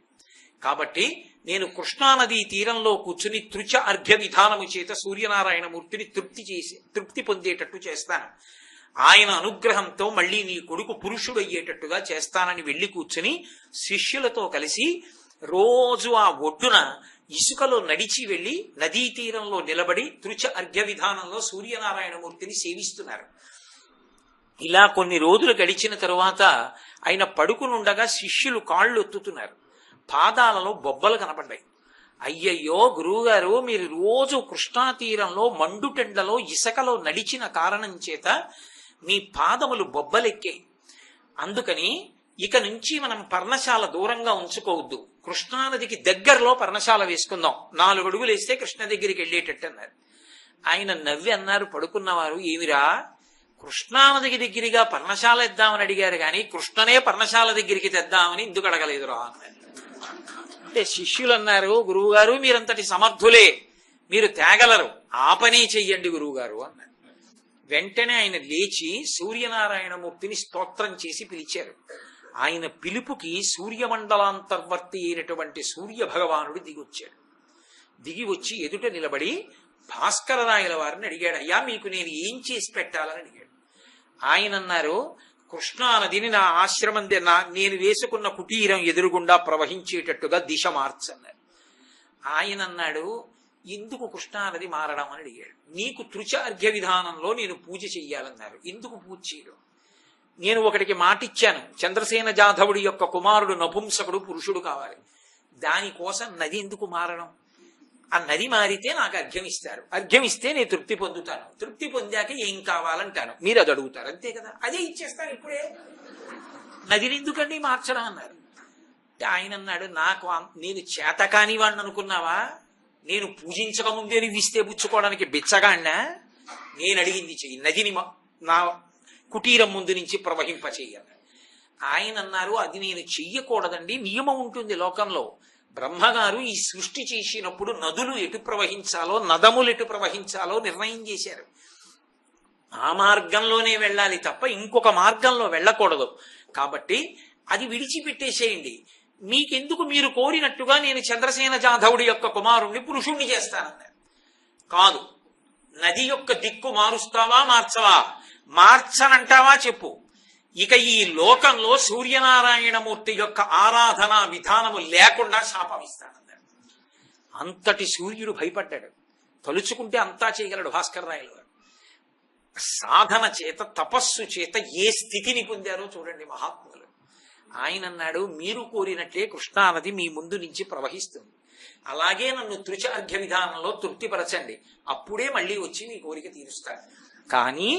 కాబట్టి నేను కృష్ణానదీ తీరంలో కూర్చుని తృచ అర్ఘ్య విధానము చేత సూర్యనారాయణమూర్తిని తృప్తి పొందేటట్టు చేస్తాను. ఆయన అనుగ్రహంతో మళ్ళీ నీ కొడుకు పురుషుడు అయ్యేటట్టుగా చేస్తానని వెళ్లి కూర్చుని శిష్యులతో కలిసి రోజు ఆ ఒడ్డున ఇసుకలో నడిచి వెళ్లి నదీ తీరంలో నిలబడి తృచ అర్ఘ్య విధానంలో సూర్యనారాయణమూర్తిని సేవిస్తున్నారు. ఇలా కొన్ని రోజులు గడిచిన తరువాత ఆయన పడుకునుండగా శిష్యులు కాళ్ళు ఎత్తుతున్నారు. పాదాలలో బొబ్బలు కనపడ్డాయి. అయ్యయ్యో గురువుగారు, మీరు రోజు కృష్ణా తీరంలో మండుటెండలో ఇసుకలో నడిచిన కారణం చేత మీ పాదములు బొబ్బలెక్కాయి. అందుకని ఇక నుంచి మనం పర్ణశాల దూరంగా ఉంచుకోవద్దు, కృష్ణానదికి దగ్గరలో పర్ణశాల వేసుకుందాం, 4 అడుగులు వేస్తే కృష్ణ దగ్గరికి వెళ్ళేటట్టు అన్నారు. ఆయన నవ్వి అన్నారు పడుకున్నవారు, ఏమిరా కృష్ణానదికి దగ్గరగా పర్ణశాల ఇద్దామని అడిగారు కానీ కృష్ణనే పర్ణశాల దగ్గరికి తెద్దామని ఎందుకు అడగలేదురా అన్నారు. అంటే శిష్యులు అన్నారు, గురువుగారు మీరంతటి సమర్థులే, మీరు తేగలరు, ఆ పని చెయ్యండి గురువుగారు అన్నారు. వెంటనే ఆయన లేచి సూర్యనారాయణమూర్తిని స్తోత్రం చేసి పిలిచారు. ఆయన పిలుపుకి సూర్యమండలాంతర్వర్తి అయినటువంటి సూర్య భగవానుడు దిగొచ్చాడు. దిగి వచ్చి ఎదుట నిలబడి భాస్కరరాయల వారిని అడిగాడు, అయ్యా మీకు నేను ఏం చేసి పెట్టాలని అడిగాడు. ఆయన అన్నారు, కృష్ణానదిని నా ఆశ్రమం నేను వేసుకున్న కుటీరం ఎదురుగుండా ప్రవహించేటట్టుగా దిశ మార్చన్నారు. ఆయన అన్నాడు, ఎందుకు కృష్ణానది మారడం అని అడిగాడు. నీకు తృచ అర్ఘ్య విధానంలో నేను పూజ చెయ్యాలన్నారు, ఎందుకు పూజ చేయడం? నేను ఒకటికి మాటిచ్చాను, చంద్రసేన జాధవుడి యొక్క కుమారుడు నపుంసకుడు పురుషుడు కావాలి, దానికోసం నది ఎందుకు మారడం? ఆ నది మారితే నాకు అర్ఘ్యం ఇస్తారు, అర్ఘ్యం ఇస్తే నేను తృప్తి పొందుతాను, తృప్తి పొందాక ఏం కావాలంటాను, మీరు అది అడుగుతారు, అంతే కదా, అదే ఇచ్చేస్తాను ఇప్పుడే, నదిని ఎందుకండి మార్చడం అన్నారు. ఆయన అన్నాడు, నేను చేతకాని వాడిని అనుకున్నావా? నేను పూజించక ముందే నువ్వు ఇస్తే పుచ్చుకోవడానికి బిచ్చగాడినా? నేను అడిగింది చెయ్యి, నదిని నా కుటీరం ముందు నుంచి ప్రవహింపచేయాలి. ఆయన అన్నారు, అది నేను చెయ్యకూడదండి, నియమం ఉంటుంది లోకంలో. బ్రహ్మగారు ఈ సృష్టి చేసినప్పుడు నదులు ఎటు ప్రవహించాలో, నదములు ఎటు ప్రవహించాలో నిర్ణయం చేశారు. ఆ మార్గంలోనే వెళ్ళాలి తప్ప ఇంకొక మార్గంలో వెళ్ళకూడదు. కాబట్టి అది విడిచిపెట్టేసేయండి. మీకెందుకు, మీరు కోరినట్టుగా నేను చంద్రసేన జాధవుడి యొక్క కుమారుణ్ణి పురుషుణ్ణి చేస్తానన్నారు. కాదు, నది యొక్క దిక్కు మారుస్తావా మార్చవా? మార్చనంటావా చెప్పు. ఇక ఈ లోకంలో సూర్యనారాయణమూర్తి యొక్క ఆరాధనా విధానము లేకుండా శాపం ఇస్తానన్నారు. అంతటి సూర్యుడు భయపడ్డాడు. తలుచుకుంటే అంతా చేయగలడు భాస్కరరాయలు గారు. సాధన చేత, తపస్సు చేత ఏ స్థితిని పొందారో చూడండి మహాత్ములు. ఆయన అన్నాడు, మీరు కోరినట్లే కృష్ణానది మీ ముందు నుంచి ప్రవహిస్తుంది, అలాగే నన్ను తృచ అర్ఘ్య విధానంలో తృప్తిపరచండి, అప్పుడే మళ్ళీ వచ్చి మీ కోరిక తీరుస్తాను. కానీ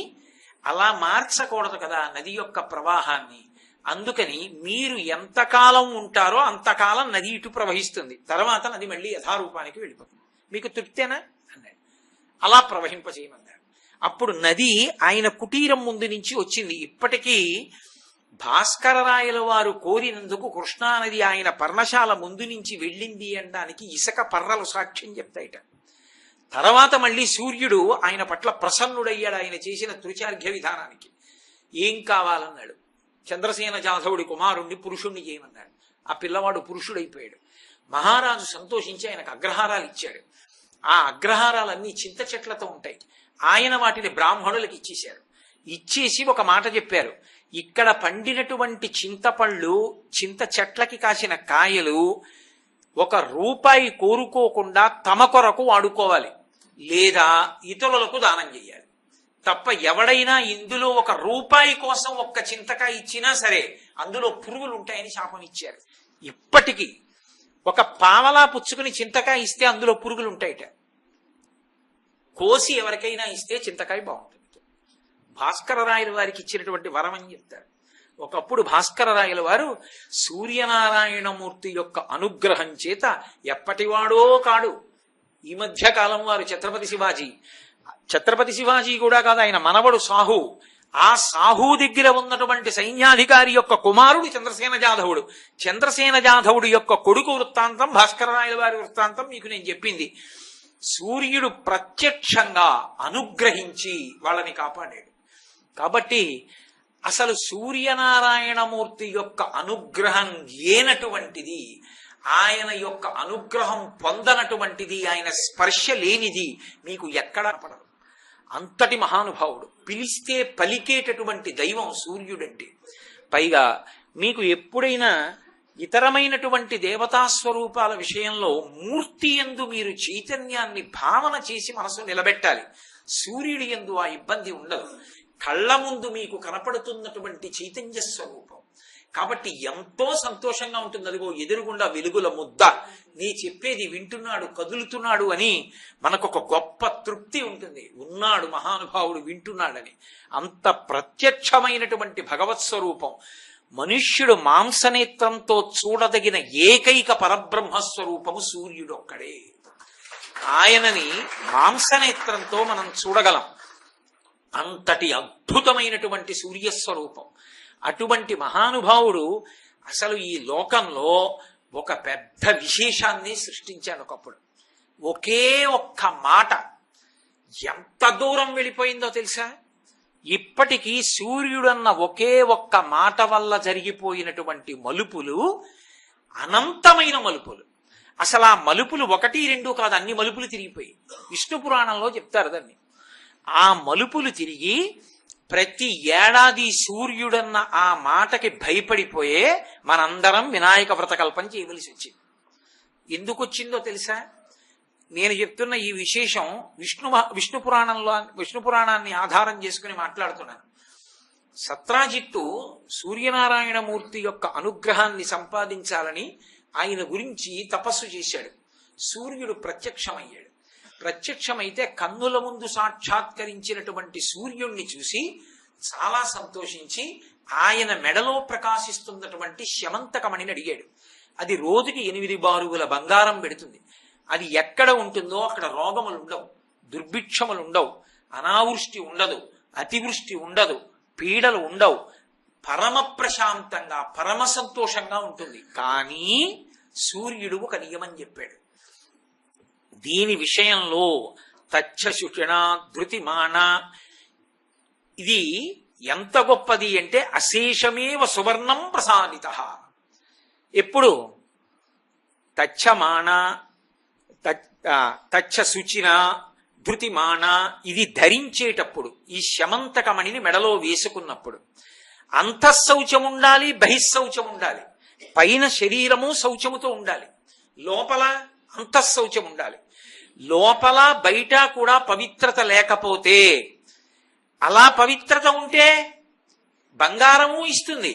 అలా మార్చకూడదు కదా నది యొక్క ప్రవాహాన్ని. అందుకని మీరు ఎంతకాలం ఉంటారో అంతకాలం నది ఇటు ప్రవహిస్తుంది, తర్వాత నది మళ్ళీ యథారూపానికి వెళ్ళిపోతుంది, మీకు తృప్తేనా అన్నాడు. అలా ప్రవహింపజేయమన్నాడు. అప్పుడు నది ఆయన కుటీరం ముందు నుంచి వచ్చింది. ఇప్పటికీ భాస్కరరాయల వారు కోరినందుకు కృష్ణానది ఆయన పర్ణశాల ముందు నుంచి వెళ్ళింది అనడానికి ఇసుక పర్రలు సాక్ష్యం చెప్తాయిట. తర్వాత మళ్ళీ సూర్యుడు ఆయన పట్ల ప్రసన్నుడయ్యాడు ఆయన చేసిన తృచార్ఘ్య విధానానికి. ఏం కావాలన్నాడు. చంద్రసేన జాధవుడి కుమారుణ్ణి పురుషుణ్ణి చేయమన్నాడు. ఆ పిల్లవాడు పురుషుడైపోయాడు. మహారాజు సంతోషించి ఆయనకు అగ్రహారాలు ఇచ్చాడు. ఆ అగ్రహారాలన్నీ చింత చెట్లతో ఉంటాయి. ఆయన వాటిని బ్రాహ్మణులకు ఇచ్చేశారు. ఇచ్చేసి ఒక మాట చెప్పారు, ఇక్కడ పండినటువంటి చింతపళ్ళు, చింత చెట్లకి కాసిన కాయలు ₹1 కోరుకోకుండా తమ కొరకు వాడుకోవాలి, లేదా ఇతరులకు దానం చేయాలి తప్ప ఎవడైనా ఇందులో ₹1 కోసం ఒక్క చింతకాయ ఇచ్చినా సరే అందులో పురుగులు ఉంటాయని శాపం ఇచ్చారు. ఇప్పటికీ ఒక పావలా పుచ్చుకుని చింతకాయ ఇస్తే అందులో పురుగులు ఉంటాయిట. కోసి ఎవరికైనా ఇస్తే చింతకాయ బాగుంటుంది. భాస్కరరాయల వారికి ఇచ్చినటువంటి వరం అని చెప్తారు. ఒకప్పుడు భాస్కరరాయల వారు సూర్యనారాయణమూర్తి యొక్క అనుగ్రహం చేత ఎప్పటివాడో కాడు. ఈ మధ్య కాలం వారు ఛత్రపతి శివాజీ కూడా కాదు, ఆయన మనవడు సాహు. ఆ సాహు దగ్గర ఉన్నటువంటి సైన్యాధికారి యొక్క కుమారుడు చంద్రసేన జాధవుడు. చంద్రసేన జాధవుడు యొక్క కొడుకు వృత్తాంతం భాస్కరరాయల వారి వృత్తాంతం మీకు నేను చెప్పింది. సూర్యుడు ప్రత్యక్షంగా అనుగ్రహించి వాళ్ళని కాపాడాడు. కాబట్టి అసలు సూర్యనారాయణమూర్తి యొక్క అనుగ్రహం లేనటువంటిది, ఆయన యొక్క అనుగ్రహం పొందనటువంటిది, ఆయన స్పర్శ లేనిది మీకు ఎక్కడా పడదు. అంతటి మహానుభావుడు, పిలిస్తే పలికేటటువంటి దైవం సూర్యుడంటే. పైగా మీకు ఎప్పుడైనా ఇతరమైనటువంటి దేవతాస్వరూపాల విషయంలో మూర్తి యందు మీరు చైతన్యాన్ని భావన చేసి మనసు నిలబెట్టాలి. సూర్యుడి యందు ఆ ఇబ్బంది ఉండదు. కళ్ళ ముందు మీకు కనపడుతున్నటువంటి చైతన్య స్వరూపం కాబట్టి ఎంతో సంతోషంగా ఉంటుంది. అదిగో ఎదురుగుండా వెలుగుల ముద్ద, నీ చెప్పేది వింటున్నాడు, కదులుతున్నాడు అని మనకొక గొప్ప తృప్తి ఉంటుంది. ఉన్నాడు మహానుభావుడు, వింటున్నాడని. అంత ప్రత్యక్షమైనటువంటి భగవత్ స్వరూపం. మనుష్యుడు మాంసనేత్రంతో చూడదగిన ఏకైక పరబ్రహ్మస్వరూపము సూర్యుడు ఒక్కడే. ఆయనని మాంసనేత్రంతో మనం చూడగలం. అంతటి అద్భుతమైనటువంటి సూర్యస్వరూపం. అటువంటి మహానుభావుడు అసలు ఈ లోకంలో ఒక పెద్ద విశేషాన్ని సృష్టించాడు ఒకప్పుడు. ఒకే ఒక్క మాట ఎంత దూరం వెళ్ళిపోయిందో తెలుసా? ఇప్పటికీ సూర్యుడన్న ఒకే ఒక్క మాట వల్ల జరిగిపోయినటువంటి మలుపులు అనంతమైన మలుపులు. అసలు ఆ మలుపులు 1, 2 కాదు, అన్ని మలుపులు తిరిగిపోయి. విష్ణు పురాణంలో చెప్తారు దాన్ని. ఆ మలుపులు తిరిగి ప్రతి ఏడాది సూర్యుడన్న ఆ మాటకి భయపడిపోయే మనందరం వినాయక వ్రతకల్పన చేయవలసి వచ్చింది. ఎందుకు వచ్చిందో తెలుసా? నేను చెప్తున్న ఈ విశేషం విష్ణు పురాణాన్ని ఆధారం చేసుకుని మాట్లాడుతున్నాను. సత్రాజిత్తు సూర్యనారాయణమూర్తి యొక్క అనుగ్రహాన్ని సంపాదించాలని ఆయన గురించి తపస్సు చేశాడు. సూర్యుడు ప్రత్యక్షమయ్యాడు. ప్రత్యక్షమైతే కన్నుల ముందు సాక్షాత్కరించినటువంటి సూర్యుణ్ణి చూసి చాలా సంతోషించి ఆయన మెడలో ప్రకాశిస్తున్నటువంటి శమంతకమణిని అడిగాడు. అది రోజుకి 8 బారుగుల బంగారం పెడుతుంది. అది ఎక్కడ ఉంటుందో అక్కడ రోగములు ఉండవు, దుర్భిక్షములు ఉండవు, అనావృష్టి ఉండదు, అతివృష్టి ఉండదు, పీడలు ఉండవు. పరమ ప్రశాంతంగా పరమ సంతోషంగా ఉంటుంది. కానీ సూర్యుడు ఒక నియమం చెప్పాడు. దీని విషయంలో తచ్చశుషణ ధృతిమాన, ఇది ఎంత గొప్పది అంటే అశేషమేవ సువర్ణం ప్రసాదిత. ఎప్పుడు తచ్చమాన తచ్చశుచిన ధృతిమాన ఇది ధరించేటప్పుడు, ఈ శమంతకమణిని మెడలో వేసుకున్నప్పుడు అంతఃశౌచం ఉండాలి, బహిశౌచం ఉండాలి. పైన శరీరము శౌచముతో ఉండాలి, లోపల అంతఃశౌచం ఉండాలి. లోపల బయట కూడా పవిత్రత లేకపోతే, అలా పవిత్రత ఉంటే బంగారము ఇస్తుంది,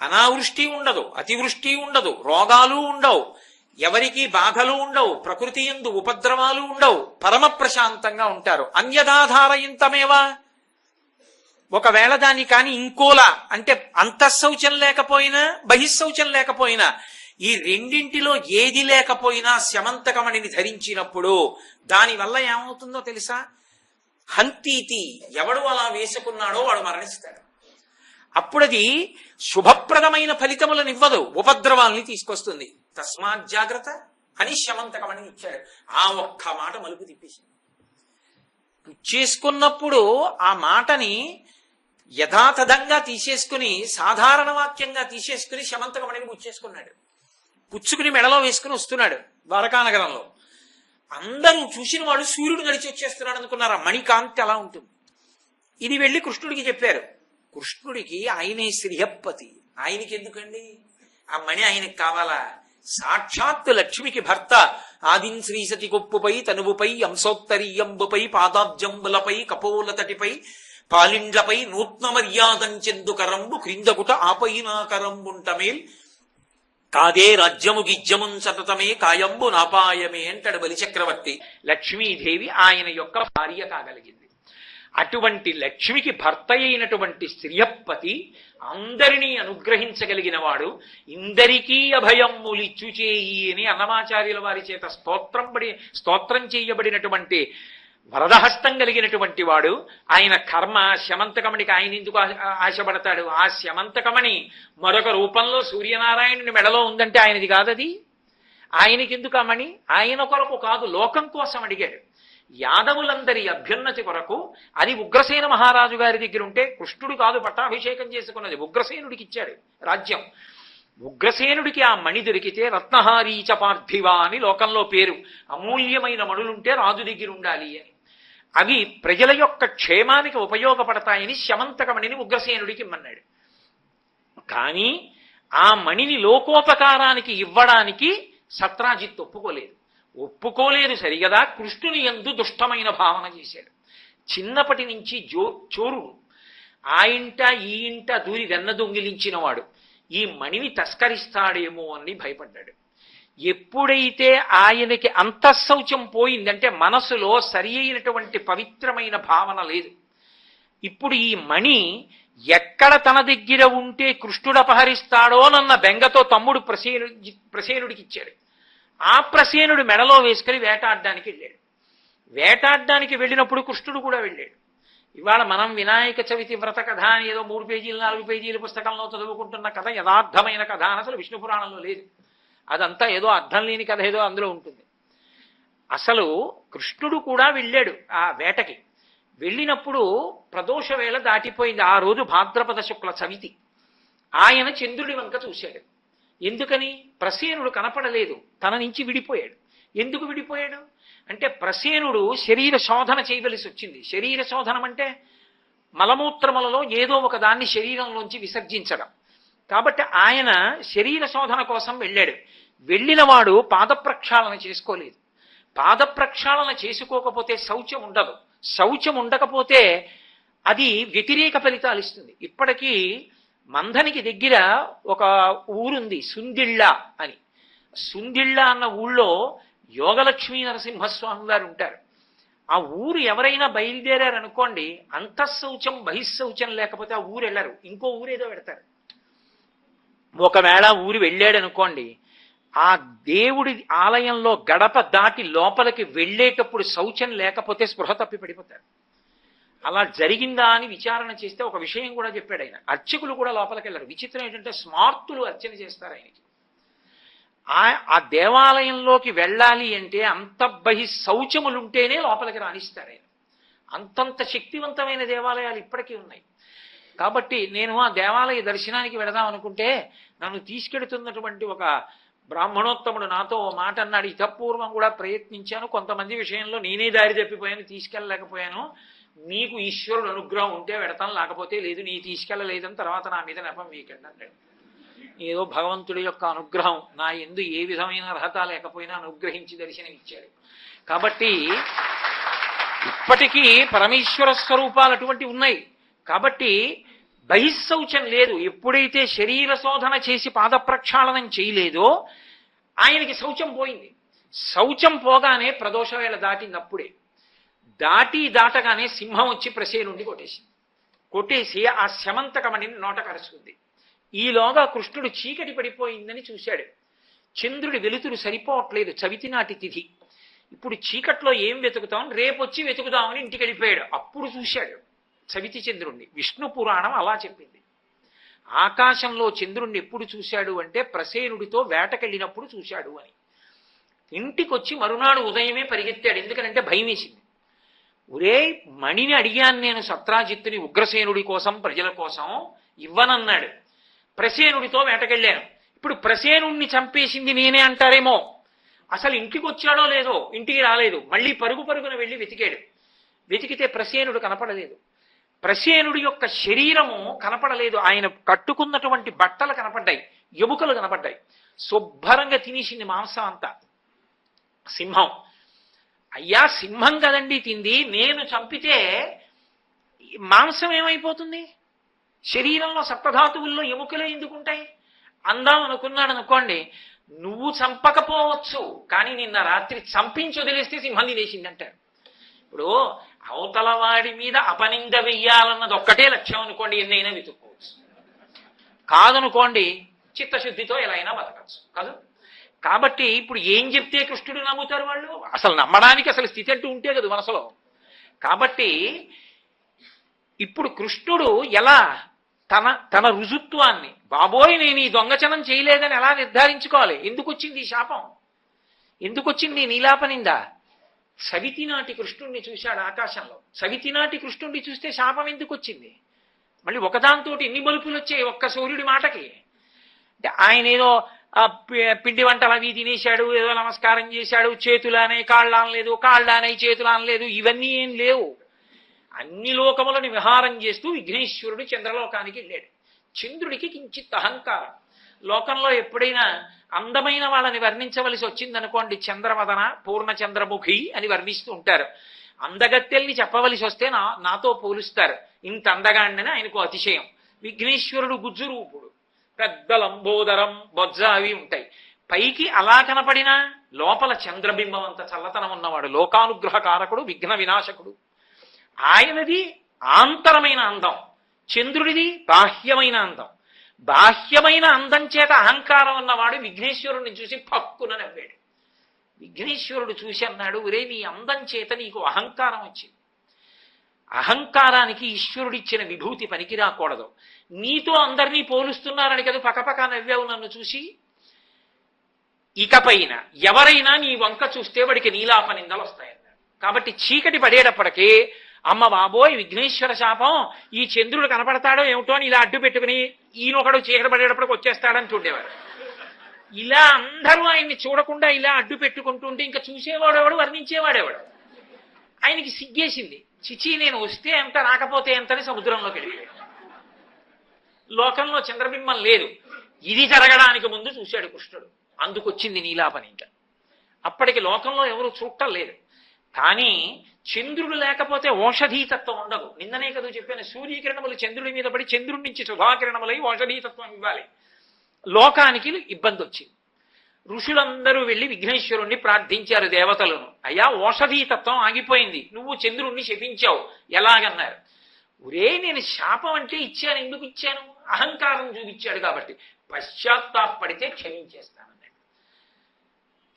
అనావృష్టి ఉండదు, అతివృష్టి ఉండదు, రోగాలు ఉండవు, ఎవరికి బాధలు ఉండవు, ప్రకృతి యందు ఉపద్రవాలు ఉండవు, పరమ ప్రశాంతంగా ఉంటారు. అన్యదాధారయంతమేవా, ఒకవేళ దాన్ని కాని ఇంకోలా అంటే అంతఃశౌచం లేకపోయినా బహిశౌచం లేకపోయినా, ఈ రెండింటిలో ఏది లేకపోయినా శమంతకమణిని ధరించినప్పుడు దానివల్ల ఏమవుతుందో తెలుసా? హంతీతి, ఎవడు అలా వేసుకున్నాడో వాడు మరణిస్తాడు. అప్పుడది శుభప్రదమైన ఫలితములనివ్వదు, ఉపద్రవాల్ని తీసుకొస్తుంది. తస్మాత్ జాగ్రత్త అని శమంతకమణిని ఇచ్చాడు. ఆ ఒక్క మాట మలుపు తిప్పేసింది. పుచ్చేసుకున్నప్పుడు ఆ మాటని యథాతథంగా తీసేసుకుని, సాధారణ వాక్యంగా తీసేసుకుని శమంతకమణిని పుచ్చేసుకున్నాడు. పుచ్చుకుని మెడలో వేసుకుని వస్తున్నాడు ద్వారకానగరంలో. అందరూ చూసిన వాడు సూర్యుడు నడిచి వచ్చేస్తున్నాడు అనుకున్నారు. ఆ మణికాంతి అలా ఉంటుంది. ఇది వెళ్ళి కృష్ణుడికి చెప్పారు. కృష్ణుడికి ఆయనే శ్రీహప్పతి, ఆయనకి ఎందుకండి ఆ మణి? ఆయనకి కావాలా? సాక్షాత్ లక్ష్మికి భర్త. ఆదిన్ శ్రీసతి కొప్పుపై తనువుపై అంశోత్తరీయంబుపై పాదాబ్జంబులపై కపోలతటిపై పాలిండ్లపై నూత్న మర్యాదంచెందు కరంబు క్రిందకుట ఆపైనాకరంబుంటమేల్ కాదే రాజ్యము గిజ్యమున్ సతతమే కాయంబు నాపాయమే అంటాడు బలిచక్రవర్తి. లక్ష్మీదేవి ఆయన యొక్క భార్య కాగలిగింది. అటువంటి లక్ష్మికి భర్త అయినటువంటి శ్రియపతి అందరినీ అనుగ్రహించగలిగిన వాడు, ఇందరికీ అభయమ్ములిచ్చు చేయి అని అన్నమాచార్యుల వారి చేత స్తోత్రం చేయబడినటువంటి వరదహస్తం కలిగినటువంటి వాడు. ఆయన కర్మ శమంతకమణికి ఆయన ఎందుకు ఆశపడతాడు? ఆ శమంతకమణి మరొక రూపంలో సూర్యనారాయణుని మెడలో ఉందంటే ఆయనది కాదది. ఆయనకెందుకు ఆ మణి? ఆయన కొరకు కాదు, లోకం కోసం అడిగాడు. యాదవులందరి అభ్యున్నతి కొరకు అది ఉగ్రసేన మహారాజు గారి దగ్గర ఉంటే, కృష్ణుడు కాదు పట్టాభిషేకం చేసుకున్నది, ఉగ్రసేనుడికి ఇచ్చాడు రాజ్యం. ఉగ్రసేనుడికి ఆ మణి దొరికితే రత్నహారీచ పార్థివ అని లోకంలో పేరు. అమూల్యమైన మణులుంటే రాజు దగ్గర ఉండాలి అని. అవి ప్రజల యొక్క క్షేమానికి ఉపయోగపడతాయని శమంతకమణిని ఉగ్రసేనుడికి ఇమ్మన్నాడు. కానీ ఆ మణిని లోకోపకారానికి ఇవ్వడానికి సత్రాజిత్ ఒప్పుకోలేదు సరిగదా. కృష్ణుని యందు దుష్టమైన భావన చేశాడు. చిన్నప్పటి నుంచి చోరుడు, ఆ ఇంట ఈ ఇంట దూరి వెన్న దొంగిలించిన వాడు ఈ మణిని తస్కరిస్తాడేమో అని భయపడ్డాడు. ఎప్పుడైతే ఆయనకి అంతఃశౌచం పోయిందంటే మనసులో సరి అయినటువంటి పవిత్రమైన భావన లేదు. ఇప్పుడు ఈ మణి ఎక్కడ తన దగ్గర ఉంటే కృష్ణుడు అపహరిస్తాడోనన్న బెంగతో తమ్ముడు ప్రసేనుడికి ఇచ్చాడు. ఆ ప్రసేనుడు మెడలో వేసుకుని వేటాడడానికి వెళ్ళాడు. వేటాడడానికి వెళ్ళినప్పుడు కృష్ణుడు కూడా వెళ్ళాడు. ఇవాళ మనం వినాయక చవితి వ్రత కథ అని ఏదో 3 పేజీలు 4 పేజీల పుస్తకంలో చదువుకుంటున్న కథ యథార్థమైన కథ అని అసలు విష్ణు పురాణంలో లేదు. అదంతా ఏదో అర్థం లేని కథ ఏదో అందులో ఉంటుంది. అసలు కృష్ణుడు కూడా వెళ్ళాడు ఆ వేటకి. వెళ్ళినప్పుడు ప్రదోష వేళ దాటిపోయింది. ఆ రోజు భాద్రపద శుక్ల చవితి. ఆయన చంద్రుడి వంక చూశాడు. ఎందుకని? ప్రసేనుడు కనపడలేదు, తన నుంచి విడిపోయాడు. ఎందుకు విడిపోయాడు అంటే ప్రసేనుడు శరీర శోధన చేయవలసి వచ్చింది. శరీర శోధనం అంటే మలమూత్రములలో ఏదో ఒక దాన్ని శరీరంలోంచి విసర్జించడం. కాబట్టి ఆయన శరీర శోధన కోసం వెళ్ళాడు. వెళ్ళినవాడు పాదప్రక్షాళన చేసుకోలేదు. పాదప్రక్షాళన చేసుకోకపోతే శౌచం ఉండదు. శౌచం ఉండకపోతే అది వ్యతిరేక ఫలితాలు ఇస్తుంది. ఇప్పటికీ మంథనికి దగ్గర ఒక ఊరుంది సుందిళ్ళ అని. సుందిళ్ళ అన్న ఊళ్ళో యోగలక్ష్మీ నరసింహస్వామి వారు ఉంటారు. ఆ ఊరు ఎవరైనా బయలుదేరారనుకోండి, అంతఃశౌచం బహిశౌచం లేకపోతే ఆ ఊరు వెళ్ళరు, ఇంకో ఊరేదో పెడతారు. ఒకవేళ ఊరు వెళ్ళాడు అనుకోండి, ఆ దేవుడి ఆలయంలో గడప దాటి లోపలికి వెళ్ళేటప్పుడు శౌచం లేకపోతే స్పృహ తప్పి పడిపోతారు. అలా జరిగిందా అని విచారణ చేస్తే ఒక విషయం కూడా చెప్పాడు ఆయన. అర్చకులు కూడా లోపలికి వెళ్ళరు. విచిత్రం ఏంటంటే స్మార్తులు అర్చన చేస్తారు ఆయనకి. ఆ దేవాలయంలోకి వెళ్ళాలి అంటే అంతఃబహి శౌచములుంటేనే లోపలికి రాణిస్తారు ఆయన. అంతంత శక్తివంతమైన దేవాలయాలు ఇప్పటికీ ఉన్నాయి. కాబట్టి నేను ఆ దేవాలయ దర్శనానికి వెళదాం అనుకుంటే నన్ను తీసుకెడుతున్నటువంటి ఒక బ్రాహ్మణోత్తముడు నాతో ఓ మాట అన్నాడు. ఇతపూర్వం కూడా ప్రయత్నించాను, కొంతమంది విషయంలో నేనే దారి తప్పిపోయాను, తీసుకెళ్ళలేకపోయాను. నీకు ఈశ్వరుడు అనుగ్రహం ఉంటే వెడతాను, లేకపోతే లేదు, నీ తీసుకెళ్ళలేదని తర్వాత నా మీద నెపం వీకండి అన్నాడు. ఏదో భగవంతుడి యొక్క అనుగ్రహం నా యందు ఏ విధమైన అర్హత లేకపోయినా అనుగ్రహించి దర్శనమిచ్చాడు. కాబట్టి ఇప్పటికీ పరమేశ్వర స్వరూపాలు అటువంటివి ఉన్నాయి. కాబట్టి బహిశౌచం లేదు. ఎప్పుడైతే శరీర శోధన చేసి పాదప్రక్షాళనం చేయలేదో ఆయనకి శౌచం పోయింది. శౌచం పోగానే ప్రదోష వేళ దాటింది. అప్పుడే దాటగానే సింహం వచ్చి ప్రసేనుండి కొట్టేసి ఆ శమంతకమణిని నోట కరుచుకుంది. ఈలోగా కృష్ణుడు చీకటి పడిపోయిందని చూశాడు. చంద్రుడి వెలుతురు సరిపోవట్లేదు, చవితి నాటి తిథి. ఇప్పుడు చీకట్లో ఏం వెతుకుతాం, రేపొచ్చి వెతుకుదామని ఇంటికి వెళ్ళిపోయాడు. అప్పుడు చూశాడు చవితి చంద్రుణ్ణి. విష్ణు పురాణం అలా చెప్పింది. ఆకాశంలో చంద్రుణ్ణి ఎప్పుడు చూశాడు అంటే ప్రసేనుడితో వేటకెళ్ళినప్పుడు చూశాడు అని. ఇంటికొచ్చి మరునాడు ఉదయమే పరిగెత్తాడు. ఎందుకంటే భయం వేసింది. ఒరే, మణిని అడిగాను నేను సత్రాజిత్తుని, ఉగ్రసేనుడి కోసం, ప్రజల కోసం ఇవ్వనన్నాడు. ప్రసేనుడితో వేటకెళ్ళాను. ఇప్పుడు ప్రసేనుణ్ణి చంపేసింది నేనే అంటారేమో. అసలు ఇంటికి వచ్చాడో లేదో, ఇంటికి రాలేదు. మళ్ళీ పరుగున వెళ్ళి వెతికాడు. వెతికితే ప్రసేనుడు కనపడలేదు. ప్రసేనుడి యొక్క శరీరము కనపడలేదు. ఆయన కట్టుకున్నటువంటి బట్టలు కనపడ్డాయి, ఎముకలు కనపడ్డాయి. శుభ్రంగా తినేసింది మాంసం అంతా సింహం. అయ్యా, సింహం కదండి తింది, నేను చంపితే మాంసం ఏమైపోతుంది? శరీరంలో సప్తధాతువుల్లో ఎముకలే ఎందుకుంటాయి? అందాం అనుకున్నాడు అనుకోండి. నువ్వు చంపకపోవచ్చు, కానీ నిన్న రాత్రి చంపించి వదిలేస్తే సింహం తినేసింది అంటారు. ఇప్పుడు అవతల వాడి మీద అపనింద వెయ్యాలన్నది ఒక్కటే లక్ష్యం అనుకోండి, ఎన్నైనా వెతుక్కోవచ్చు. కాదనుకోండి చిత్తశుద్ధితో ఎలా అయినా బతకచ్చు కాదు. కాబట్టి ఇప్పుడు ఏం చెప్తే కృష్ణుడు నమ్ముతారు వాళ్ళు? అసలు నమ్మడానికి అసలు స్థితి అంటూ ఉంటే కదా మనసులో. కాబట్టి ఇప్పుడు కృష్ణుడు ఎలా తన రుజుత్వాన్ని, బాబోయ్ నేను ఈ దొంగచనం చేయలేదని ఎలా నిర్ధారించుకోవాలి? ఎందుకు వచ్చింది ఈ శాపం? ఎందుకు వచ్చింది నీలాపనింద? సవితి నాటి కృష్ణుణ్ణి చూశాడు ఆకాశంలో. సవితి నాటి కృష్ణుణ్ణి చూస్తే శాపం ఎందుకు వచ్చింది? మళ్ళీ ఒకదాంతో ఎన్ని బలుపులు వచ్చాయి ఒక్క సూర్యుడి మాటకి. అంటే ఆయన ఏదో పిండి వంటలు అవి తినేశాడు, ఏదో నమస్కారం చేశాడు, చేతులానే కాళ్ళానలేదు, కాళ్ళానే చేతులానలేదు, ఇవన్నీ ఏం లేవు. అన్ని లోకములను విహారం చేస్తూ విఘ్నేశ్వరుడు చంద్రలోకానికి వెళ్ళాడు. చంద్రుడికి కించిత్ అహంకారం. లోకంలో ఎప్పుడైనా అందమైన వాళ్ళని వర్ణించవలసి వచ్చిందనుకోండి, చంద్రవదన పూర్ణచంద్రముఖి అని వర్ణిస్తూ ఉంటారు. అందగత్తెల్ని చెప్పవలసి వస్తే నాతో పోలుస్తారు. ఇంత అందగాండని ఆయనకు అతిశయం. విఘ్నేశ్వరుడు గుజ్జురూపుడు, పెద్ద లంబోదరం, బొజ్జ అవి ఉంటాయి. పైకి అలా కనపడినా లోపల చంద్రబింబం అంత చల్లతనం ఉన్నవాడు, లోకానుగ్రహ కారకుడు, విఘ్న వినాశకుడు. ఆయనది ఆంతరమైన అందం, చంద్రుడిది బాహ్యమైన అందం. బాహ్యమైన అందం చేత అహంకారం ఉన్నవాడు విఘ్నేశ్వరుడిని చూసి పక్కున నవ్వాడు. విఘ్నేశ్వరుడు చూసి అన్నాడు, ఒరే నీ అందం చేత నీకు అహంకారం వచ్చింది. అహంకారానికి ఈశ్వరుడిచ్చిన విభూతి పనికి రాకూడదు. నీతో అందరినీ పోలుస్తున్నారని కదా పకపక నవ్వావు నన్ను చూసి. ఇకపైన ఎవరైనా నీ వంక చూస్తే వాడికి నీలాపనిందలు వస్తాయన్నాడు. కాబట్టి చీకటి పడేటప్పటికీ అమ్మ బాబోయ్ విఘ్నేశ్వర శాపం, ఈ చంద్రుడు కనపడతాడో ఏమిటో అని ఇలా అడ్డు పెట్టుకుని ఈయనొకడు చీకటి పడేటప్పటికి వచ్చేస్తాడని చూడేవాడు. ఇలా అందరూ ఆయన్ని చూడకుండా ఇలా అడ్డు పెట్టుకుంటుంటే ఇంకా చూసేవాడేవాడు, వర్ణించేవాడేవాడు. ఆయనకి సిగ్గేసింది. చిచి నేను వస్తే ఎంత రాకపోతే ఎంతని సముద్రంలోకి వెళ్ళిపోయాడు. లోకంలో చంద్రబింబం లేదు. ఇది జరగడానికి ముందు చూశాడు కృష్ణుడు. అందుకొచ్చింది నీలాపనింద. అప్పటికి లోకంలో ఎవరు చూడటం లేదు. కానీ చంద్రుడు లేకపోతే ఓషధీతత్వం ఉండదు. నిన్ననే కదా చెప్పాను, సూర్యకిరణములు చంద్రుడి మీద పడి చంద్రుడి నుంచి సుధాకిరణములై ఓషధీతత్వం ఇవ్వాలి. లోకానికి ఇబ్బంది వచ్చింది. ఋషులందరూ వెళ్లి విఘ్నేశ్వరుణ్ణి ప్రార్థించారు దేవతలను. అయ్యా ఓషధీతత్వం ఆగిపోయింది, నువ్వు చంద్రుణ్ణి శపించావు ఎలాగన్నారు. ఒరే నేను శాపం అంటే ఇచ్చాను, ఎందుకు ఇచ్చాను? అహంకారం చూపించాడు కాబట్టి. పశ్చాత్తాపడితే క్షమించేస్తానన్నాడు.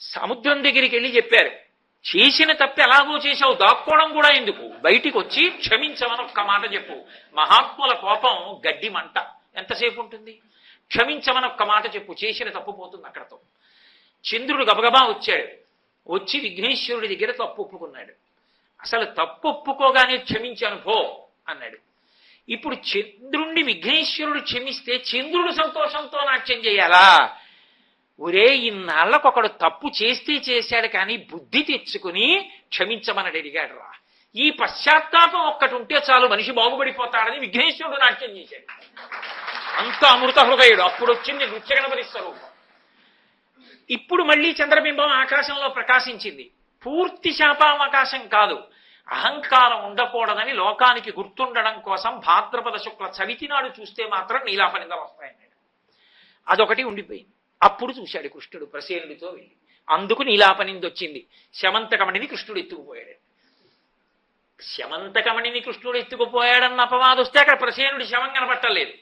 సముద్రం దగ్గరికి వెళ్ళి చెప్పారు, చేసిన తప్పు ఎలాగో చేశావు, దాక్కోవడం కూడా ఎందుకు, బయటికి వచ్చి క్షమించమని ఒక్క మాట చెప్పు. మహాత్ముల కోపం గడ్డి మంట ఎంతసేపు ఉంటుంది, క్షమించమని ఒక్క మాట చెప్పు, చేసిన తప్పు పోతుంది అక్కడతో. చంద్రుడు గబగబా వచ్చాడు. వచ్చి విఘ్నేశ్వరుడి దగ్గర తప్పు ఒప్పుకున్నాడు. అసలు తప్పు ఒప్పుకోగానే క్షమించాను పో అన్నాడు. ఇప్పుడు చంద్రుణ్ణి విఘ్నేశ్వరుడు క్షమిస్తే చంద్రుడు సంతోషంతో నాట్యం చేయాలా? ఒరే ఇన్నాళ్ళకొకడు తప్పు చేస్తే చేశాడు కానీ బుద్ధి తెచ్చుకుని క్షమించమని అడిగాడు రా. ఈ పశ్చాత్తాపం ఒక్కటి ఉంటే చాలు మనిషి బాగుపడిపోతాడని విఘ్నేశ్వరుడు నాట్యం చేశాడు. అంత అమృత హృదయుడు. అప్పుడు వచ్చింది నృత్యగణపతి స్వరూపం. ఇప్పుడు మళ్ళీ చంద్రబింబం ఆకాశంలో ప్రకాశించింది. పూర్తి శాపావకాశం కాదు, అహంకారం ఉండకూడదని లోకానికి గుర్తుండడం కోసం భాద్రపద శుక్ల చవితి నాడు చూస్తే మాత్రం నీలాపనిందలు వస్తాయన్నాడు. అదొకటి ఉండిపోయింది. అప్పుడు చూశాడు కృష్ణుడు ప్రసేనుడితో వెళ్ళి. అందుకు నీలాపనింది వచ్చింది. శమంతకమణిని కృష్ణుడు ఎత్తుకుపోయాడు. శమంతకమణిని కృష్ణుడు ఎత్తుకుపోయాడన్న అపవాదం వస్తే అక్కడ ప్రసేనుడి శవం కనపట్టలేదు.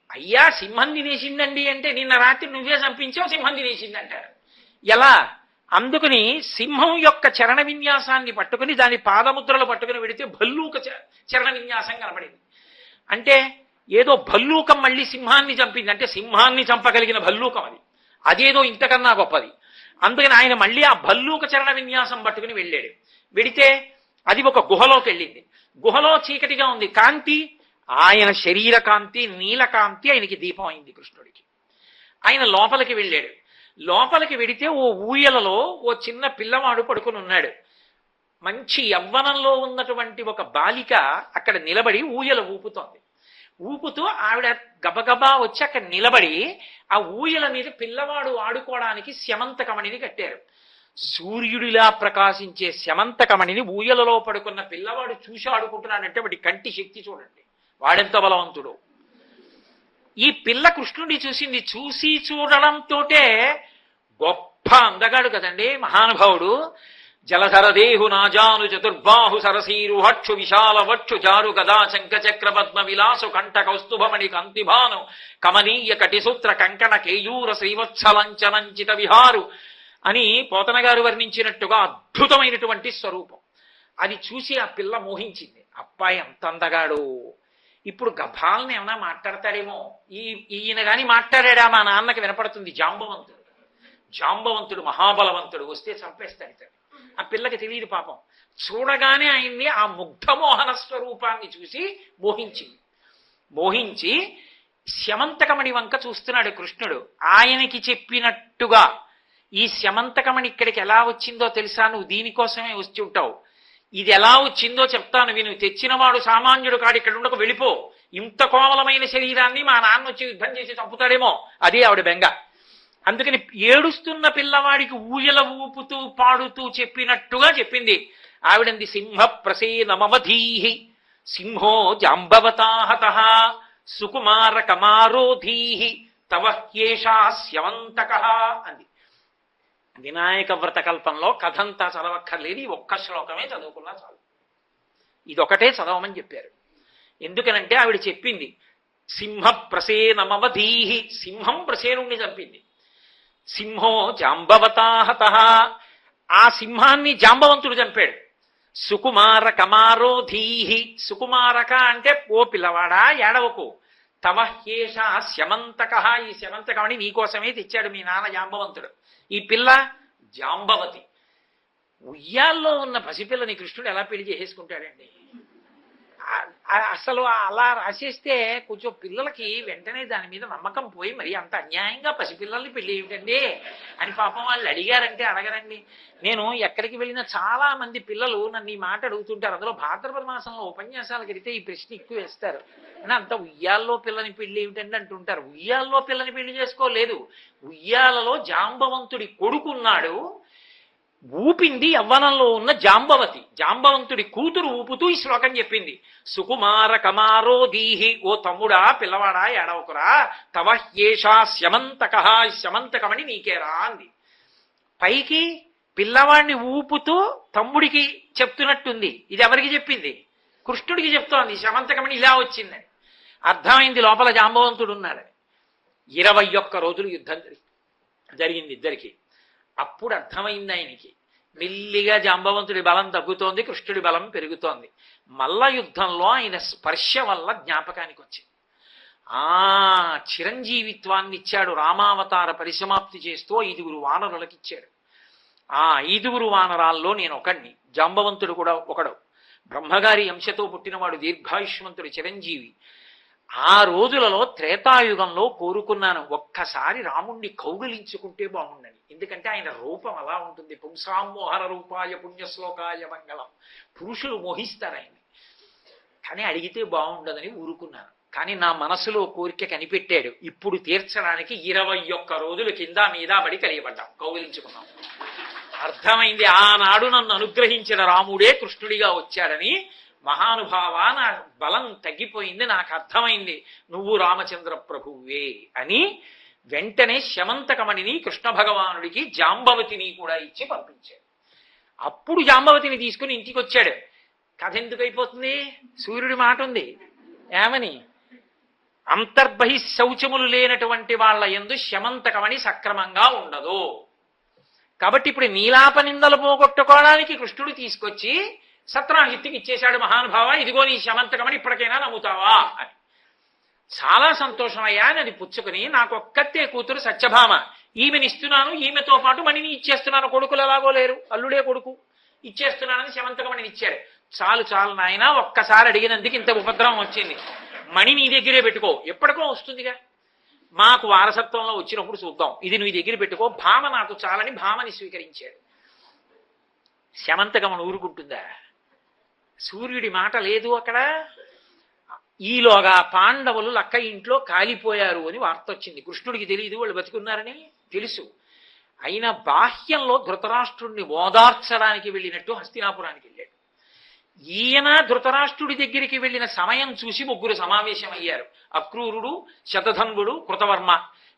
అయ్యా సింహం తినేసిందండి అంటే నిన్న రాత్రి నువ్వే చంపించావు, సింహం తినేసింది అంటారు. ఎలా? అందుకని సింహం యొక్క చరణ విన్యాసాన్ని పట్టుకుని దాని పాదముద్రలు పట్టుకుని పెడితే భల్లూక చరణ విన్యాసం కనపడింది. అంటే ఏదో భల్లూకం మళ్ళీ సింహాన్ని చంపింది అంటే సింహాన్ని చంపగలిగిన భల్లూకం అది, అదేదో ఇంతకన్నా గొప్పది. అందుకని ఆయన మళ్ళీ ఆ భల్లూక చరణ విన్యాసం పట్టుకుని వెళ్ళాడు. వెడితే అది ఒక గుహలోకి వెళ్ళింది. గుహలో చీకటిగా ఉంది. కాంతి ఆయన శరీర కాంతి, నీలకాంతి ఆయనకి దీపం అయింది కృష్ణుడికి. ఆయన లోపలికి వెళ్ళాడు. లోపలికి వెడితే ఓ ఊయలలో ఓ చిన్న పిల్లవాడు పడుకుని ఉన్నాడు. మంచి యవ్వనంలో ఉన్నటువంటి ఒక బాలిక అక్కడ నిలబడి ఊయల ఊపుతోంది. ఊపుతూ ఆవిడ గబగబా వచ్చి అక్కడ నిలబడి ఆ ఊయల మీద పిల్లవాడు ఆడుకోవడానికి శమంతకమణిని కట్టారు. సూర్యుడిలా ప్రకాశించే శమంతకమణిని ఊయలలో పడుకున్న పిల్లవాడు చూసి ఆడుకుంటున్నాడంటే వాడి కంటి శక్తి చూడండి, వాడెంత బలవంతుడు. ఈ పిల్ల కృష్ణుడిని చూసింది. చూసి చూడడంతోటే గొప్ప అందగాడు కదండి మహానుభావుడు. జలధరదేహు నాజాను చతుర్బాహు సరసీరుహక్షు విశాల వక్షు జారు గదా శంఖచక్ర పద్మ విలాసు కంఠ కౌస్తుభమణి కాంతిభాను కమనీయ కటిసూత్ర కంకణ కేయూర శ్రీవత్సలంచనంచిత విహారు అని పోతన గారు వర్ణించినట్టుగా అద్భుతమైనటువంటి స్వరూపం. అది చూసి ఆ పిల్ల మోహించింది. అబ్బాయి ఎంత అందగాడు, ఇప్పుడు గభాల్ని ఏమైనా మాట్లాడతాడేమో, ఈయన గాని మాట్లాడా మా నాన్నకి వినపడుతుంది. జాంబవంతుడు మహాబలవంతుడు, వస్తే చంపేస్తాడు. ఆ పిల్లకి తెలియదు పాపం. చూడగానే ఆయన్ని ఆ ముగ్ధమోహన స్వరూపాన్ని చూసి మోహించి శమంతకమణి వంక చూస్తున్నాడు కృష్ణుడు. ఆయనకి చెప్పినట్టుగా ఈ శమంతకమణి ఇక్కడికి ఎలా వచ్చిందో తెలుసా, నువ్వు దీనికోసమే వచ్చి ఉంటావు, ఇది ఎలా వచ్చిందో చెప్తాను విను, తెచ్చినవాడు సామాన్యుడు కాడు, ఇక్కడ ఉండకు వెళ్ళిపో, ఇంత కోమలమైన శరీరాన్ని మా నాన్న వచ్చి యుద్ధం చేసి చంపుతాడేమో, అదే ఆవిడ బెంగ. అందుకని ఏడుస్తున్న పిల్లవాడికి ఊయల ఊపుతూ పాడుతూ చెప్పినట్టుగా చెప్పింది ఆవిడంది. సింహ ప్రసేనమవధీహి సింహో జాంబవతాహత సుకుమార కమారోధీహి తవ హ్యేషా స్యవంతక అంది. వినాయక వ్రతకల్పంలో కథంతా చదవక్కర్లేదు, ఈ ఒక్క శ్లోకమే చదువుకున్నా చాలు. ఇదొకటే చదవమని చెప్పారు. ఎందుకనంటే ఆవిడ చెప్పింది సింహ ప్రసేనమవధీహి, సింహం ప్రసేనుణ్ణి చంపింది. సింహో జాంబవతాహత, ఆ సింహాన్ని జాంబవంతుడు చంపాడు. సుకుమార కమారోధీహి, సుకుమారక అంటే ఓ పిల్లవాడా ఏడవకు, తవ హ్యేష శమంతక, ఈ శమంతకమని నీకోసమే తెచ్చాడు మీ నాన్న జాంబవంతుడు. ఈ పిల్ల జాంబవతి. ఉయ్యాల్లో ఉన్న పసిపిల్లని కృష్ణుడు ఎలా పెళ్లి చేసేసుకుంటాడండి? అసలు అలా రాసేస్తే కొంచెం పిల్లలకి వెంటనే దాని మీద నమ్మకం పోయి మరి అంత అన్యాయంగా పసిపిల్లల్ని పెళ్లి ఏమిటండి అని పాపం వాళ్ళు అడిగారంటే అడగరండి. నేను ఎక్కడికి వెళ్ళినా చాలా మంది పిల్లలు నన్ను ఈ మాట అడుగుతుంటారు. అందులో భాద్రపద మాసంలో ఉపన్యాసాలకు వెళితే ఈ ప్రశ్న ఎక్కువ వేస్తారు. అని అంత ఉయ్యాల్లో పిల్లని పెళ్లి ఏమిటండి అంటుంటారు. ఉయ్యాల్లో పిల్లని పెళ్లి చేసుకోలేదు, ఉయ్యాలలో జాంబవంతుడి కొడుకున్నాడు, ఊపింది యవ్వనంలో ఉన్న జాంబవతి. జాంబవంతుడి కూతురు ఊపుతూ ఈ శ్లోకం చెప్పింది. సుకుమార కమారోధీహి, ఓ తమ్ముడా పిల్లవాడా ఏడవకురా, తవ హ్యేషా శమంతక, శమంతకమని నీకేరా అంది. పైకి పిల్లవాడిని ఊపుతూ తమ్ముడికి చెప్తున్నట్టుంది. ఇది ఎవరికి చెప్పింది? కృష్ణుడికి చెప్తోంది. శమంతకమని ఇలా వచ్చిందని అర్థమైంది. లోపల జాంబవంతుడు ఉన్నాడని. 21 రోజులు యుద్ధం జరిగింది ఇద్దరికి. అప్పుడు అర్థమైంది ఆయనకి. మెల్లిగా జాంబవంతుడి బలం తగ్గుతోంది, కృష్ణుడి బలం పెరుగుతోంది. మల్ల యుద్ధంలో ఆయన స్పర్శ వల్ల జ్ఞాపకానికి వచ్చింది. చిరంజీవిత్వాన్ని ఇచ్చాడు. రామావతార పరిసమాప్తి చేస్తూ 5 వానరులకు ఇచ్చాడు. 5 వానరాల్లో నేను ఒకడిని, జాంబవంతుడు కూడా ఒకడు. బ్రహ్మగారి అంశతో పుట్టినవాడు, దీర్ఘాయుష్మంతుడు, చిరంజీవి. ఆ రోజులలో త్రేతాయుగంలో కోరుకున్నాను, ఒక్కసారి రాముణ్ణి కౌగిలించుకుంటే బాగుండని. ఎందుకంటే ఆయన రూపం అలా ఉంటుంది. పుంసామోహర రూపాయ పుణ్యశ్లోకాయ మంగళం. పురుషులు మోహిస్తారు ఆయన్ని. కానీ అడిగితే బాగుండదని ఊరుకున్నాను. కానీ నా మనసులో కోరిక కనిపెట్టాడు. ఇప్పుడు తీర్చడానికి 21 రోజులు కింద మీద పడి కలియబడ్డాం, కౌగిలించుకున్నాం. అర్థమైంది, ఆనాడు నన్ను అనుగ్రహించిన రాముడే కృష్ణుడిగా వచ్చాడని. మహానుభావ, నా బలం తగ్గిపోయింది, నాకు అర్థమైంది నువ్వు రామచంద్ర ప్రభువే అని వెంటనే శమంతకమణిని కృష్ణ భగవానుడికి జాంబవతిని కూడా ఇచ్చి పంపించాడు. అప్పుడు జాంబవతిని తీసుకుని ఇంటికి వచ్చాడు. కథ ఎందుకు అయిపోతుంది? సూర్యుడి మాట ఉంది ఏమని, అంతర్బహి శౌచములు లేనటువంటి వాళ్ళ యందు శమంతకమణి సక్రమంగా ఉండదు. కాబట్టి ఇప్పుడు నీలాప నిందలు పోగొట్టుకోవడానికి కృష్ణుడు తీసుకొచ్చి సత్రాహిత్తికి ఇచ్చేశాడు. మహానుభావ, ఇదిగో నీ శమంతకమని ఇప్పటికైనా నమ్ముతావా అని. చాలా సంతోషమయ్యా అని అది పుచ్చుకుని, నాకు ఒక్కతే కూతురు సత్యభామ, ఈమెని ఇస్తున్నాను, ఈమెతో పాటు మణిని ఇచ్చేస్తున్నాను, కొడుకులు ఎలాగో లేరు, అల్లుడే కొడుకు, ఇచ్చేస్తున్నానని శమంతకమణిని ఇచ్చాడు. చాలు చాలు నాయన, ఒక్కసారి అడిగినందుకు ఇంత ఉపద్రవం వచ్చింది, మణి నీ దగ్గరే పెట్టుకో, ఎప్పటికో వస్తుందిగా, మాకు వారసత్వంలో వచ్చినప్పుడు చూద్దాం, ఇది నీ దగ్గర పెట్టుకో, భామ నాకు చాలని భామని స్వీకరించాడు. శమంతకమణి ఊరుకుంటుందా? సూర్యుడి మాట లేదు అక్కడ. ఈలోగా పాండవులు లక్క ఇంట్లో కాలిపోయారు అని వార్త వచ్చింది. కృష్ణుడికి తెలియదు వాళ్ళు బతుకున్నారని, తెలుసు. అయినా బాహ్యంలో ధృతరాష్ట్రుడిని ఓదార్చడానికి వెళ్ళినట్టు హస్తినాపురానికి వెళ్ళాడు. ఈయన ధృతరాష్ట్రుడి దగ్గరికి వెళ్ళిన సమయం చూసి 3 సమావేశమయ్యారు. అక్రూరుడు, శతధన్వుడు, కృతవర్మ.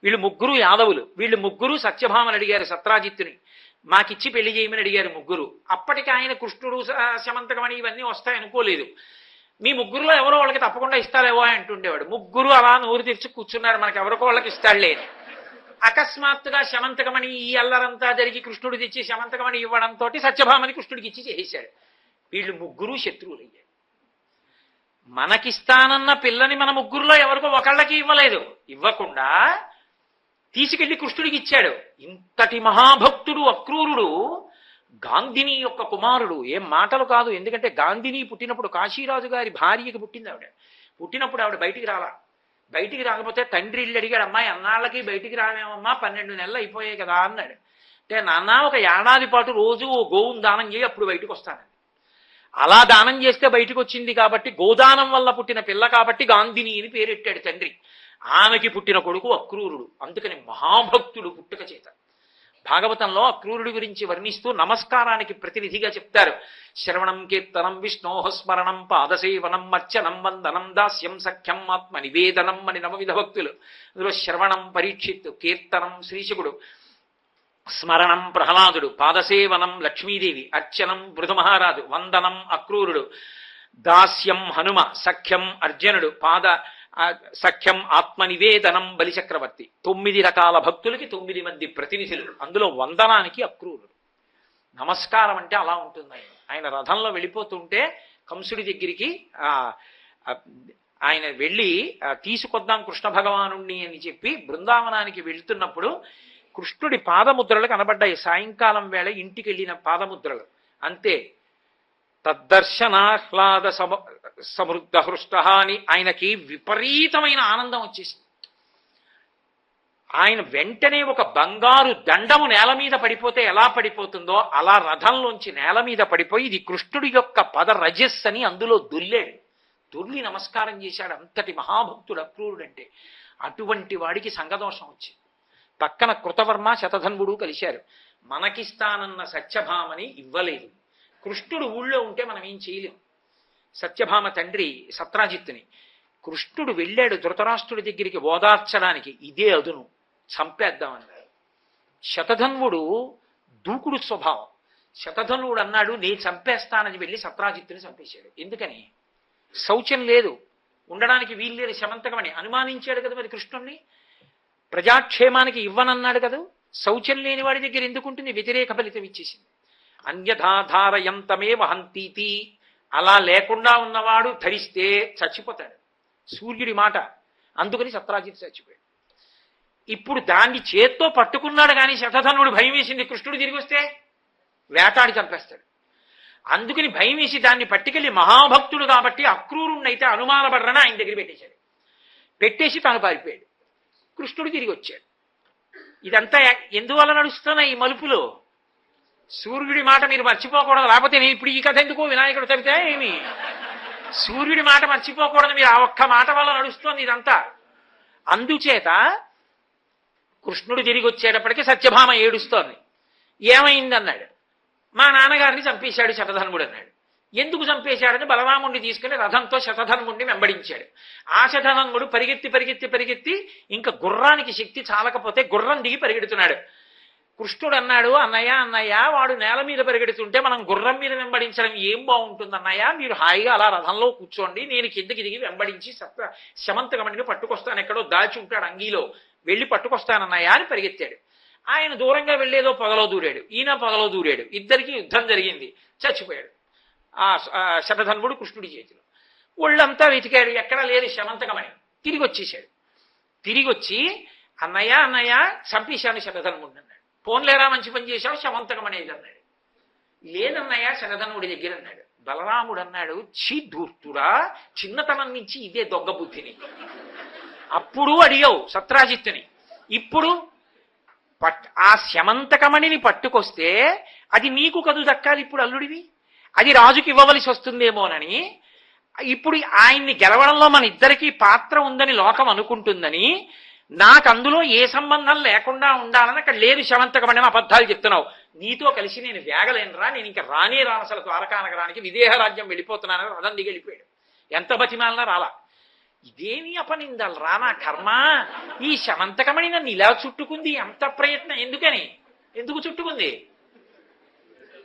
వీళ్ళు ముగ్గురు యాదవులు, వీళ్ళు ముగ్గురు సత్యభామని అడిగారు సత్రాజిత్తుని, మాకిచ్చి పెళ్లి చేయమని అడిగారు ముగ్గురు. అప్పటికి ఆయన కృష్ణుడు శమంతకమణి ఇవన్నీ వస్తాయనుకోలేదు. మీ ముగ్గురులో ఎవరో వాళ్ళకి తప్పకుండా ఇస్తాలేవో అంటుండేవాడు. ముగ్గురు అలా నోరు తెరిచి కూర్చున్నారు, మనకి ఎవరికో వాళ్ళకి ఇస్తాడులే. అకస్మాత్తుగా శమంతకమణి ఈ అల్లరంతా జరిగి కృష్ణుడు తెచ్చి శమంతకమణి ఇవ్వడంతో సత్యభామని కృష్ణుడికి ఇచ్చి చేసేశాడు. వీళ్ళు ముగ్గురు శత్రువులయ్యారు. మనకిస్తానన్న పిల్లని మన ముగ్గురులో ఎవరికో ఒకళ్ళకి ఇవ్వలేదు, ఇవ్వకుండా తీసుకెళ్లి కృష్ణుడికి ఇచ్చాడు. ఇంతటి మహాభక్తుడు అక్రూరుడు గాంధిని యొక్క కుమారుడు. ఏం మాటలు కాదు. ఎందుకంటే గాంధిని పుట్టినప్పుడు కాశీరాజు గారి భార్యకి పుట్టింది ఆవిడ. పుట్టినప్పుడు ఆవిడ బయటికి రాలా. బయటికి రాకపోతే తండ్రి ఇల్లు అడిగాడు, అమ్మాయి అన్నాళ్ళకి బయటికి రావేమమ్మా, 12 నెలలు అయిపోయాయి కదా అన్నాడు. అంటే నాన్న ఒక ఏడాది పాటు రోజు ఓ గోవును దానం చేయి, అప్పుడు బయటకు వస్తానండి. అలా దానం చేస్తే బయటకు వచ్చింది కాబట్టి, గోదానం వల్ల పుట్టిన పిల్ల కాబట్టి గాంధిని అని పేరెట్టాడు తండ్రి. ఆమెకి పుట్టిన కొడుకు అక్రూరుడు. అందుకని మహాభక్తుడు పుట్టుక చేత. భాగవతంలో అక్రూరుడి గురించి వర్ణిస్తూ నమస్కారానికి ప్రతినిధిగా చెప్తారు. శ్రవణం కీర్తనం విష్ణోః స్మరణం పాదసేవనం అర్చనం వందనం దాస్యం సఖ్యం ఆత్మ నివేదనం అని నవవిధ భక్తులు. అందులో శ్రవణం పరీక్షిత్తు, కీర్తనం శ్రీశుకుడు, స్మరణం ప్రహ్లాదుడు, పాదసేవనం లక్ష్మీదేవి, అర్చనం మహారాజు, వందనం అక్రూరుడు, దాస్యం హనుమ, సఖ్యం అర్జునుడు, సఖ్యం ఆత్మనివేదనం బలిచక్రవర్తి. 9 రకాల భక్తులకి 9 మంది ప్రతినిధులు. అందులో వందనానికి అక్రూరుడు. నమస్కారం అంటే అలా ఉంటుంది. ఆయన రథంలో వెళ్ళిపోతుంటే కంసుడి దగ్గరికి ఆయన వెళ్ళి తీసుకొద్దాం కృష్ణ భగవానుణ్ణి అని చెప్పి బృందావనానికి వెళ్తున్నప్పుడు కృష్ణుడి పాదముద్రలు కనబడ్డాయి. సాయంకాలం వేళ ఇంటికి వెళ్ళిన పాదముద్రలు అంతే. తద్దర్శనాహ్లాద సమృద్ధ హృష్ట అని ఆయనకి విపరీతమైన ఆనందం వచ్చేసింది. ఆయన వెంటనే ఒక బంగారు దండము నేల మీద పడిపోతే ఎలా పడిపోతుందో అలా రథంలోంచి నేల మీద పడిపోయి ఇది కృష్ణుడి యొక్క పద రజస్సు అని అందులో దొల్లాడు. దొర్లి నమస్కారం చేశాడు. అంతటి మహాభక్తుడు అక్రూరుడంటే. అటువంటి వాడికి సంగదోషం వచ్చింది. పక్కన కృతవర్మ శతధన్వుడు కలిశారు. మనకిస్తానన్న సత్యభామని ఇవ్వలేదు. కృష్ణుడు ఊళ్ళో ఉంటే మనం ఏం చేయలేం. సత్యభామ తండ్రి సత్రాజిత్తుని కృష్ణుడు వెళ్ళాడు ధృతరాష్ట్రుడి దగ్గరికి ఓదార్చడానికి. ఇదే అదును, చంపేద్దామన్నాడు. శతధన్వుడు దూకుడు స్వభావం. శతధన్వుడు అన్నాడు, నే చంపేస్తానని వెళ్ళి సత్రాజిత్తుని చంపేశాడు. ఎందుకని? శౌచం లేదు, ఉండడానికి వీల్లేదు శమంతకమని అనుమానించాడు కదా మరి కృష్ణుణ్ణి. ప్రజాక్షేమానికి ఇవ్వనన్నాడు కదా. శౌచం లేని వాడి దగ్గర ఎందుకుంటుంది? వ్యతిరేక ఫలితం ఇచ్చేసింది. అన్యథాధారయంతమే వహంతీతి. అలా లేకుండా ఉన్నవాడు ధరిస్తే చచ్చిపోతాడు. సూర్యుడి మాట. అందుకని సత్రాజిత్ చచ్చిపోయాడు. ఇప్పుడు దాన్ని చేత్తో పట్టుకున్నాడు కానీ శతధనుడు భయం వేసింది, కృష్ణుడు తిరిగి వస్తే వేటాడి చంపేస్తాడు. అందుకని భయం వేసి దాన్ని పట్టుకెళ్ళి మహాభక్తుడు కాబట్టి అక్రూరుణ్ణైతే అనుమానపడరని ఆయన దగ్గర పెట్టేశాడు. పెట్టేసి తాను పారిపోయాడు. కృష్ణుడు తిరిగి వచ్చాడు. ఇదంతా ఎందువల్ల నడుస్తున్నాయి ఈ మలుపులో? సూర్యుడి మాట మీరు మర్చిపోకూడదు. లేకపోతే నేను ఇప్పుడు ఈ కథ ఎందుకో వినాయకుడు తప్పితే ఏమి? సూర్యుడి మాట మర్చిపోకూడదు మీరు. ఆ ఒక్క మాట వల్ల నడుస్తోంది ఇదంతా. అందుచేత కృష్ణుడు తిరిగి వచ్చేటప్పటికీ సత్యభామ ఏడుస్తోంది. ఏమైంది అన్నాడు. మా నాన్నగారిని చంపేశాడు శతధన్వుడు అన్నాడు. ఎందుకు చంపేశాడని బలరాముడిని తీసుకుని రథంతో శతధన్వుడిని వెంబడించాడు. ఆ శతధన్వుడు పరిగెత్తి ఇంకా గుర్రానికి శక్తి చాలకపోతే గుర్రం దిగి పరిగెడుతున్నాడు. కృష్ణుడు అన్నాడు, అన్నయ్య వాడు నేల మీద పరిగెడుతుంటే మనం గుర్రం మీద వెంబడించడం ఏం బాగుంటుంది అన్నయ్య, మీరు హాయిగా అలా రథంలో కూర్చోండి, నేను కిందకి దిగి వెంబడించి శమంతకమణిని పట్టుకొస్తాను, ఎక్కడో దాచి ఉంటాడు అంగీలో, వెళ్ళి పట్టుకొస్తానన్నయ్య అని పరిగెత్తాడు. ఆయన దూరంగా వెళ్ళేదో పొగలో దూరాడు, ఈయన పొగలో దూరాడు. ఇద్దరికి యుద్ధం జరిగింది. చచ్చిపోయాడు ఆ శతధన్వుడు కృష్ణుడి చేతిలో. ఒళ్ళంతా వెతికాడు, ఎక్కడా లేదు శమంతకమణి. తిరిగి వచ్చేసాడు. తిరిగి వచ్చి అన్నయ్య చంపేశాను శతధన్వుడిని అన్నాడు. పోన్లేరా మంచి పని చేశావు, శమంతకమణి అన్నాడు. లేదన్నయ్య శతధన్వుడి దగ్గర అన్నాడు. బలరాముడు అన్నాడు, ఛీ ధూర్తుడా, చిన్నతనం నుంచి ఇదే దొంగ బుద్ధిని. అప్పుడు అడిగావు సత్రాజిత్తుని, ఇప్పుడు ఆ శమంతకమణిని పట్టుకొస్తే అది నీకు కదు దక్కాలి, ఇప్పుడు అల్లుడివి, అది రాజుకి ఇవ్వవలసి వస్తుందేమోనని, ఇప్పుడు ఆయన్ని గెలవడంలో మన ఇద్దరికీ పాత్ర ఉందని లోకం అనుకుంటుందని, నాకు అందులో ఏ సంబంధం లేకుండా ఉండాలని అక్కడ లేదు శమంతకమణి అబద్ధాలు చెప్తున్నావు. నీతో కలిసి నేను వేగలేనురా, నేను ఇంకా రానే రాను అసలు ద్వారకా నగరానికి, విదేహ రాజ్యం వెళ్ళిపోతున్నానని రథం దిగి వెళ్ళిపోయాడు. ఎంత బతిమాలనా రాలా. ఇదేమి అపనిందలరా నా కర్మ, ఈ శమంతకమణి నన్ను ఇలా చుట్టుకుంది, ఎంత ప్రయత్నం, ఎందుకు చుట్టుకుంది?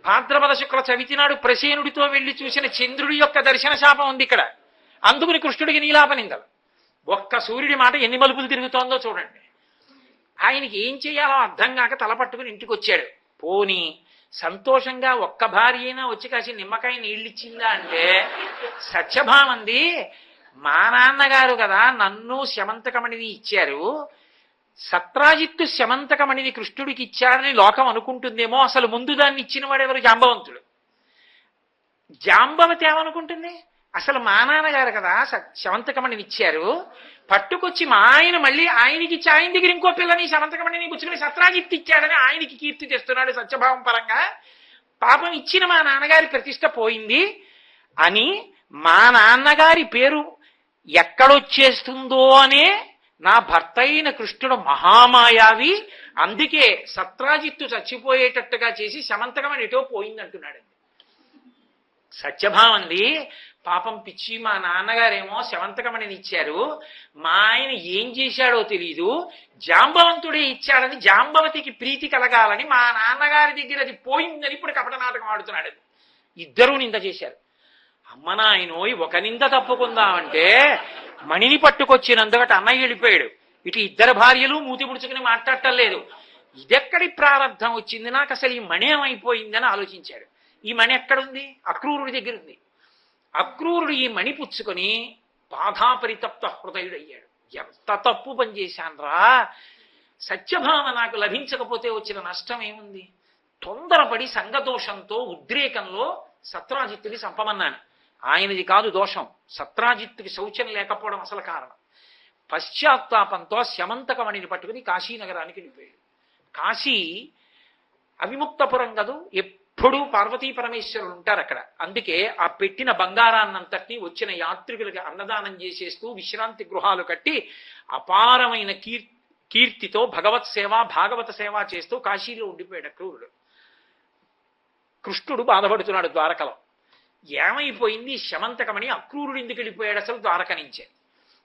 భాద్రపద శుక్ల చవితి నాడు ప్రసేనుడితో వెళ్లి చూసిన చంద్రుడి యొక్క దర్శన శాపం ఉంది ఇక్కడ. అందుకుని కృష్ణుడికి నీలాపనిందలు. ఒక్క సూర్యుడి మాట ఎన్ని మలుపులు తిరుగుతోందో చూడండి. ఆయనకి ఏం చేయాలో అర్థం కాక తలపట్టుకుని ఇంటికి వచ్చాడు. పోని సంతోషంగా ఒక్క భార్య అయినా వచ్చి కాసి నిమ్మకాయ నీళ్ళిచ్చిందా అంటే, సత్యభామంది మా నాన్నగారు కదా నన్ను శమంతకమణిని ఇచ్చారు, సత్రాజిత్తు శమంతకమణిని కృష్ణుడికి ఇచ్చారని లోకం అనుకుంటుందేమో. అసలు ముందు దాన్ని ఇచ్చిన వాడెవరు? జాంబవంతుడు. జాంబవతి ఏమనుకుంటుంది? అసలు మా నాన్నగారు కదా శమంతకమణిని ఇచ్చారు, పట్టుకొచ్చి మా ఆయన మళ్ళీ ఆయనకి ఇచ్చి ఆయన దగ్గర ఇంకో పిల్లని శమంతకమణిని పుచ్చుకుని సత్రాజిత్తు ఇచ్చాడని ఆయనకి కీర్తి తెస్తున్నాడు సత్యభావం పరంగా. పాపం ఇచ్చిన మా నాన్నగారి ప్రతిష్ట పోయింది అని మా నాన్నగారి పేరు ఎక్కడొచ్చేస్తుందో అనే నా భర్త అయిన కృష్ణుడు మహామాయావి, అందుకే సత్రాజిత్తు చచ్చిపోయేటట్టుగా చేసి శమంతకమణి ఎటో పోయిందంటున్నాడు. సత్యభామంది పాపం పిచ్చి, మా నాన్నగారేమో శమంతకమణిని ఇచ్చారు, మా ఆయన ఏం చేశాడో తెలీదు, జాంబవంతుడే ఇచ్చాడని జాంబవతికి ప్రీతి కలగాలని మా నాన్నగారి దగ్గర అది పోయిందని ఇప్పుడు కపట నాటకం ఆడుతున్నాడు. ఇద్దరూ నింద చేశారు. అమ్మ నాయనోయ్, ఒక నింద తప్పుకుందామంటే మణిని పట్టుకొచ్చినందుకట అన్నయ్య వెళ్ళిపోయాడు. ఇటు ఇద్దరు భార్యలు మూతి పుడుచుకుని మాట్లాడటం లేదు. ఇదెక్కడి ప్రారంధం వచ్చింది నాకు, అసలు ఈ మణి ఏమైపోయిందని ఆలోచించాడు. ఈ మణి ఎక్కడుంది? అక్రూరుడి దగ్గర ఉంది. అక్రూరుడు ఈ మణి పుచ్చుకొని బాధాపరితప్త హృదయుడయ్యాడు. ఎంత తప్పు పనిచేశాన్రా, సత్యభామ నాకు లభించకపోతే వచ్చిన నష్టం ఏముంది? తొందరపడి సంగదోషంతో ఉద్రేకంలో సత్రాజిత్తుని చంపమన్నాను. ఆయనది కాదు దోషం, సత్రాజిత్తుకి శౌచం లేకపోవడం అసలు కారణం. పశ్చాత్తాపంతో శమంతకమణిని పట్టుకుని కాశీనగరానికి వెళ్ళిపోయాడు. కాశీ అవిముక్తపురం కదూ, ఎప్పుడూ పార్వతీ పరమేశ్వరులు ఉంటారు అక్కడ. అందుకే ఆ పెట్టిన బంగారాన్నంతటినీ వచ్చిన యాత్రికులకి అన్నదానం చేసేస్తూ విశ్రాంతి గృహాలు కట్టి అపారమైన కీర్తితో భగవత్ సేవ భాగవత సేవ చేస్తూ కాశీలో ఉండిపోయాడు అక్రూరుడు. కృష్ణుడు బాధపడుతున్నాడు ద్వారకలో. ఏమైపోయింది శమంతకమణి? అక్రూరుడు ఎందుకు వెళ్ళిపోయాడు అసలు ద్వారక నుంచే?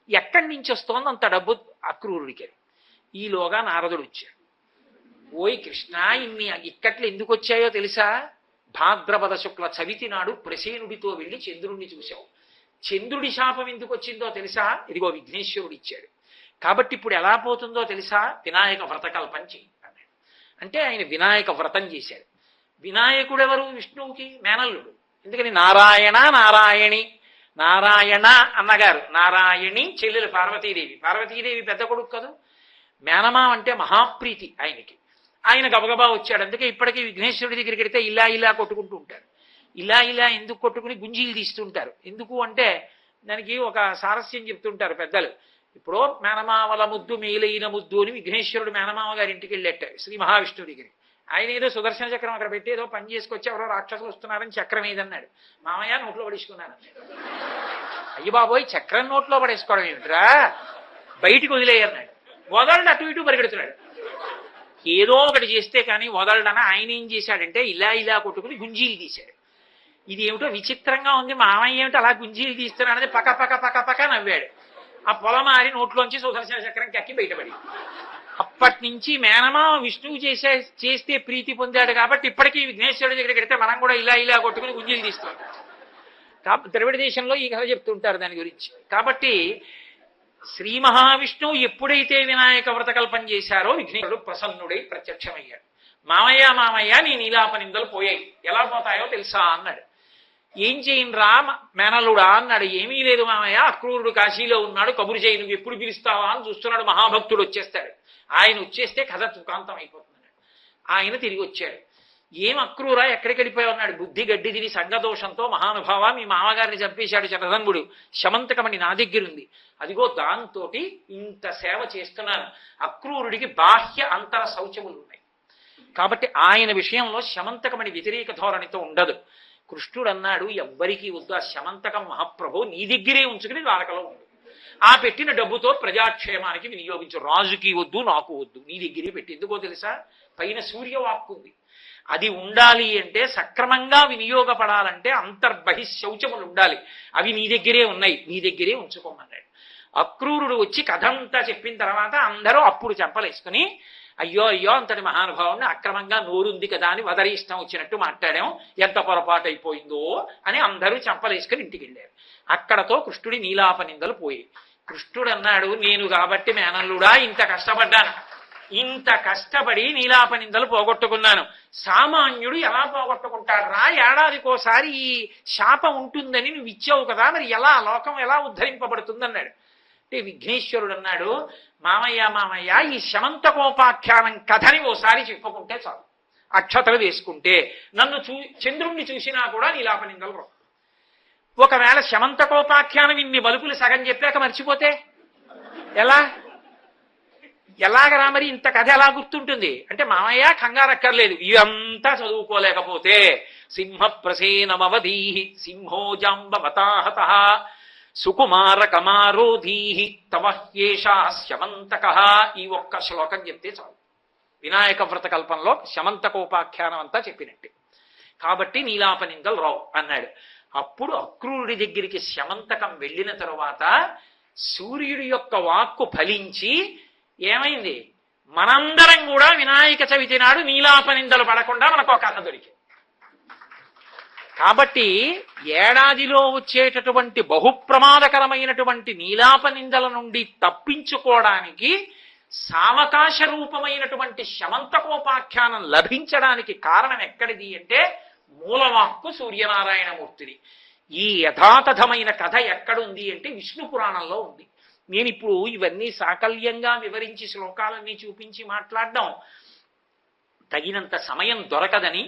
ఎక్కడి నుంచి వస్తోంది అంత డబ్బు అక్రూరుడికి? ఈలోగా నారదుడు వచ్చాడు. ఓయ్ కృష్ణ, ఇన్ని ఇక్కట్లు ఎందుకు వచ్చాయో తెలుసా? భాద్రపద శుక్ల చవితి నాడు ప్రసేనుడితో వెళ్ళి చంద్రుణ్ణి చూశావు. చంద్రుడి శాపం ఎందుకు వచ్చిందో తెలుసా? ఇదిగో విఘ్నేశ్వరుడు ఇచ్చాడు. కాబట్టి ఇప్పుడు ఎలా పోతుందో తెలుసా? వినాయక వ్రతకల్పం చెయ్యి అన్నాడు. అంటే ఆయన వినాయక వ్రతం చేశాడు. వినాయకుడెవరు? విష్ణువుకి మేనల్లుడు. ఎందుకని నారాయణ నారాయణి, నారాయణ అన్నగారు, నారాయణి చెల్లెలు పార్వతీదేవి. పార్వతీదేవి పెద్ద కొడుకు కదూ. మేనమామ అంటే మహాప్రీతి ఆయనకి. ఆయన గబగబా వచ్చాడు. అందుకే ఇప్పటికీ విఘ్నేశ్వరుడి దగ్గరికి వెడితే ఇలా ఇలా కొట్టుకుంటూ ఉంటారు. ఇలా ఇలా ఎందుకు కొట్టుకుని గుంజీలు తీస్తుంటారు? ఎందుకు అంటే దానికి ఒక సారస్యం చెప్తుంటారు పెద్దలు. ఇప్పుడు మేనమామల ముద్దు మేలైన ముద్దు అని విఘ్నేశ్వరుడు మేనమామ గారి ఇంటికి వెళ్ళేట శ్రీ మహావిష్ణువు దగ్గరికి. ఆయన ఏదో సుదర్శన చక్రం అక్కడ పెట్టి ఏదో పని చేసుకొచ్చి ఎవరో రాక్షసులు వస్తున్నారని చక్రం ఏదన్నాడు. మామయ్య నోట్లో పడేసుకున్నాను. అయ్యి బాబోయ్, చక్రం నోట్లో పడేసుకోవడం ఏమిట్రా, బయటికి వదిలేయన్నాడు. వదలడు, అటు ఇటు పరిగెడుతున్నాడు. ఏదో ఒకటి చేస్తే కానీ వదలడన ఆయన ఏం చేశాడంటే ఇలా ఇలా కొట్టుకుని గుంజీలు తీశాడు. ఇది ఏమిటో విచిత్రంగా ఉంది, మామయ్య ఏమిటో అలా గుంజీలు తీస్తున్నాడని పక్క పక్క పక్క పక్క నవ్వాడు. ఆ పొలమారి నోట్లోంచి సుదర్శన చక్రం కక్కి బయటపడి. అప్పటి నుంచి మేనమామ విష్ణువు చేస్తే ప్రీతి పొందాడు కాబట్టి ఇప్పటికీ విఘ్నేశ్వరుడి దగ్గరికి వెడితే మనం కూడా ఇలా ఇలా కొట్టుకుని గుంజీలు తీస్తాం. ద్రవిడ దేశంలో ఈ కథ చెప్తుంటారు దాని గురించి. కాబట్టి శ్రీ మహావిష్ణువు ఎప్పుడైతే వినాయక వ్రతకల్పం చేశారో విఘ్నేశ్వరుడు ప్రసన్నుడై ప్రత్యక్షమయ్యాడు. మామయ్య మామయ్య నీ నీలాపనిందలు పోయాయి, ఎలా పోతాయో తెలుసా అన్నాడు. ఏం చేయనురా మేనలుడా అన్నాడు. ఏమీ లేదు మామయ్య, అక్రూరుడు కాశీలో ఉన్నాడు, కబురు చేయి, నువ్వు ఎప్పుడు పిలుస్తావా అని చూస్తున్నాడు. మహాభక్తుడు వచ్చేస్తాడు, ఆయన వచ్చేస్తే కథ తుకాంతం అయిపోతుంది. ఆయన తిరిగి వచ్చాడు. ఏం అక్రూరా ఎక్కడికి వెళ్ళిపోయావు అన్నాడు. బుద్ధి గడ్డి తిని సంగదోషంతో మహానుభావ మీ మామగారిని చంపేశాడు శతధన్వుడు, శమంతకమణి నా దగ్గరుంది, అదిగో దాంతో ఇంత సేవ చేస్తున్నాను. అక్రూరుడికి బాహ్య అంతర శౌచములు ఉన్నాయి కాబట్టి ఆయన విషయంలో శమంతకమణి వ్యతిరేక ధోరణితో ఉండదు. కృష్ణుడు అన్నాడు, ఎవ్వరికీ వద్దు, ఆ శమంతకం మహాప్రభు నీ దగ్గరే ఉంచుకుని ద్వారకలో ఉండు, ఆ పెట్టిన డబ్బుతో ప్రజాక్షేమానికి వినియోగించు, రాజుకి వద్దు నాకు వద్దు, నీ దగ్గరే పెట్టి. ఎందుకో తెలుసా? పైన సూర్యవాక్కు ఉంది, అది ఉండాలి అంటే సక్రమంగా వినియోగపడాలంటే అంతర్బహిశౌచములు ఉండాలి, అవి నీ దగ్గరే ఉన్నాయి, నీ దగ్గరే ఉంచుకోమన్నాడు. అక్రూరుడు వచ్చి కథంతా చెప్పిన తర్వాత అందరూ అప్పుడు చెంపలేసుకుని అయ్యో అయ్యో అంతటి మహానుభావుని అక్రమంగా నోరుంది కదా అని వదరి ఇష్టం వచ్చినట్టు మాట్లాడాం, ఎంత పొరపాటు అయిపోయిందో అని అందరూ చెంపలేసుకుని ఇంటికి వెళ్ళారు. అక్కడతో కృష్ణుడి నీలాప నిందలు పోయి కృష్ణుడు అన్నాడు, నేను కాబట్టి మేనల్లుడా ఇంత కష్టపడ్డాను, ఇంత కష్టపడి నీలాప నిందలు పోగొట్టుకున్నాను, సామాన్యుడు ఎలా పోగొట్టుకుంటాడ్రా, ఏడాదికోసారి ఈ శాపం ఉంటుందని నువ్వు ఇచ్చావు కదా, మరి ఎలా లోకం ఎలా ఉద్ధరింపబడుతుందన్నాడు. అంటే విఘ్నేశ్వరుడు అన్నాడు, మామయ్య మామయ్య ఈ శమంతకోపాఖ్యానం కథని ఓసారి చెప్పుకుంటే చాలు, అక్షతలు వేసుకుంటే నన్ను చంద్రుణ్ణి చూసినా కూడా నీలాప నిందలు రావు. ఒకవేళ శమంతకోపాఖ్యానం ఇన్ని బలుపులు సగం చెప్పాక మర్చిపోతే ఎలాగరా మరి ఇంత కథ ఎలా గుర్తుంటుంది అంటే, మామయ్య కంగారక్కర్లేదు, ఇదంతా చదువుకోలేకపోతే సింహ ప్రసేనమవధీ సింహో జాంబవతాహత సుకుమార కమారోధీ తవహ్యేషా శమంతక, ఈ ఒక్క శ్లోకం చెప్తే చాలు, వినాయక వ్రత కల్పంలో శమంతకోపాఖ్యానం అంతా చెప్పినట్టే. కాబట్టి నీలాప నిందలు రావు అన్నాడు. అప్పుడు అక్రూరుడి దగ్గరికి శమంతకం వెళ్ళిన తరువాత సూర్యుడి యొక్క వాక్కు ఫలించి ఏమైంది, మనందరం కూడా వినాయక చవితి నాడు నీలాప నిందలు పడకుండా మనకు ఒక కథ దొరికింది. కాబట్టి ఏడాదిలో వచ్చేటటువంటి బహుప్రమాదకరమైనటువంటి నీలాప నిందల నుండి తప్పించుకోవడానికి సావకాశ రూపమైనటువంటి శమంతకోపాఖ్యానం లభించడానికి కారణం ఎక్కడిది అంటే మూలవాక్కు సూర్యనారాయణమూర్తిని. ఈ యథాతథమైన కథ ఎక్కడుంది అంటే విష్ణు పురాణంలో ఉంది. నేను ఇప్పుడు ఇవన్నీ సాకల్యంగా వివరించి శ్లోకాలన్నీ చూపించి మాట్లాడడం తగినంత సమయం దొరకదని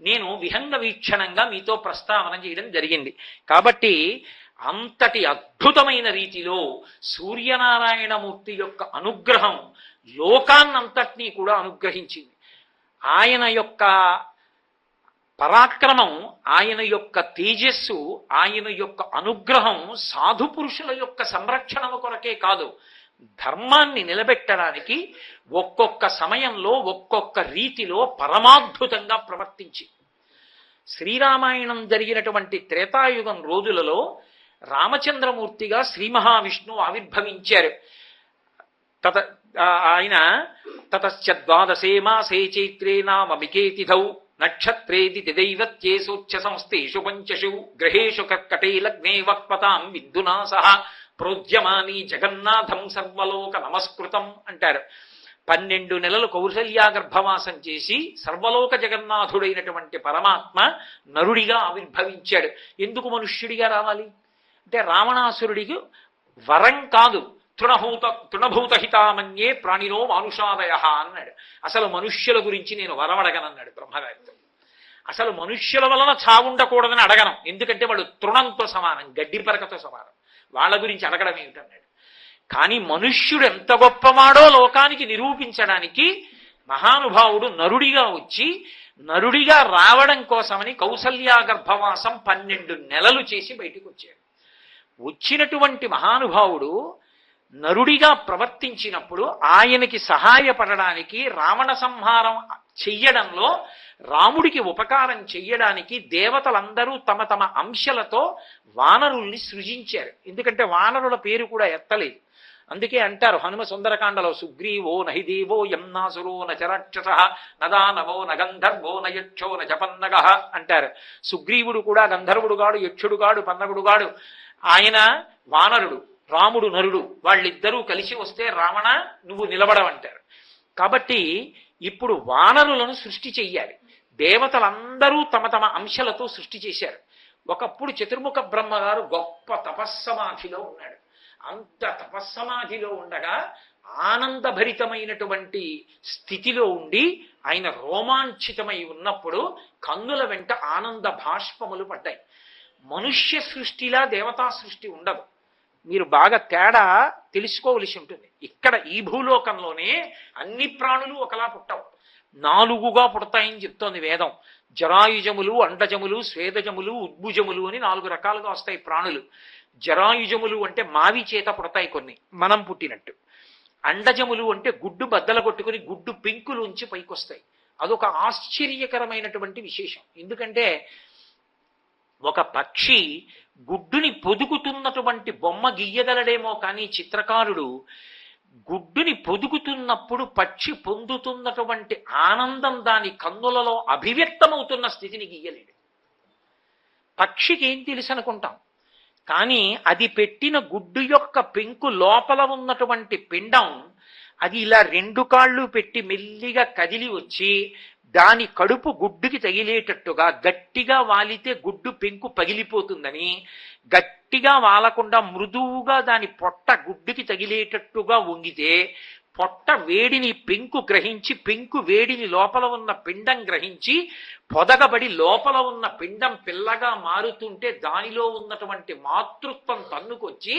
నేను విహంగ వీక్షణంగా మీతో ప్రస్తావన చేయడం జరిగింది. కాబట్టి అంతటి అద్భుతమైన రీతిలో సూర్యనారాయణమూర్తి యొక్క అనుగ్రహం లోకాన్నంతటినీ కూడా అనుగ్రహించింది. ఆయన యొక్క పరాక్రమం, ఆయన యొక్క తేజస్సు, ఆయన యొక్క అనుగ్రహం సాధు పురుషుల యొక్క సంరక్షణము కొరకే కాదు, ధర్మాన్ని నిలబెట్టడానికి ఒక్కొక్క సమయంలో ఒక్కొక్క రీతిలో పరమాద్భుతంగా ప్రవర్తించి. శ్రీరామాయణం జరిగినటువంటి త్రేతాయుగం రోజులలో రామచంద్రమూర్తిగా శ్రీ మహావిష్ణువు ఆవిర్భవించారు. ఆయన తతశ్చ ద్వాదశే మాసే చైత్రే నామమికే తిథౌ నక్షత్రేది దైవత్యేసోచ్ఛ సంస్థేషు పంచషు గ్రహేషు కర్కటే లగ్నే వక్పతాం విద్దునా సహ ప్రోద్యమాని జగన్నాథం సర్వలోక నమస్కృతం అంటారు. 12 నెలలు కౌసల్యా గర్భవాసం చేసి సర్వలోక జగన్నాథుడైనటువంటి పరమాత్మ నరుడిగా ఆవిర్భవించాడు. ఎందుకు మనుష్యుడిగా రావాలి అంటే రావణాసురుడికి వరం కాదు, తృణభూతహితామన్యే ప్రాణినో మానుషాదయ అన్నాడు. అసలు మనుష్యుల గురించి నేను వరం అడగనన్నాడు బ్రహ్మగారితో. అసలు మనుష్యుల వలన చావుండకూడదని అడగను, ఎందుకంటే వాడు తృణంతో సమానం, గడ్డి పరకతో సమానం, వాళ్ళ గురించి అడగడం ఏమిటన్నాడు. కానీ మనుష్యుడు ఎంత గొప్పవాడో లోకానికి నిరూపించడానికి మహానుభావుడు నరుడిగా వచ్చి, నరుడిగా రావడం కోసమని కౌసల్యా గర్భవాసం 12 నెలలు చేసి బయటికి వచ్చాడు. వచ్చినటువంటి మహానుభావుడు నరుడిగా ప్రవర్తించినప్పుడు ఆయనకి సహాయపడడానికి, రావణ సంహారం చెయ్యడంలో రాముడికి ఉపకారం చెయ్యడానికి దేవతలందరూ తమ తమ అంశలతో వానరుల్ని సృజించారు. ఎందుకంటే వానరుల పేరు కూడా ఎత్తలేదు. అందుకే అంటారు హనుమ సుందరకాండలో, సుగ్రీవో నహిదేవో యమ్నాసురో నచరాక్షస నదానవో నగంధర్వో నయక్షో నజపన్నగ అంటారు. సుగ్రీవుడు కూడా గంధర్వుడు గాడు, యక్షుడు గాడు, పన్నగుడు గాడు. ఆయన వానరుడు, రాముడు నరుడు, వాళ్ళిద్దరూ కలిసి వస్తే రావణ నువ్వు నిలబడవంటారు. కాబట్టి ఇప్పుడు వానరులను సృష్టి చెయ్యాలి. దేవతలందరూ తమ తమ అంశలతో సృష్టి చేశారు. ఒకప్పుడు చతుర్ముఖ బ్రహ్మగారు గొప్ప తపస్సమాధిలో ఉన్నాడు. అంత తపస్సమాధిలో ఉండగా ఆనందభరితమైనటువంటి స్థితిలో ఉండి ఆయన రోమాంచితమై ఉన్నప్పుడు కన్నుల వెంట ఆనంద భాష్పములు పడ్డాయి. మనుష్య సృష్టిలా దేవతా సృష్టి ఉండదు. మీరు బాగా తేడా తెలుసుకోవలసి ఉంటుంది. ఇక్కడ ఈ భూలోకంలోనే అన్ని ప్రాణులు ఒకలా పుట్టవు, 4గా పుడతాయని చెప్తోంది వేదం. జరాయుజములు, అండజములు, స్వేదజములు, ఉద్భుజములు అని 4 రకాలుగా వస్తాయి ప్రాణులు. జరాయుజములు అంటే మావి చేత పుడతాయి కొన్ని, మనం పుట్టినట్టు. అండజములు అంటే గుడ్డు బద్దల కొట్టుకుని గుడ్డు పెంకులోంచి పైకొస్తాయి. అదొక ఆశ్చర్యకరమైనటువంటి విశేషం. ఎందుకంటే ఒక పక్షి గుడ్డుని పొదుగుతున్నటువంటి బొమ్మ గీయగలడేమో కానీ చిత్రకారుడు గుడ్డుని పొదుగుతున్నప్పుడు పక్షి పొందుతున్నటువంటి ఆనందం దాని కన్నులలో అభివ్యక్తమవుతున్న స్థితిని గీయలేడు. పక్షికి ఏం తెలుసు అనుకుంటాం, కానీ అది పెట్టిన గుడ్డు యొక్క పెంకు లోపల ఉన్నటువంటి పిండం అది ఇలా రెండు కాళ్ళు పెట్టి మెల్లిగా కదిలి వచ్చి దాని కడుపు గుడ్డుకి తగిలేటట్టుగా గట్టిగా వాలితే గుడ్డు పెంకు పగిలిపోతుందని, గట్టిగా వాలకుండా మృదువుగా దాని పొట్ట గుడ్డుకి తగిలేటట్టుగా వంగితే పొట్ట వేడిని పెంకు గ్రహించి, పెంకు వేడిని లోపల ఉన్న పిండం గ్రహించి పొదగబడి లోపల ఉన్న పిండం పిల్లగా మారుతుంటే దానిలో ఉన్నటువంటి మాతృత్వం తన్నుకొచ్చి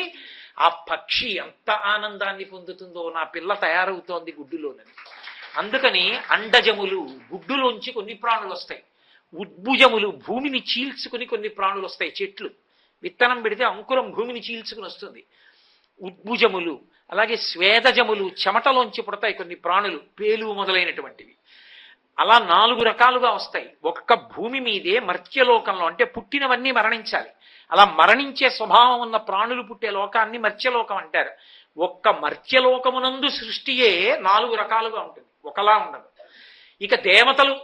ఆ పక్షి ఎంత ఆనందాన్ని పొందుతుందో, నా పిల్ల తయారవుతోంది గుడ్డులోనని. అందుకని అండజములు గుడ్డులోంచి కొన్ని ప్రాణులు వస్తాయి, ఉద్భుజములు భూమిని చీల్చుకుని కొన్ని ప్రాణులు వస్తాయి. చెట్లు విత్తనం పెడితే అంకురం భూమిని చీల్చుకుని వస్తుంది. ఉద్భుజములు, అలాగే స్వేదజములు చెమటలోంచి పుడతాయి కొన్ని ప్రాణులు, పేలు మొదలైనటువంటివి. అలా 4 రకాలుగా వస్తాయి. ఒక్క భూమి మీదే మర్త్యలోకంలో, అంటే పుట్టినవన్నీ మరణించాలి, అలా మరణించే స్వభావం ఉన్న ప్రాణులు పుట్టే లోకాన్ని మర్త్యలోకం అంటారు. ఒక్క మర్త్యలోకమునందు సృష్టియే 4 రకాలుగా ఉంటుంది, ఒకలా ఉండదు. ఇక దేవతలు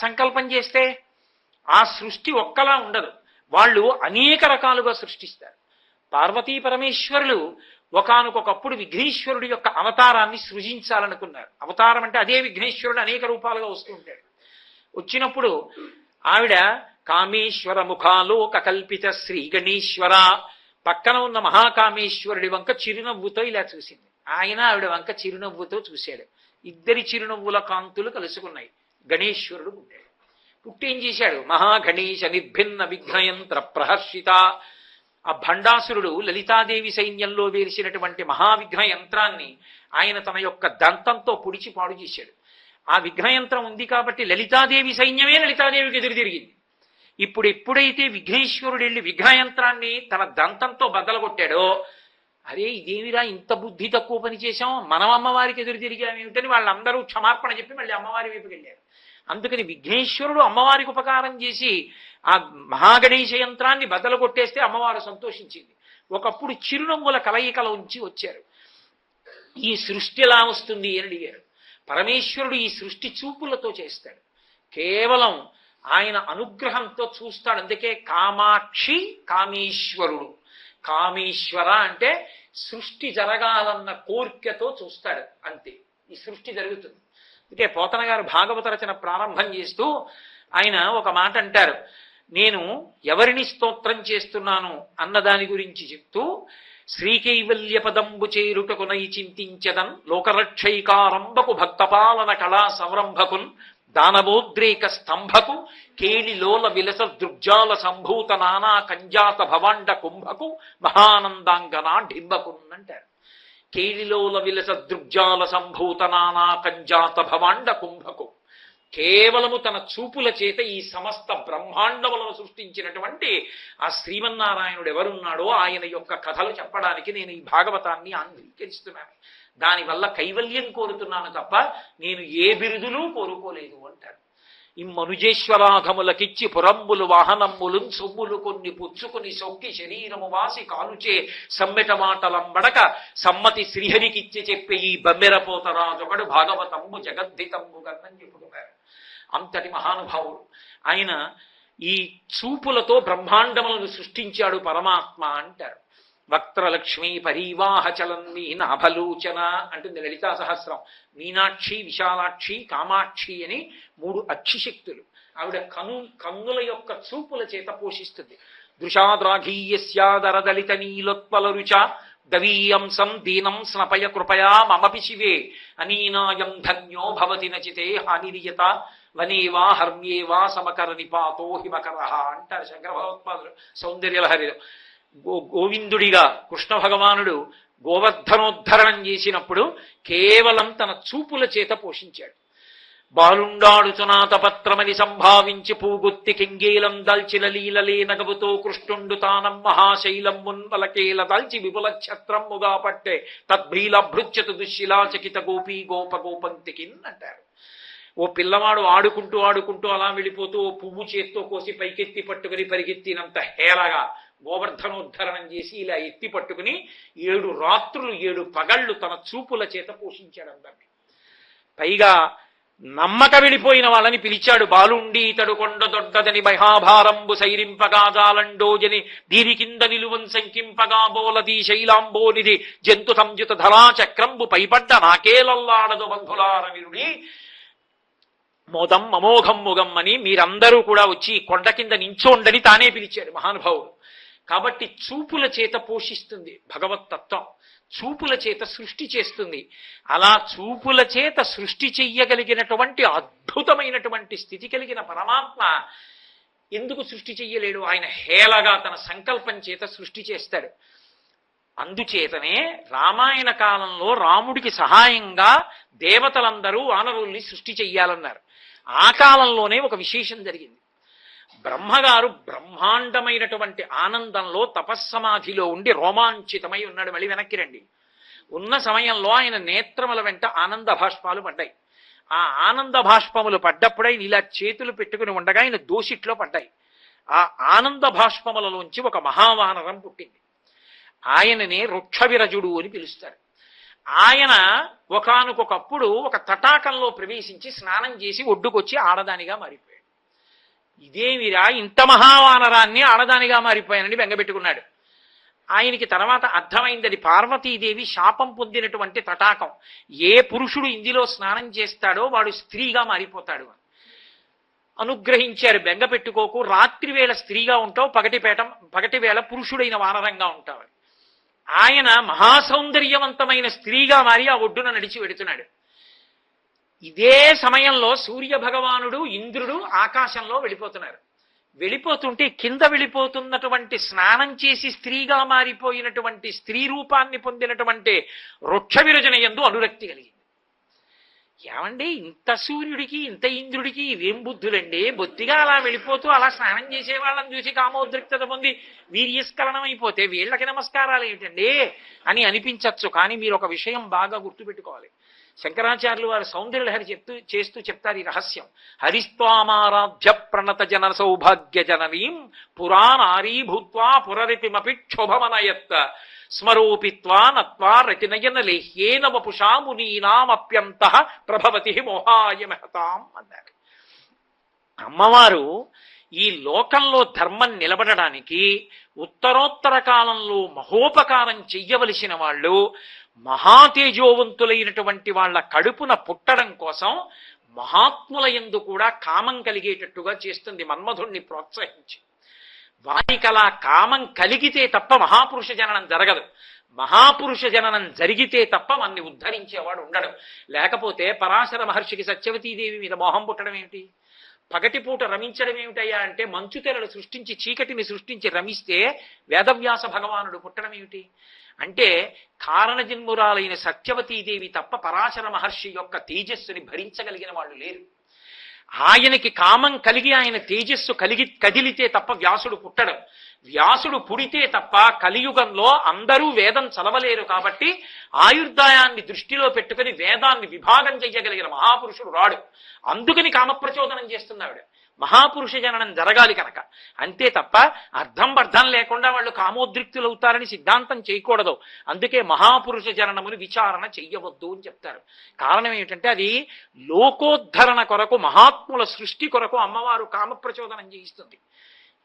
సంకల్పం చేస్తే ఆ సృష్టి ఒక్కలా ఉండదు, వాళ్ళు అనేక రకాలుగా సృష్టిస్తారు. పార్వతీ పరమేశ్వరులు ఒకానొకప్పుడు విఘ్నేశ్వరుడి యొక్క అవతారాన్ని సృజించాలనుకున్నారు. అవతారం అంటే అదే విఘ్నేశ్వరుడు అనేక రూపాలుగా వస్తూ ఉంటాడు. వచ్చినప్పుడు ఆవిడ కామేశ్వర ముఖాలోక కల్పిత శ్రీ గణేశ్వర పక్కన ఉన్న మహాకామేశ్వరుడి వంక చిరునవ్వుతో ఇలా చూసింది. ఆయన ఆవిడ వంక చిరునవ్వుతో చూశాడు. ఇద్దరి చిరునవ్వుల కాంతులు కలుసుకున్నాయి. గణేశ్వరుడు పుట్టాడు. పుట్టి ఏం చేశాడు? మహాగణేశ నిర్భిన్న విఘ్నయంత్ర ప్రహర్షిత. ఆ భండాసురుడు లలితాదేవి సైన్యంలో వేసినటువంటి మహావిఘ్న యంత్రాన్ని ఆయన తన యొక్క దంతంతో పొడిచి పాడు చేశాడు. ఆ విఘ్నయంత్రం ఉంది కాబట్టి లలితాదేవి సైన్యమే లలితాదేవికి ఎదురు తిరిగింది. ఇప్పుడు ఎప్పుడైతే విఘ్నేశ్వరుడు వెళ్ళి విఘ్నయంత్రాన్ని తన దంతంతో బద్దలగొట్టాడో, అరే ఇదేమిరా ఇంత బుద్ధి తక్కువ పని చేశాం, మనం అమ్మవారికి ఎదురు తిరిగామేమిటని వాళ్ళందరూ క్షమార్పణ చెప్పి మళ్ళీ అమ్మవారి వైపుకి వెళ్ళారు. అందుకని విఘ్నేశ్వరుడు అమ్మవారికి ఉపకారం చేసి ఆ మహాగణేశ యంత్రాన్ని బద్దలు కొట్టేస్తే అమ్మవారు సంతోషించింది. ఒకప్పుడు చిరునవ్వుల కలయికల ఉంచి వచ్చారు. ఈ సృష్టి ఎలా వస్తుంది అని అడిగారు. పరమేశ్వరుడు ఈ సృష్టి చూపులతో చేస్తాడు, కేవలం ఆయన అనుగ్రహంతో చూస్తాడు. అందుకే కామాక్షి కామేశ్వరుడు. కామేశ్వర అంటే సృష్టి జరగాలన్న కోరికతో చూస్తాడు, అంతే ఈ సృష్టి జరుగుతుంది. అందుకే పోతన గారు భాగవత రచన ప్రారంభం చేస్తూ ఆయన ఒక మాట అంటారు, నేను ఎవరిని స్తోత్రం చేస్తున్నాను అన్న దాని గురించి చెప్తూ, శ్రీకైవల్య పదంబు చేరుటకునై చింతించదన్ లోకరక్షైకారంభకు భక్తపాలన కళా సంరంభకున్ దానవోద్రేక స్తంభకు కేళిలోల విలస దృగ్జాల సంభూత నానా కంజాత భవాండ కుంభకు మహానందాంగనా ఢింబకున్ అంటారు. కేళిలోల విలస దృగ్జాల సంభూత నానా కంజాత భవాండ కుంభకు, కేవలము తన చూపుల చేత ఈ సమస్త బ్రహ్మాండములను సృష్టించినటువంటి ఆ శ్రీమన్నారాయణుడు ఎవరున్నాడో ఆయన యొక్క కథలు చెప్పడానికి నేను ఈ భాగవతాన్ని అంగీకరిస్తున్నాను. దానివల్ల కైవల్యం కోరుతున్నాను తప్ప నేను ఏ బిరుదులు కోరుకోలేదు అంటాడు. ఇమ్మనుజేశ్వరాఘములకిచ్చి పురంబులు వాహనమ్ములు సొమ్ములు కొన్ని పుచ్చుకుని సొక్కి శరీరము వాసి కాలుచే సమ్మెట మాటలంబడక సమ్మతి శ్రీహరికిచ్చి చెప్పే ఈ బమ్మెరపోతరాజొకడు భాగవతంబు జగద్ధితంబు కన్నని చెప్పుకున్నారు. అంతటి మహానుభావుడు ఆయన. ఈ చూపులతో బ్రహ్మాండములను సృష్టించాడు పరమాత్మ అంటారు. వక్త్రలక్ష్మీ పరీవాహ చలన్ మీనాభలోచన అంటుంది లలితా సహస్రం. మీనాక్షి, విశాలాక్షి, కామాక్షి అని 3 అక్షిశక్తులు ఆవిడ కన్నుల యొక్క చూపుల చేత పోషిస్తుంది. దృశాద్రాఘీయస్యాదరదలిత నీలోత్పల రుచ దవీయంసం దీనం స్నపయ కృపయా మమపి శివే అనీనాయం ధన్యో భవతి నచితే హానిరియత వనేవా హర్మ్యేవా సమకర నిపాతో హిమకర అంటారు శంకర భగవత్పాదులు సౌందర్యలహరిలో. గోవిందుడిగా కృష్ణ భగవానుడు గోవర్ధనోద్ధరణం చేసినప్పుడు కేవలం తన చూపుల చేత పోషించాడు. బాలుండాడుచునాత పత్రమని సంభావించి పూగుత్తి కింగేలం దాల్చిన లీలలే నగబుతో కృష్ణుండు తానం మహాశైలం మున్వలకేల దాల్చి విపుల ఛత్రమ్ముగా పట్టే తద్భీలభృత్యతు దుశ్శిలాచకిత గోపీ గోప గోపంతికిన్ అంటారు. ఓ పిల్లవాడు ఆడుకుంటూ ఆడుకుంటూ అలా వెళ్ళిపోతూ ఓ పువ్వు చేత్తో కోసి పైకెత్తి పట్టుకుని పరిగెత్తినంత హేళగా గోవర్ధనోద్ధరణం చేసి ఇలా ఎత్తి పట్టుకుని 7 రాత్రులు 7 పగళ్ళు తన చూపుల చేత పోషించాడు అందరినీ. పైగా నమ్మక వెళ్ళిపోయిన వాళ్ళని పిలిచాడు. బాలుండి ఇతడు కొండ దొడ్డదని మహాభారంబు సైరింపగా జాలండోజని దీని కింద నిలువన్ సంకింపగా బోలది శైలాంబోనిది జంతు సంయుత ధరా చక్రంబు పైపడ్డ నాకేలల్లాడదు బంధులారవిరుడి మోదం అమోఘం ముగమ్మని మీరందరూ కూడా వచ్చి కొండ కింద నించోండని తానే పిలిచాడు మహానుభావుడు. కాబట్టి చూపుల చేత పోషిస్తుంది భగవత్తత్వం, చూపుల చేత సృష్టి చేస్తుంది. అలా చూపుల చేత సృష్టి చెయ్యగలిగినటువంటి అద్భుతమైనటువంటి స్థితి కలిగిన పరమాత్మ ఎందుకు సృష్టి చెయ్యలేడు? ఆయన హేళగా తన సంకల్పం చేత సృష్టి చేస్తాడు. అందుచేతనే రామాయణ కాలంలో రాముడికి సహాయంగా దేవతలందరూ వానరుల్ని సృష్టి చెయ్యాలన్నారు. ఆ కాలంలోనే ఒక విశేషం జరిగింది. బ్రహ్మగారు బ్రహ్మాండమైనటువంటి ఆనందంలో తపస్సమాధిలో ఉండి రోమాంచితమై ఉన్నాడు. మళ్ళీ వెనక్కి రండి. ఉన్న సమయంలో ఆయన నేత్రముల వెంట ఆనంద భాష్పాలు పడ్డాయి. ఆ ఆనంద భాష్పములు పడ్డప్పుడే ఇలా చేతులు పెట్టుకుని ఉండగా ఆయన దోషిట్లో పడ్డాయి. ఆ ఆనంద భాష్పములలోంచి ఒక మహావానరం పుట్టింది. ఆయననే వృక్షవిరజుడు అని పిలుస్తారు. ఆయన ఒకానొకప్పుడు ఒక తటాకంలో ప్రవేశించి స్నానం చేసి ఒడ్డుకొచ్చి ఆడదానిగా మారిపోయాడు. ఇదేమిరా ఇంత మహావానరాన్ని ఆడదానిగా మారిపోయానని బెంగపెట్టుకున్నాడు. ఆయనకి తర్వాత అర్థమైంది అది పార్వతీదేవి శాపం పొందినటువంటి తటాకం. ఏ పురుషుడు ఇందులో స్నానం చేస్తాడో వాడు స్త్రీగా మారిపోతాడు. అనుగ్రహించారు, బెంగపెట్టుకోకు, రాత్రి వేళ స్త్రీగా ఉంటావు, పగటి వేళ పురుషుడైన వానరంగా ఉంటావు. ఆయన మహాసౌందర్యవంతమైన స్త్రీగా మారి ఆ ఒడ్డున నడిచి వెడుతున్నాడు. ఇదే సమయంలో సూర్య భగవానుడు ఇంద్రుడు ఆకాశంలో వెళ్ళిపోతున్నారు. వెళ్ళిపోతుంటే కింద వెళ్ళిపోతున్నటువంటి స్నానం చేసి స్త్రీగా మారిపోయినటువంటి స్త్రీ రూపాన్ని పొందినటువంటి వృక్షవిరజన యందు అనురక్తి కలిగింది. ఏమండి ఇంత సూర్యుడికి ఇంత ఇంద్రుడికి ఇవేం బుద్ధులండి? బొత్తిగా అలా వెళ్ళిపోతూ అలా స్నానం చేసే వాళ్ళని చూసి కామోద్రిక్తత పొంది వీర్యస్ఖలనం అయిపోతే వీళ్ళకి నమస్కారాలు ఏమిటండి అని అనిపించవచ్చు. కానీ మీరు ఒక విషయం బాగా గుర్తుపెట్టుకోవాలి. శంకరాచార్యులు వారు సౌందర్యలహరి చేస్తూ చెప్తారు ఈ రహస్యం. హరిస్వామారాధ్య ప్రణత జన సౌభాగ్య జననీం పురాణారీ భూత్వా పురరిపిమపి క్షోభమనయత్ స్మరోపిత్వా నత్వా రతినయన లేహ్యేన వపుషా మునీనామప్యంత ప్రభవతి మోహాయ మహతాం అన్నారు. అమ్మవారు ఈ లోకంలో ధర్మం నిలబడడానికి ఉత్తరోత్తర కాలంలో మహోపకారం చెయ్యవలసిన వాళ్ళు మహాతేజోవంతులైనటువంటి వాళ్ళ కడుపున పుట్టడం కోసం మహాత్ముల యందు కూడా కామం కలిగేటట్టుగా చేస్తుంది మన్మధుణ్ణి ప్రోత్సహించి. వారికి అలా కామం కలిగితే తప్ప మహాపురుష జననం జరగదు. మహాపురుష జననం జరిగితే తప్ప మన్ని ఉద్ధరించేవాడు ఉండడు. లేకపోతే పరాశర మహర్షికి సత్యవతీదేవి మీద మోహం పుట్టడం ఏమిటి? పగటిపూట రమించడం ఏమిటయ్యా అంటే మంచు తెరలు సృష్టించి చీకటిని సృష్టించి రమిస్తే వేదవ్యాస భగవానుడు పుట్టడం ఏమిటి అంటే కారణజన్మురాలైన సత్యవతీదేవి తప్ప పరాశర మహర్షి యొక్క తేజస్సుని భరించగలిగిన వాళ్ళు లేరు. ఆయనకి కామం కలిగి ఆయన తేజస్సు కదిలితే తప్ప వ్యాసుడు పుట్టడం. వ్యాసుడు పుడితే తప్ప కలియుగంలో అందరూ వేదం చదవలేరు. కాబట్టి ఆయుర్దాయాన్ని దృష్టిలో పెట్టుకుని వేదాన్ని విభాగం చేయగలిగిన మహాపురుషుడు రాడు. అందుకని కామప్రచోదనం చేస్తున్నాడు. మహాపురుష జననం జరగాలి కనుక. అంతే తప్ప అర్థం లేకుండా వాళ్ళు కామోద్రిక్తులవుతారని సిద్ధాంతం చేయకూడదు. అందుకే మహాపురుష జననముని విచారణ చెయ్యవద్దు అని చెప్తారు. కారణం ఏమిటంటే అది లోకోద్ధరణ కొరకు, మహాత్ముల సృష్టి కొరకు అమ్మవారు కామప్రచోదనం చేయిస్తుంది.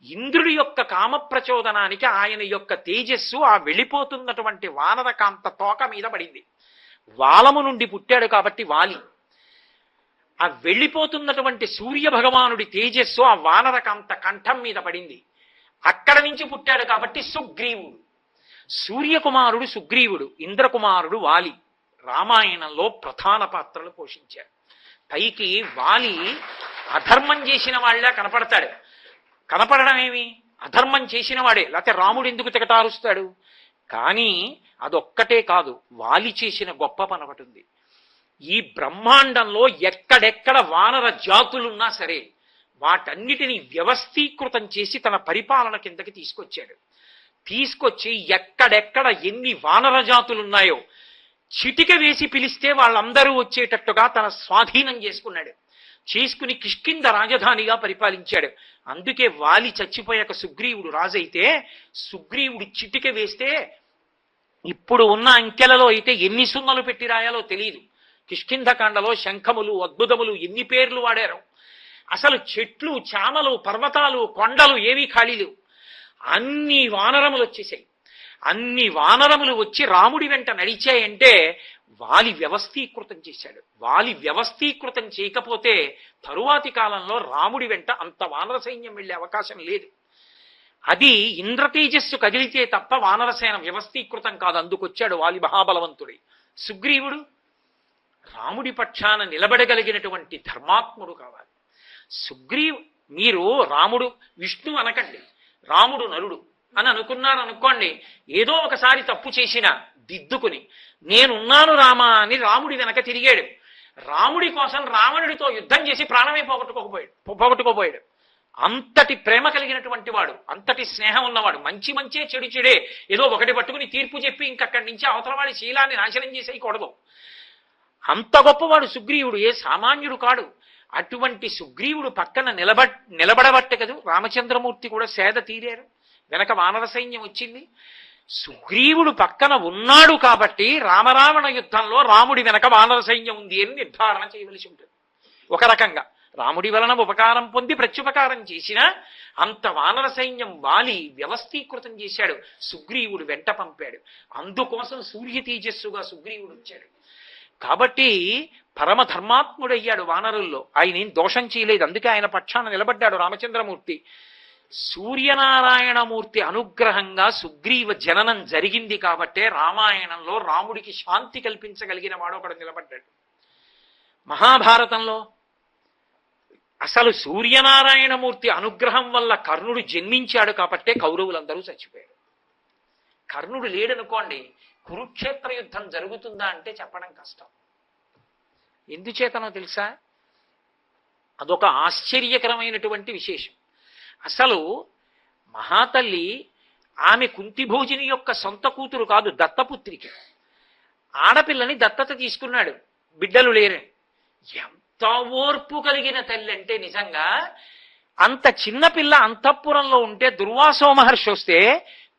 ఇంద్రుడి యొక్క కామప్రచోదనానికి ఆయన యొక్క తేజస్సు ఆ వెళ్ళిపోతున్నటువంటి వానర కాంత తోక మీద పడింది. వాలము నుండి పుట్టాడు కాబట్టి వాలి. ఆ వెళ్ళిపోతున్నటువంటి సూర్య భగవానుడి తేజస్సు ఆ వానరకాంత కంఠం మీద పడింది. అక్కడ నుంచి పుట్టాడు కాబట్టి సుగ్రీవుడు. సూర్యకుమారుడు సుగ్రీవుడు, ఇంద్రకుమారుడు వాలి. రామాయణంలో ప్రధాన పాత్రలు పోషించారు. పైకి వాలి అధర్మం చేసిన వాళ్ళ కనపడతాడు. కనపడడం ఏమి? అధర్మం చేసిన వాడే. లేకపోతే రాముడు ఎందుకు తెగటారుస్తాడు? కానీ అదొక్కటే కాదు, వాలి చేసిన గొప్ప పని ఒకటి ఉంది. ఈ బ్రహ్మాండంలో ఎక్కడెక్కడ వానర జాతులున్నా సరే వాటన్నిటినీ వ్యవస్థీకృతం చేసి తన పరిపాలన కిందకి తీసుకొచ్చి ఎక్కడెక్కడ ఎన్ని వానర జాతులున్నాయో చిటిక వేసి పిలిస్తే వాళ్ళందరూ వచ్చేటట్టుగా తన స్వాధీనం చేసుకున్నాడు. చేసుకుని కిష్కింద రాజధానిగా పరిపాలించాడు. అందుకే వాలి చచ్చిపోయాక సుగ్రీవుడు రాజైతే సుగ్రీవుడు చిటిక వేస్తే ఇప్పుడు ఉన్న అంకెలలో అయితే ఎన్ని సున్నలు పెట్టి రాయాలో తెలియదు. కిష్కింధకాండలో శంఖములు అద్భుతములు ఎన్ని పేర్లు వాడారు. అసలు చెట్లు చామలు పర్వతాలు కొండలు ఏవీ ఖాళీ లేవు. అన్ని వానరములు వచ్చేసాయి. అన్ని వానరములు వచ్చి రాముడి వెంట నడిచాయంటే వాలి వ్యవస్థీకృతం చేశాడు. వాలి వ్యవస్థీకృతం చేయకపోతే తరువాతి కాలంలో రాముడి వెంట అంత వానర సైన్యం వెళ్లే అవకాశం లేదు. అది ఇంద్రతేజస్సు కదిలితే తప్ప వానరసేన వ్యవస్థీకృతం కాదు. అందుకొచ్చాడు వాలి మహాబలవంతుడి. సుగ్రీవుడు రాముడి పక్షాన నిలబడగలిగినటువంటి ధర్మాత్ముడు కావాలి. మీరు రాముడు విష్ణు అనకండి, రాముడు నరుడు అని అనుకున్నారనుకోండి, ఏదో ఒకసారి తప్పు చేసిన దిద్దుకుని నేనున్నాను రామా అని రాముడి వెనక తిరిగాడు. రాముడి కోసం రావణుడితో యుద్ధం చేసి ప్రాణమే పోగొట్టుకోబోయాడు. అంతటి ప్రేమ కలిగినటువంటి వాడు, అంతటి స్నేహం ఉన్నవాడు, మంచి మంచే చెడు చెడే ఏదో ఒకటి పట్టుకుని తీర్పు చెప్పి ఇంకక్కడి నుంచి అవతల వాడి శీలాన్ని నాశనం చేసేయకూడదు. అంత గొప్పవాడు సుగ్రీవుడు, ఏ సామాన్యుడు కాడు. అటువంటి సుగ్రీవుడు పక్కన నిలబడబట్టే కదా రామచంద్రమూర్తి కూడా సేద తీరారు. వెనక వానర సైన్యం వచ్చింది. సుగ్రీవుడు పక్కన ఉన్నాడు కాబట్టి రామరావణ యుద్ధంలో రాముడి వెనక వానర సైన్యం ఉంది అని నిర్ధారణ చేయవలసి ఉంటుంది. ఒక రకంగా రాముడి వలన ఉపకారం పొంది ప్రత్యుపకారం చేసినా అంత వానర సైన్యం వాలి వ్యవస్థీకృతం చేశాడు. సుగ్రీవుడు వెంట పంపాడు. అందుకోసం సూర్య తేజస్సుగా సుగ్రీవుడు వచ్చాడు. కాబట్టి పరమ ధర్మాత్ముడయ్యాడు వానరుల్లో. ఆయన ఏం దోషం చేయలేదు. అందుకే ఆయన పక్షాన నిలబడ్డాడు రామచంద్రమూర్తి. సూర్యనారాయణమూర్తి అనుగ్రహంగా సుగ్రీవ జననం జరిగింది కాబట్టే రామాయణంలో రాముడికి శాంతి కల్పించగలిగిన వాడు ఒకడు నిలబడ్డాడు. మహాభారతంలో అసలు సూర్యనారాయణమూర్తి అనుగ్రహం వల్ల కర్ణుడు జన్మించాడు కాబట్టే కౌరవులందరూ చచ్చిపోయారు. కర్ణుడు లేడనుకోండి, కురుక్షేత్ర యుద్ధం జరుగుతుందా అంటే చెప్పడం కష్టం. ఎందుచేతనో తెలుసా? అదొక ఆశ్చర్యకరమైనటువంటి విశేషం. అసలు మహాతల్లి ఆమె కుంతిభోజిని యొక్క సొంత కూతురు కాదు, దత్తపుత్రికి. ఆడపిల్లని దత్తత తీసుకున్నాడు, బిడ్డలు లేరని. ఎంత ఓర్పు కలిగిన తల్లి అంటే నిజంగా అంత చిన్నపిల్ల అంతఃపురంలో ఉంటే దుర్వాసో మహర్షి వస్తే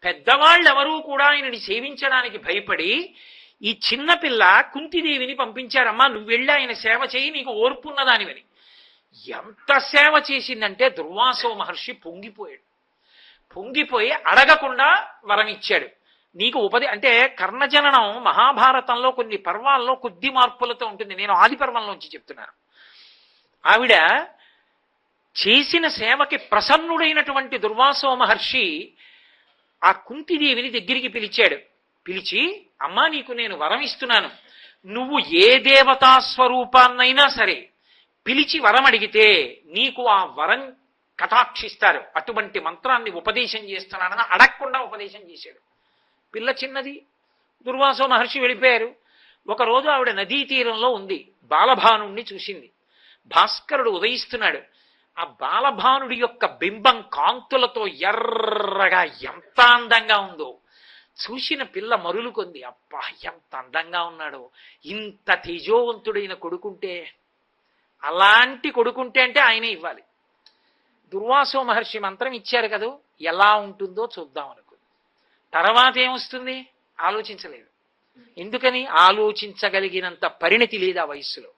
పెద్దవాళ్ళెవరూ కూడా ఆయనని సేవించడానికి భయపడి ఈ చిన్నపిల్ల కుంతిదేవిని పంపించారమ్మా, నువ్వు వెళ్ళి ఆయన సేవ చేయి, నీకు ఓర్పున్నదానివని. ఎంత సేవ చేసిందంటే దుర్వాసో మహర్షి పొంగిపోయి అడగకుండా వరం ఇచ్చాడు. నీకు అంటే కర్ణజననం మహాభారతంలో కొన్ని పర్వాల్లో కొద్ది మార్పులతో ఉంటుంది. నేను ఆది పర్వంలోంచి చెప్తున్నాను. ఆవిడ చేసిన సేవకి ప్రసన్నుడైనటువంటి దుర్వాసో మహర్షి ఆ కుంతిదేవిని దగ్గరికి పిలిచి అమ్మా, నీకు నేను వరం ఇస్తున్నాను, నువ్వు ఏ దేవతా స్వరూపాన్నైనా సరే పిలిచి వరం అడిగితే నీకు ఆ వరం కటాక్షిస్తారు, అటువంటి మంత్రాన్ని ఉపదేశం చేస్తున్నానని అడగకుండా ఉపదేశం చేశాడు. పిల్ల చిన్నది. దుర్వాసో మహర్షి వెళ్ళిపోయారు. ఒకరోజు ఆవిడ నదీ తీరంలో ఉంది, బాలభానుణ్ణి చూసింది. భాస్కరుడు ఉదయిస్తున్నాడు. ఆ బాలభానుడి యొక్క బింబం కాంతులతో ఎర్రగా ఎంత అందంగా ఉందో చూసిన పిల్ల మరులుకొంది. అబ్బా, ఎంత అందంగా ఉన్నాడో, ఇంత తేజోవంతుడైన కొడుకుంటే, అలాంటి కొడుకుంటే అంటే ఆయనే ఇవ్వాలి. దుర్వాసో మహర్షి మంత్రం ఇచ్చారు కదా, ఎలా ఉంటుందో చూద్దాం అనుకుంది. తర్వాత ఏమొస్తుంది ఆలోచించలేదు. ఎందుకని? ఆలోచించగలిగినంత పరిణతి లేదు ఆ వయస్సులో.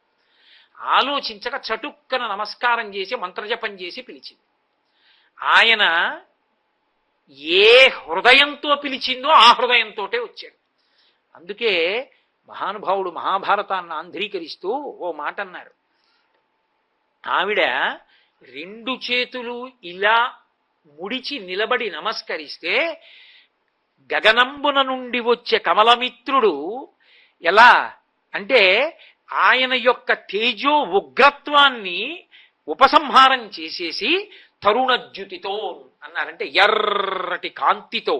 ఆలోచించక చటుక్కన నమస్కారం చేసి మంత్రజపం చేసి పిలిచింది. ఆయన ఏ హృదయంతో పిలిచిందో ఆ హృదయంతోటే వచ్చాడు. అందుకే మహానుభావుడు మహాభారతాన్ని ఆంధ్రీకరిస్తూ ఓ మాట అన్నారు. ఆవిడ 2 చేతులు ఇలా ముడిచి నిలబడి నమస్కరిస్తే గగనంబున నుండి వచ్చే కమలమిత్రుడు ఎలా అంటే ఆయన యొక్క తేజో ఉగ్రత్వాన్ని ఉపసంహారం చేసేసి తరుణజ్యుతితో అన్నారంటే ఎర్రటి కాంతితో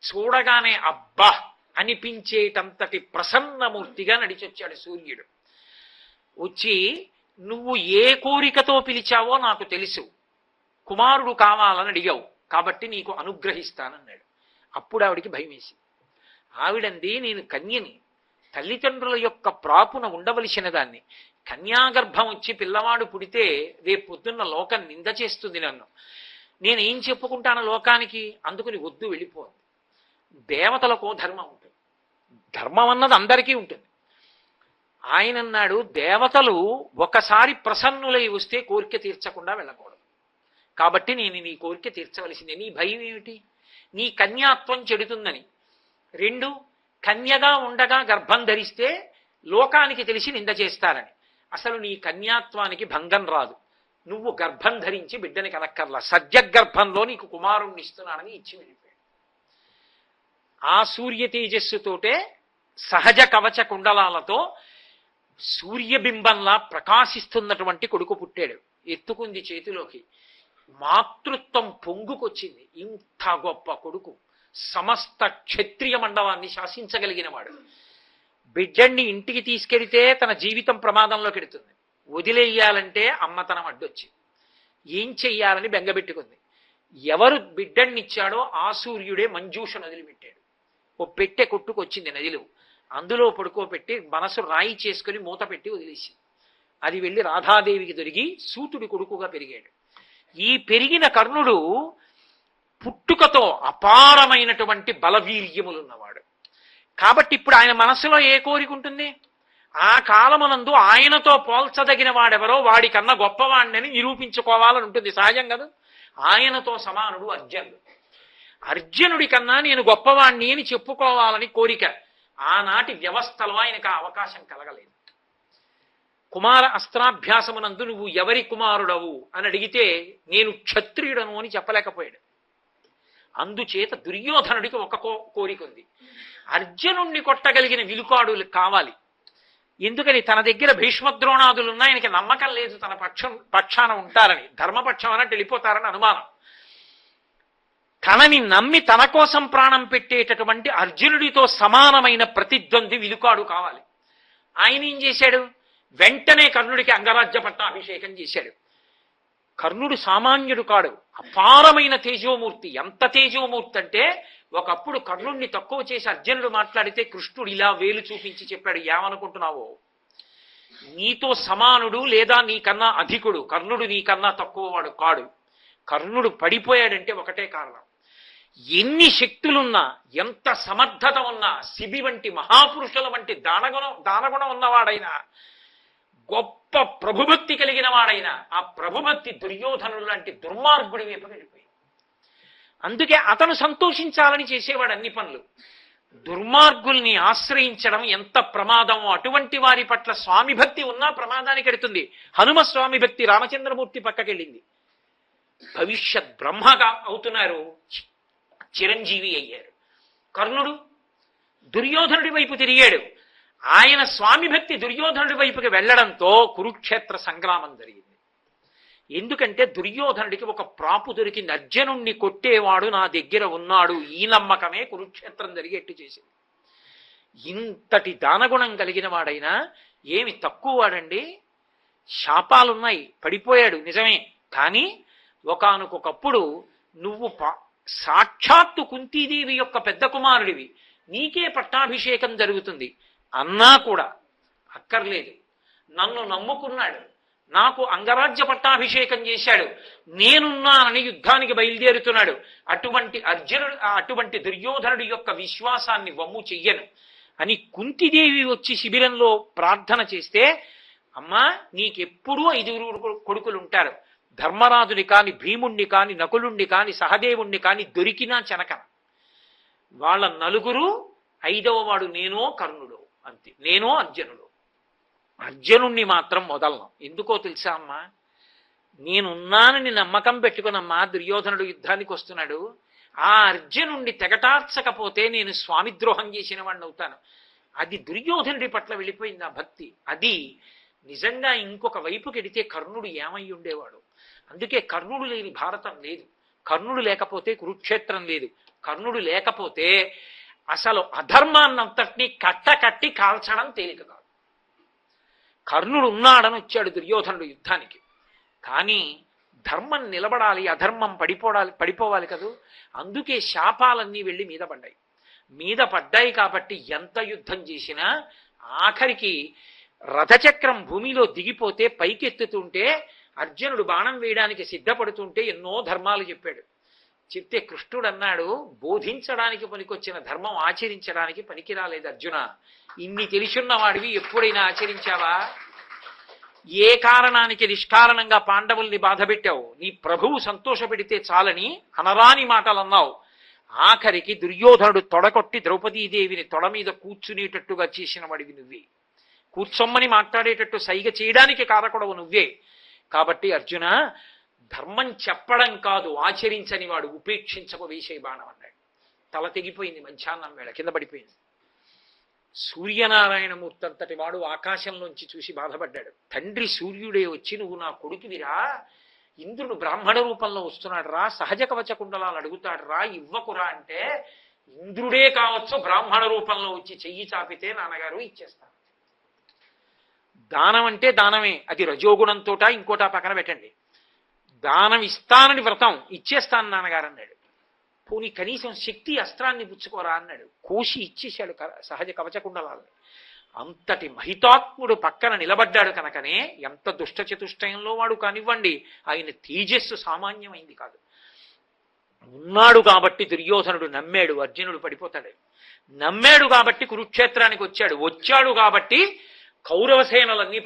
చూడగానే అబ్బా అనిపించేటంతటి ప్రసన్నమూర్తిగా నడిచొచ్చాడు సూర్యుడు. వచ్చి నువ్వు ఏ కోరికతో పిలిచావో నాకు తెలుసు, కుమారుడు కావాలని అడిగావు కాబట్టి నీకు అనుగ్రహిస్తానన్నాడు. అప్పుడు ఆవిడికి భయం వేసింది. ఆవిడంది, నేను కన్యని, తల్లిదండ్రుల యొక్క ప్రాపున ఉండవలసిన దాన్ని, కన్యాగర్భం వచ్చి పిల్లవాడు పుడితే రేపు పొద్దున్న లోకం నింద చేస్తుంది నన్ను. నేనేం చెప్పుకుంటాను లోకానికి? అందుకుని వద్దు, వెళ్ళిపోదు. దేవతలకు ధర్మం ఉంటుంది, ధర్మం అన్నది అందరికీ ఉంటుంది. ఆయన అన్నాడు, దేవతలు ఒకసారి ప్రసన్నులై వస్తే కోరిక తీర్చకుండా వెళ్ళకూడదు. కాబట్టి నేను నీ కోరిక తీర్చవలసిందే. నీ భయం ఏమిటి? నీ కన్యాత్వం చెడుతుందని. 2, కన్యగా ఉండగా గర్భం ధరిస్తే లోకానికి తెలిసి నింద చేస్తారని. అసలు నీ కన్యాత్వానికి భంగం రాదు. నువ్వు గర్భం ధరించి బిడ్డని కనక్కర్లా, సద్యగర్భంలో నీకు కుమారుణ్ణి ఇస్తున్నానని ఇచ్చి వెళ్ళిపోయాడు. ఆ సూర్య తేజస్సుతోటే సహజ కవచ కుండలాలతో సూర్యబింబంలా ప్రకాశిస్తున్నటువంటి కొడుకు పుట్టాడు. ఎత్తుకుంది చేతిలోకి, మాతృత్వం పొంగుకొచ్చింది. ఇంత గొప్ప కొడుకు, సమస్త క్షత్రియ మండలాన్ని శాసించగలిగిన వాడు. బిడ్డన్ని ఇంటికి తీసుకెడితే తన జీవితం ప్రమాదంలోకి ఎడుతుంది, వదిలేయాలంటే అమ్మతనం అడ్డొచ్చింది. ఏం చెయ్యాలని బెంగబెట్టుకుంది. ఎవరు బిడ్డన్నిచ్చాడో ఆ సూర్యుడే మంజూష నదిలి పెట్టాడు. ఓ పెట్టె కొట్టుకొచ్చింది నదిలో, అందులో పడుకోబెట్టి మనసు రాయి చేసుకుని మూత పెట్టి వదిలేసి, అది వెళ్ళి రాధాదేవికి దొరికి సూతుడి కొడుకుగా పెరిగాడు. ఈ పెరిగిన కర్ణుడు పుట్టుకతో అపారమైనటువంటి బలవీర్యములున్నవాడు. కాబట్టి ఇప్పుడు ఆయన మనసులో ఏ కోరిక ఉంటుంది? ఆ కాలమునందు ఆయనతో పోల్చదగిన వాడెవరో వాడికన్నా గొప్పవాడిని నిరూపించుకోవాలని ఉంటుంది. సహజం కదా. ఆయనతో సమానుడు అర్జునుడు. అర్జునుడి కన్నా నేను గొప్పవాణ్ణి అని చెప్పుకోవాలని కోరిక. ఆనాటి వ్యవస్థలో ఆయనకు ఆ అవకాశం కలగలేదు. కుమార అస్త్రాభ్యాసమునందు నువ్వు ఎవరి కుమారుడవు అని అడిగితే నేను క్షత్రియుడను అని చెప్పలేకపోయాడు. అందుచేత దుర్యోధనుడికి ఒక కోరిక ఉంది, అర్జునుణ్ణి కొట్టగలిగిన విలుకాడు కావాలి. ఎందుకని? తన దగ్గర భీష్మద్రోణాదులున్నా ఆయనకి నమ్మకం లేదు తన పక్షాన ఉంటారని, ధర్మపక్షం అన్నట్టు వెళ్ళిపోతారని అనుమానం. తనని నమ్మి తన కోసం ప్రాణం పెట్టేటటువంటి అర్జునుడితో సమానమైన ప్రతిద్వంద్వి విలుకాడు కావాలి. ఆయన ఏం చేశాడు? వెంటనే కర్ణుడికి అంగరాజ్య పట్టాభిషేకం చేశాడు. కర్ణుడు సామాన్యుడు కాడు, అపారమైన తేజోమూర్తి. ఎంత తేజోమూర్తి అంటే ఒకప్పుడు కర్ణుడిని తక్కువ చేసి అర్జునుడు మాట్లాడితే కృష్ణుడు ఇలా వేలు చూపించి చెప్పాడు, ఏమనుకుంటున్నావో, నీతో సమానుడు లేదా నీకన్నా అధికుడు, కర్ణుడు నీకన్నా తక్కువ వాడు కాడు. కర్ణుడు పడిపోయాడంటే ఒకటే కారణం, ఎన్ని శక్తులున్నా, ఎంత సమర్థత ఉన్నా, శిబి వంటి మహాపురుషుల వంటి దానగుణం ఉన్నవాడైనా, గొప్ప ప్రభుభక్తి కలిగిన వాడైనా, ఆ ప్రభుభక్తి దుర్యోధనుడు లాంటి దుర్మార్గుడి వైపు వెళ్ళిపోయింది. అందుకే అతను సంతోషించాలని చేసేవాడు అన్ని పనులు. దుర్మార్గుల్ని ఆశ్రయించడం ఎంత ప్రమాదమో, అటువంటి వారి పట్ల స్వామి భక్తి ఉన్నా ప్రమాదానికి ఎడుతుంది. హనుమ స్వామి భక్తి రామచంద్రమూర్తి పక్కకెళ్ళింది. భవిష్యత్ బ్రహ్మగా అవుతున్నారు, చిరంజీవి అయ్యారు. కర్ణుడు దుర్యోధనుడి వైపు తిరిగాడు. ఆయన స్వామి భక్తి దుర్యోధనుడి వైపుకి వెళ్లడంతో కురుక్షేత్ర సంగ్రామం జరిగింది. ఎందుకంటే దుర్యోధనుడికి ఒక ప్రాపు దొరికి అర్జునుణ్ణి కొట్టేవాడు నా దగ్గర ఉన్నాడు, ఈ నమ్మకమే కురుక్షేత్రం జరిగేట్టు చేసింది. ఇంతటి దానగుణం కలిగిన వాడైనా ఏమి తక్కువ వాడండి. శాపాలున్నాయి, పడిపోయాడు నిజమే. కానీ ఒకానొకప్పుడు నువ్వు సాక్షాత్తు కుంతీదేవి యొక్క పెద్ద కుమారుడివి, నీకే పట్టాభిషేకం జరుగుతుంది అన్నా కూడా అక్కర్లేదు, నన్ను నమ్ముకున్నాడు, నాకు అంగరాజ్య పట్టాభిషేకం చేశాడు, నేనున్నానని యుద్ధానికి బయలుదేరుతున్నాడు. అటువంటి దుర్యోధనుడి యొక్క విశ్వాసాన్ని వమ్ము చెయ్యను అని కుంతిదేవి వచ్చి శిబిరంలో ప్రార్థన చేస్తే, అమ్మా నీకెప్పుడూ 5 కొడుకులుంటారు, ధర్మరాజుని కాని, భీముణ్ణి కాని, నకులుణ్ణి కాని, సహదేవుణ్ణి కాని దొరికినా చెనకన. వాళ్ళ 4 5వ వాడు నేనో కర్ణుడు, అంతే. నేనో అర్జునుడు. అర్జునుణ్ణి మాత్రం వదలను. ఎందుకో తెలుసా అమ్మా, నేనున్నానని నమ్మకం పెట్టుకున్నమ్మా దుర్యోధనుడు యుద్ధానికి వస్తున్నాడు, ఆ అర్జునుణ్ణి తెగటార్చకపోతే నేను స్వామిద్రోహం చేసిన వాడిని అవుతాను. అది దుర్యోధనుడి పట్ల వెళ్ళిపోయింది ఆ భక్తి. అది నిజంగా ఇంకొక వైపుకి వెడితే కర్ణుడు ఏమై ఉండేవాడు. అందుకే కర్ణుడు లేని భారతం లేదు, కర్ణుడు లేకపోతే కురుక్షేత్రం లేదు, కర్ణుడు లేకపోతే అసలు అధర్మాన్నంతటినీ కట్టి కాల్చడం తేలిక కాదు. కర్ణుడు ఉన్నాడని వచ్చాడు దుర్యోధనుడు యుద్ధానికి. కానీ ధర్మం నిలబడాలి, అధర్మం పడిపోవాలి కదూ. అందుకే శాపాలన్నీ వెళ్ళి మీద పడ్డాయి కాబట్టి ఎంత యుద్ధం చేసినా ఆఖరికి రథచక్రం భూమిలో దిగిపోతే పైకెత్తుతుంటే అర్జునుడు బాణం వేయడానికి సిద్ధపడుతుంటే ఎన్నో ధర్మాలు చెప్పాడు. చెప్తే కృష్ణుడు అన్నాడు, బోధించడానికి పనికొచ్చిన ధర్మం ఆచరించడానికి పనికి రాలేదు అర్జున. ఇన్ని తెలుసున్న వాడివి ఎప్పుడైనా ఆచరించావా? ఏ కారణానికి నిష్కారణంగా పాండవుల్ని బాధపెట్టావు? నీ ప్రభువు సంతోషపెడితే చాలని అనరాని మాటలు అన్నావు. ఆఖరికి దుర్యోధనుడు తొడకొట్టి ద్రౌపదీదేవిని తొడ మీద కూర్చునేటట్టుగా చేసిన వాడివి నువ్వే. కూర్చొమ్మని మాట్లాడేటట్టు సైగ చేయడానికి కారకుడవు నువ్వే. కాబట్టి అర్జున, ధర్మం చెప్పడం కాదు, ఆచరించని వాడు ఉపేక్షించకు వేసే బాణం అన్నాడు. తల తెగిపోయింది, మధ్యాహ్నం వేళ కింద పడిపోయింది. సూర్యనారాయణమూర్తి అంతటి వాడు ఆకాశంలోంచి చూసి బాధపడ్డాడు. తండ్రి సూర్యుడే వచ్చి, నువ్వు నా కొడుకువిరా, ఇంద్రుడు బ్రాహ్మణ రూపంలో వస్తున్నాడు రా, సహజ కవచ కుండలాలు అడుగుతాడు రా, ఇవ్వకురా అంటే, ఇంద్రుడే కావచ్చు బ్రాహ్మణ రూపంలో వచ్చి చెయ్యి చాపితే నాన్నగారు ఇచ్చేస్తాను. దానం అంటే దానమే, అది రజోగుణంతోటా ఇంకోటా పక్కన పెట్టండి. దానం ఇస్తానని వ్రతం, ఇచ్చేస్తాను నాన్నగారు అన్నాడు. పోనీ కనీసం శక్తి అస్త్రాన్ని పుచ్చుకోరా అన్నాడు. కోసి ఇచ్చేశాడు సహజ కవచకుండలాల్ని. అంతటి మహితాత్ముడు పక్కన నిలబడ్డాడు కనుకనే ఎంత దుష్ట చతుష్టయంలో వాడు కానివ్వండి, ఆయన తేజస్సు సామాన్యమైంది కాదు. ఉన్నాడు కాబట్టి దుర్యోధనుడు నమ్మాడు, అర్జునుడు పడిపోతాడు. నమ్మాడు కాబట్టి కురుక్షేత్రానికి వచ్చాడు కాబట్టి కౌరవసేనలన్నీ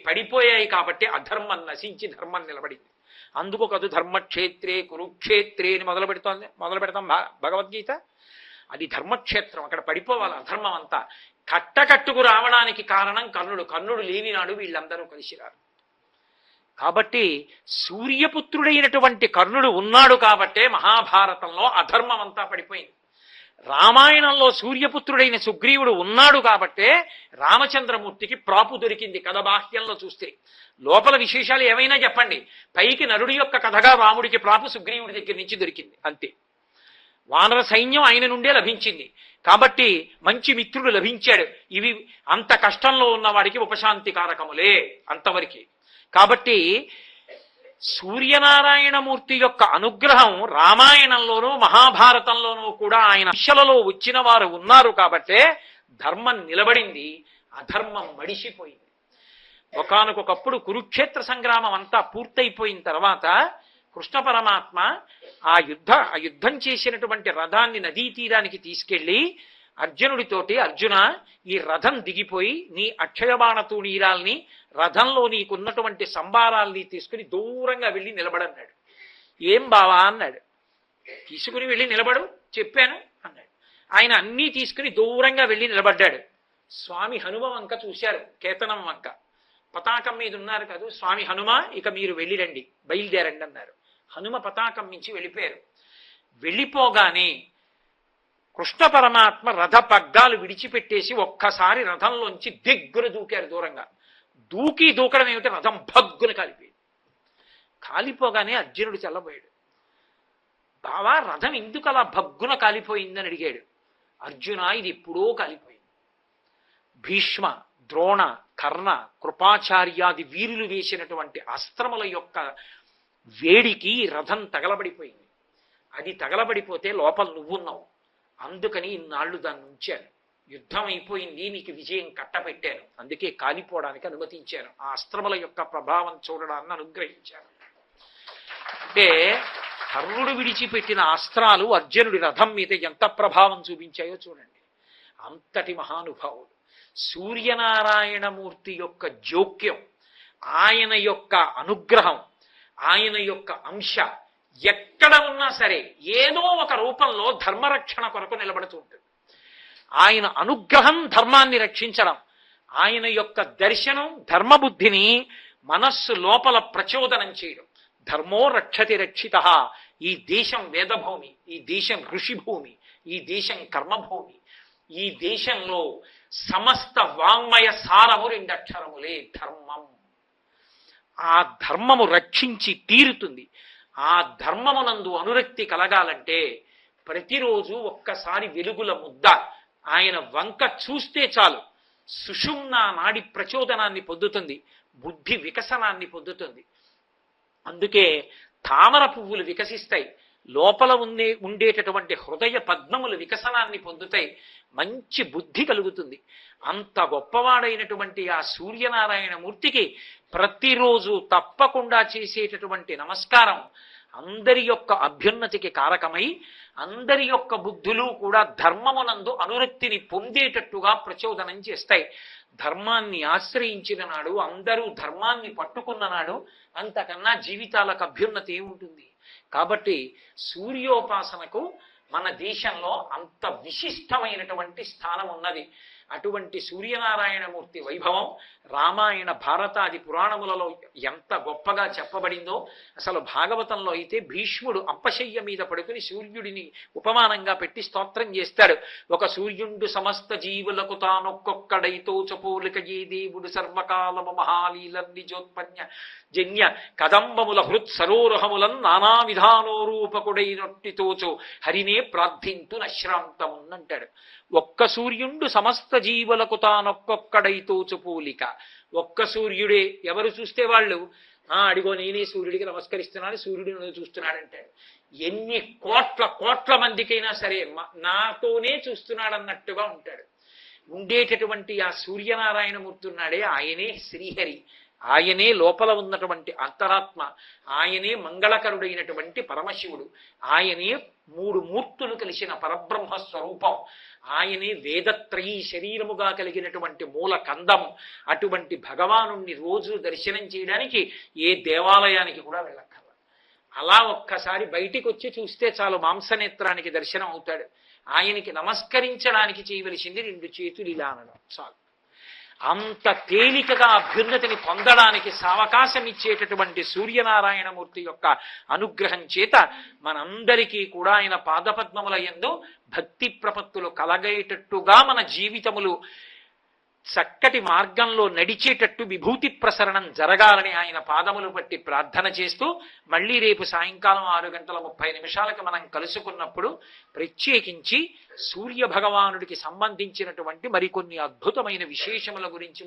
పడిపోయాయి కాబట్టి అధర్మం నశించి ధర్మం నిలబడింది. అందుకు కదు ధర్మక్షేత్రే కురుక్షేత్రే అని మొదలు పెడతాం భగవద్గీత. అది ధర్మక్షేత్రం, అక్కడ పడిపోవాలి అధర్మం అంతా. కట్టకట్టుకు రావడానికి కారణం కర్ణుడు లేనినాడు వీళ్ళందరూ కలిసి రారు. కాబట్టి సూర్యపుత్రుడైనటువంటి కర్ణుడు ఉన్నాడు కాబట్టే మహాభారతంలో అధర్మం అంతా పడిపోయింది. రామాయణంలో సూర్యపుత్రుడైన సుగ్రీవుడు ఉన్నాడు కాబట్టే రామచంద్రమూర్తికి ప్రాపు దొరికింది కథ బాహ్యంలో చూస్తే. లోపల విశేషాలు ఏమైనా చెప్పండి, పైకి నరుడి యొక్క కథగా రాముడికి ప్రాపు సుగ్రీవుడి దగ్గర నుంచి దొరికింది అంతే. వానర సైన్యం ఆయన నుండే లభించింది కాబట్టి మంచి మిత్రుడు లభించాడు. ఇవి అంత కష్టంలో ఉన్న వాడికి ఉపశాంతి కారకములే అంతవరకు. కాబట్టి సూర్యనారాయణమూర్తి యొక్క అనుగ్రహం రామాయణంలోనూ మహాభారతంలోనూ కూడా ఆయన దిశలలో వచ్చిన వారు ఉన్నారు కాబట్టే ధర్మం నిలబడింది, అధర్మం మడిసిపోయింది. ఒకానొకప్పుడు కురుక్షేత్ర సంగ్రామం అంతా పూర్తయిపోయిన తర్వాత కృష్ణ పరమాత్మ ఆ యుద్ధం చేసినటువంటి రథాన్ని నదీ తీరానికి తీసుకెళ్లి అర్జునుడితోటి, అర్జున ఈ రథం దిగిపోయి నీ అక్షయబాణ తూణీరాల్ని రథంలో నీకున్నటువంటి సంబారాల్ని తీసుకుని దూరంగా వెళ్ళి నిలబడన్నాడు. ఏం బావా అన్నాడు. తీసుకుని వెళ్ళి నిలబడు చెప్పాను అన్నాడు. ఆయన అన్నీ తీసుకుని దూరంగా వెళ్ళి నిలబడ్డాడు. స్వామి హనుమ వంక చూశారు, కేతనం వంక. పతాకం మీద ఉన్నారు కాదు, స్వామి హనుమ ఇక మీరు వెళ్ళిరండి, బయలుదేరండి అన్నారు. హనుమ పతాకం మించి వెళ్ళిపోయారు. వెళ్ళిపోగానే కృష్ణ పరమాత్మ రథ పగ్గాలు విడిచిపెట్టేసి ఒక్కసారి రథంలోంచి దిగ్గున దూకారు దూరంగా. దూకడం ఏమిటి, రథం భగ్గున కాలిపోయింది. కాలిపోగానే అర్జునుడు చల్లబోయాడు. బావా రథం ఎందుకు అలా భగ్గున కాలిపోయిందని అడిగాడు. అర్జున ఇది ఎప్పుడో కాలిపోయింది. భీష్మ, ద్రోణ, కర్ణ, కృపాచార్యాది వీరులు వేసినటువంటి అస్త్రముల యొక్క వేడికి రథం తగలబడిపోయింది. అది తగలబడిపోతే లోపల నువ్వున్నావు, అందుకని ఇన్నాళ్ళు దాన్ని ఉంచాను. యుద్ధం అయిపోయింది, నీకు విజయం కట్టపెట్టాను, అందుకే కాలిపోవడానికి అనుమతించాను, ఆ అస్త్రముల యొక్క ప్రభావం చూడడాన్ని అనుగ్రహించాను. అంటే కర్ణుడు విడిచిపెట్టిన అస్త్రాలు అర్జునుడి రథం మీద ఎంత ప్రభావం చూపించాయో చూడండి. అంతటి మహానుభావుడు సూర్యనారాయణమూర్తి యొక్క జోక్యం, ఆయన యొక్క అనుగ్రహం, ఆయన యొక్క అంశ ఎక్కడ ఉన్నా సరే ఏదో ఒక రూపంలో ధర్మరక్షణ కొరకు నిలబడుతూ ఉంటుంది. ఆయన అనుగ్రహం ధర్మాన్ని రక్షించడం, ఆయన యొక్క దర్శనం ధర్మబుద్ధిని మనస్సు లోపల ప్రచోదనం చేయడం. ధర్మో రక్షతి రక్షితః. ఈ దేశం వేదభూమి, ఈ దేశం ఋషిభూమి, ఈ దేశం కర్మభూమి, ఈ దేశంలో సమస్త వాంగ్మయ సారము 2 అక్షరములే, ధర్మం. ఆ ధర్మము రక్షించి తీరుతుంది. ఆ ధర్మమునందు అనురక్తి కలగాలంటే ప్రతిరోజు ఒక్కసారి వెలుగుల ముద్ద ఆయన వంక చూస్తే చాలు, సుషుమ్నా నాడి ప్రచోదనాన్ని పొందుతుంది, బుద్ధి వికసనాన్ని పొందుతుంది. అందుకే తామర పువ్వులు వికసిస్తాయి, లోపల ఉండేటటువంటి హృదయ పద్మములు వికసనాన్ని పొందుతాయి, మంచి బుద్ధి కలుగుతుంది. అంత గొప్పవాడైనటువంటి ఆ సూర్యనారాయణ మూర్తికి ప్రతిరోజు తప్పకుండా చేసేటటువంటి నమస్కారం అందరి యొక్క అభ్యున్నతికి కారకమై అందరి యొక్క బుద్ధులు కూడా ధర్మమునందు అనురక్తిని పొందేటట్టుగా ప్రచోదనం చేస్తాయి. ధర్మాన్ని ఆశ్రయించిన నాడు, అందరూ ధర్మాన్ని పట్టుకున్న నాడు అంతకన్నా జీవితాలకు అభ్యున్నతి ఏముంటుంది? కాబట్టి సూర్యోపాసనకు మన దేశంలో అంత విశిష్టమైనటువంటి స్థానం ఉన్నది. అటువంటి సూర్యనారాయణమూర్తి వైభవం రామాయణ భారతాది పురాణములలో ఎంత గొప్పగా చెప్పబడిందో, అసలు భాగవతంలో అయితే భీష్ముడు అప్పశయ్య మీద పడుకుని సూర్యుడిని ఉపమానంగా పెట్టి స్తోత్రం చేస్తాడు. ఒక సూర్యుండు సమస్త జీవులకు తానొక్కొక్కడైతో చపోలిక ఏ దేవుడు సర్వకాలము మహాలీలర్నిజోత్పన్య జన్య కదంబముల హృత్ సరోరహములన్ నానా విధానోరూపకుడైనట్టితోచో హరినే ప్రార్థింతు నశ్రాంతమున్నంటాడు. ఒక్క సూర్యుండు సమస్త జీవులకు తానొక్కొక్కడైతోచు పోలిక. ఒక్క సూర్యుడే, ఎవరు చూస్తే వాళ్ళు అడిగో నేనే సూర్యుడికి నమస్కరిస్తున్నాను, సూర్యుడు నన్ను చూస్తున్నాడంటాడు. ఎన్ని కోట్ల మందికైనా సరే నాతోనే చూస్తున్నాడన్నట్టుగా ఉంటాడు. ఉండేటటువంటి ఆ సూర్యనారాయణమూర్తి ఉన్నాడే, ఆయనే శ్రీహరి, ఆయనే లోపల ఉన్నటువంటి అంతరాత్మ, ఆయనే మంగళకరుడైనటువంటి పరమశివుడు, ఆయనే మూడు మూర్తులు కలిసిన పరబ్రహ్మ స్వరూపం, ఆయనే వేదత్రయీ శరీరముగా కలిగినటువంటి మూల కందము. అటువంటి భగవానుణ్ణి రోజు దర్శనం చేయడానికి ఏ దేవాలయానికి కూడా వెళ్ళక్కర్ల. అలా ఒక్కసారి బయటికి వచ్చి చూస్తే చాలు, మాంసనేత్రానికి దర్శనం అవుతాడు. ఆయనకి నమస్కరించడానికి చేయవలసింది 2 చేతులు ఇలా అనడం చాలు. అంత తేలికగా అభ్యున్నతిని పొందడానికి సావకాశం ఇచ్చేటటువంటి సూర్యనారాయణమూర్తి యొక్క అనుగ్రహం చేత మనందరికీ కూడా ఆయన పాదపద్మముల యందు భక్తి ప్రపత్తులు కలగేటట్టుగా మన జీవితములు చక్కటి మార్గంలో నడిచేటట్టు విభూతి ప్రసరణం జరగాలని ఆయన పాదములు పట్టి ప్రార్థన చేస్తూ, మళ్ళీ రేపు సాయంకాలం 6:30 మనం కలుసుకున్నప్పుడు ప్రత్యేకించి సూర్య భగవానుడికి సంబంధించినటువంటి మరికొన్ని అద్భుతమైన విశేషముల గురించి